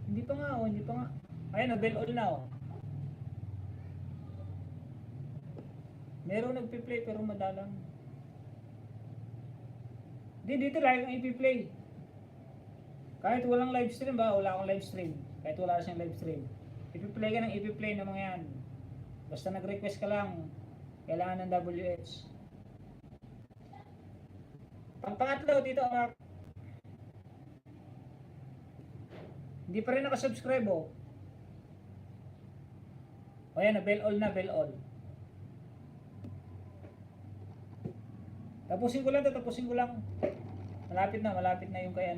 Hindi pa nga. Ayun, bell all na Meron nagpi-play pero madalang. Dito live ang ipi-play. Kahit walang live stream wala akong live stream. Kahit wala siyang live stream. Ipi-play ka ng ipi-play ng mga yan. Basta nag-request ka lang. Kailangan ng WH. Pangatlo dito Mark. Hindi pa rin nakasubscribe O yan, bell all na. Tapusin ko lang. Malapit na yung kay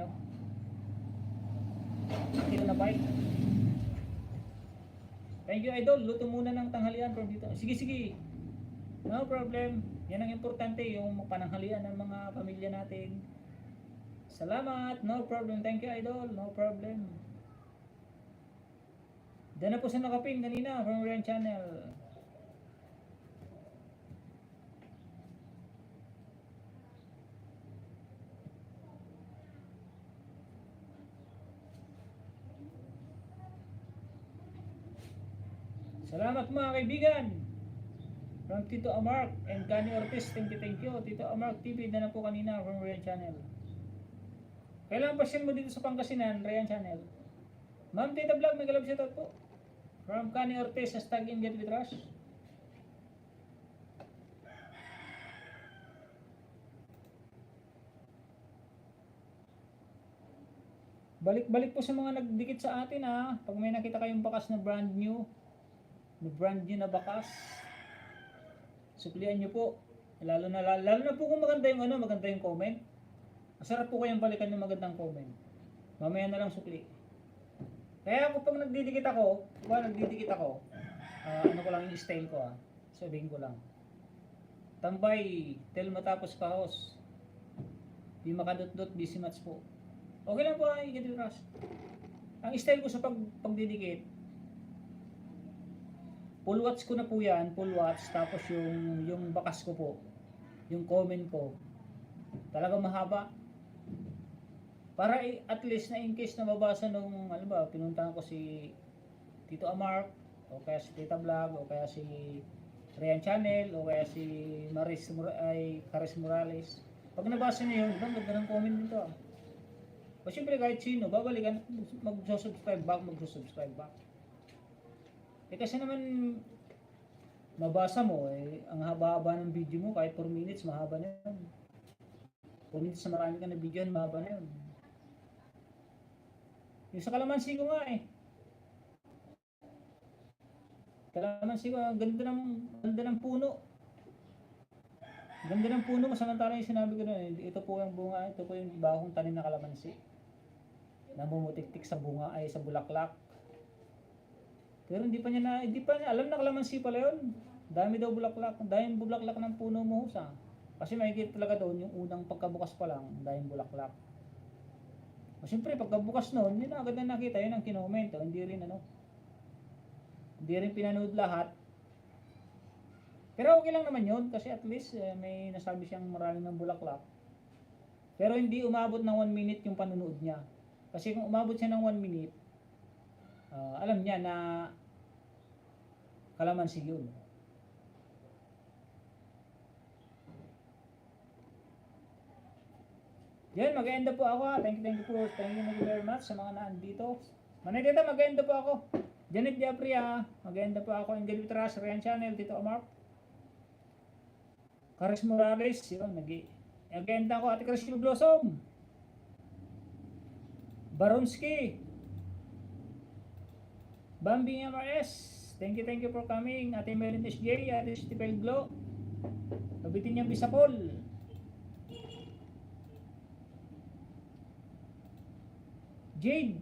Hindi na bike. Thank you idol, luto muna ng tanghalian from dito. Sige. No problem. Yan ang importante, yung pananghalian ng mga pamilya natin. Salamat, no problem. Thank you idol, no problem. Diyan na po sa nakapin kanina from Ryan Channel. Salamat mga kaibigan. From Tito Amark and Gani Ortiz, thank you. Tito Amark TV na po kanina from Rayan Channel. Kailangan pasyon mo dito sa Pangasinan, Rayan Channel. Ma'am Tita Vlog, may galap shoutout po. From Gani Ortiz, hashtag in get with Rush. Balik-balik po sa mga nagdikit sa atin ha. Pag may nakita kayong bakas na brand new na bakas, suklian nyo po. Lalo na po kung maganda yung comment. Masarap po kayong balikan yung magandang comment. Mamaya na lang sukli. Kaya ako pag nagdidikit ako, ano ko lang yung style ko sabihin ko lang. Tambay, tel matapos kahos. Di makadot-dot, busy match po. Okay lang po i-get rush. Ang style ko sa pagdidikit, full watch ko na po yan, tapos yung bakas ko po, yung comment ko, talaga mahaba. Para at least na in case na mabasa nung, pinuntahan ko si Tito Amark, o kaya si Tita Vlog, o kaya si Rayan Channel, o kaya si Caris Morales. Pag nabasa niyo yun, ganda ng comment dito O syempre kahit sino, babalikan, mag-subscribe back. Kasi naman, mabasa mo, ang haba-haba ng video mo, kahit 4 minutes, mahaba na yun. 4 minutes na marami ka na video, mahaba na yun. Yung sa kalamansi ko nga Kalamansi ko, ganda ng puno. Ganda ng puno, samantala yung sinabi ko na, ito po yung bunga, ito po yung bagong tanim na kalamansi. Namumutik-tik sa bunga, sa bulaklak. Pero hindi pa niya alam na kalamansi pala yun. Dami daw bulaklak, daming bulaklak ng puno mo Kasi makikita talaga doon yung unang pagkabukas pa lang, daming bulaklak. O siyempre pagkabukas noon, yun agad na nakita, yun ang kinoment. Hindi rin pinanood lahat. Pero okay lang naman yun kasi at least may nasabi siyang maraming ng bulaklak. Pero hindi umabot ng 1 minute yung panonood niya. Kasi kung umabot siya ng 1 minute, alam niya na kalamansi yun. Yan, mag-enda po ako. Thank you very much sa mga naandito. Manay mag-enda po ako. Janet Diapria, mag-enda po ako. Engage with Rush, Rayan Channel, Tito Amark. Caris Morales, yun, mag-enda ako. Ate Crystal Blossom. Baronski. Bambi MRS, thank you for coming. Ate Merindes J, Ate Stephen Glo, Kabitin niyang Bisapol. Jade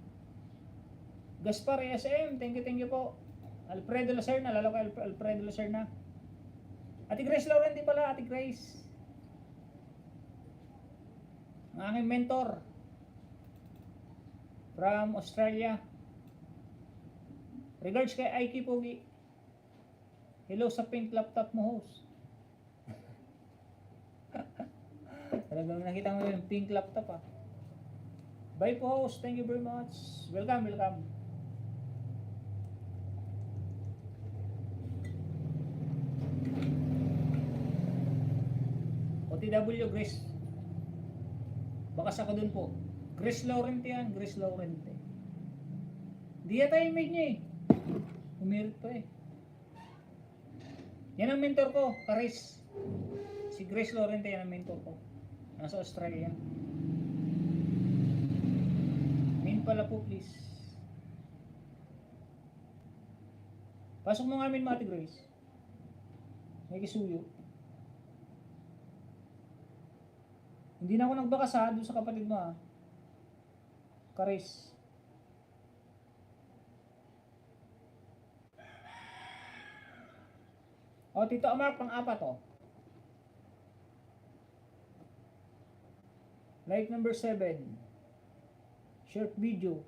Gaspar ASM, thank you po. Alfredo Lacerna, lalo ko Alfredo Lacerna. Ate Grace Laurenti pala, Ate Grace. Ang aking mentor from Australia. Regards kay Aiki Pogi. Hello sa pink laptop mo, host. Talagang nakita mo yung pink laptop Bye po, host. Thank you very much. Welcome. OTW Grace. Bakas ako dun po. Grace Laurenti yan. Grace Laurenti. Di yata yung image niya Umirit pa Yan ang mentor ko, Caris. Si Grace Laurenti, yan ang mentor ko. Nasa Australia. Main pala po, please. Pasok mo nga amin, Ate Grace. May kisuyo. Hindi na ako nagbakas doon sa kapatid mo Caris. Tito Amark, pang-apat Like number 7. Short video.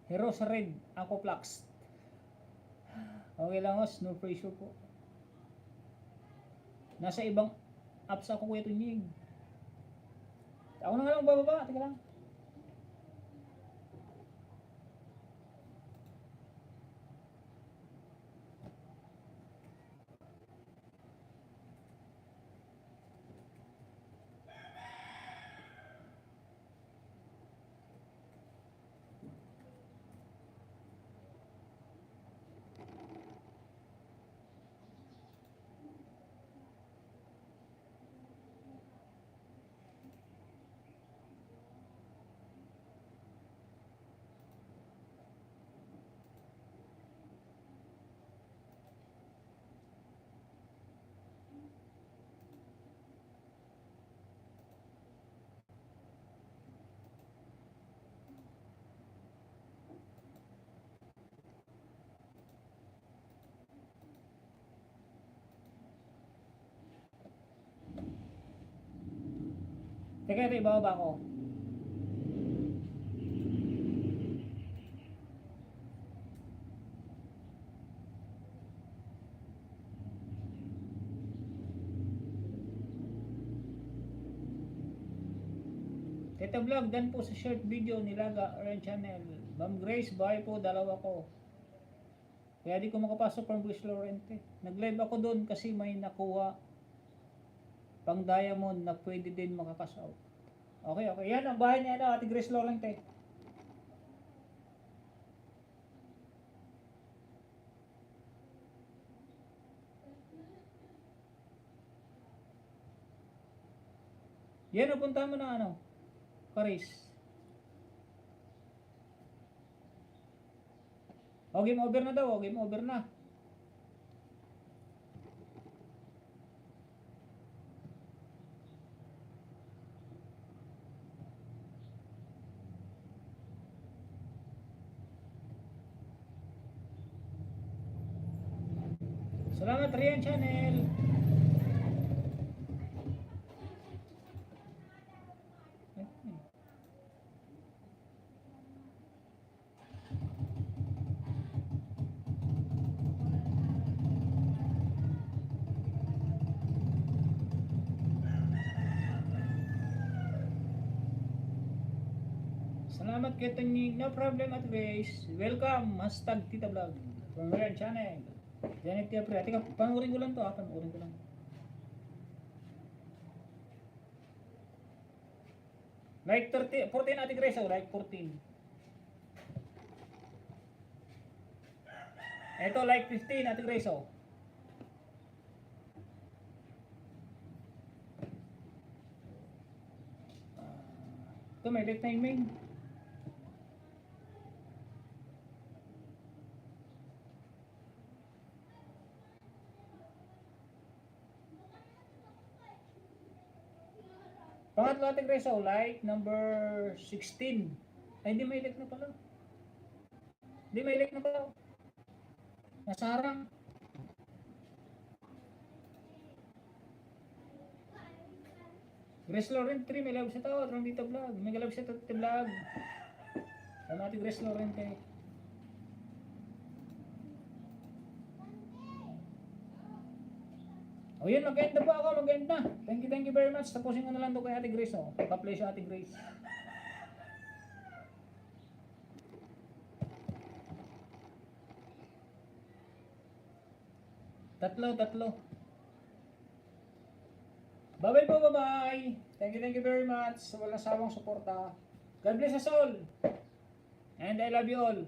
Hero sa red, ako Plax. Okay lang no pressure po. Nasa ibang apps ako Kuya Tunying. Ako na nga lang bababa, teka lang. Teka, ito, ibababa ko. Tita Vlog, dan po sa short video nilaga Orange Channel. Ma'am Grace, bye po, dalawa ko. Kaya di ko makapasok from Luis Lorente. Nag-live ako doon kasi may nakuha pang diamond na pwede din makakash out. Okay, okay. Yan ang bahay niya na, Ate Grace Lorente. Yan, napunta mo na ano, Paris. O, game over na daw, o, game over na. Salamat Rian Channel. Salamat kay Tony. No problem at Grace. Welcome. Hashtag Tita Vlog. From Rian Channel. Janet Tia Pre. Teka, panurin ko lang to ha. Panurin ko lang. Like 30, 14 Ate Grace. Oh, like 14. Ito like 15 Ate Grace. Oh. Ito may late timing. Pangatlo Ate Grace, oh, like number 16. Ay, hindi may like na pala. Hindi may like na pala. Nasa harang. Grace Lorente, may love siya to. From Tita Vlog. May love siya to Tita Vlog. Salamat Ate Grace Lorente. O yun, mag-end na po ako, mag-end na. Thank you very much. Tapusin ko na lang to kay Ate Grace. Oh. Pa-play siya Ate Grace. Tatlo. Bye-bye po, bye-bye. Thank you very much sa walang sawang suporta. God bless us all. And I love you all.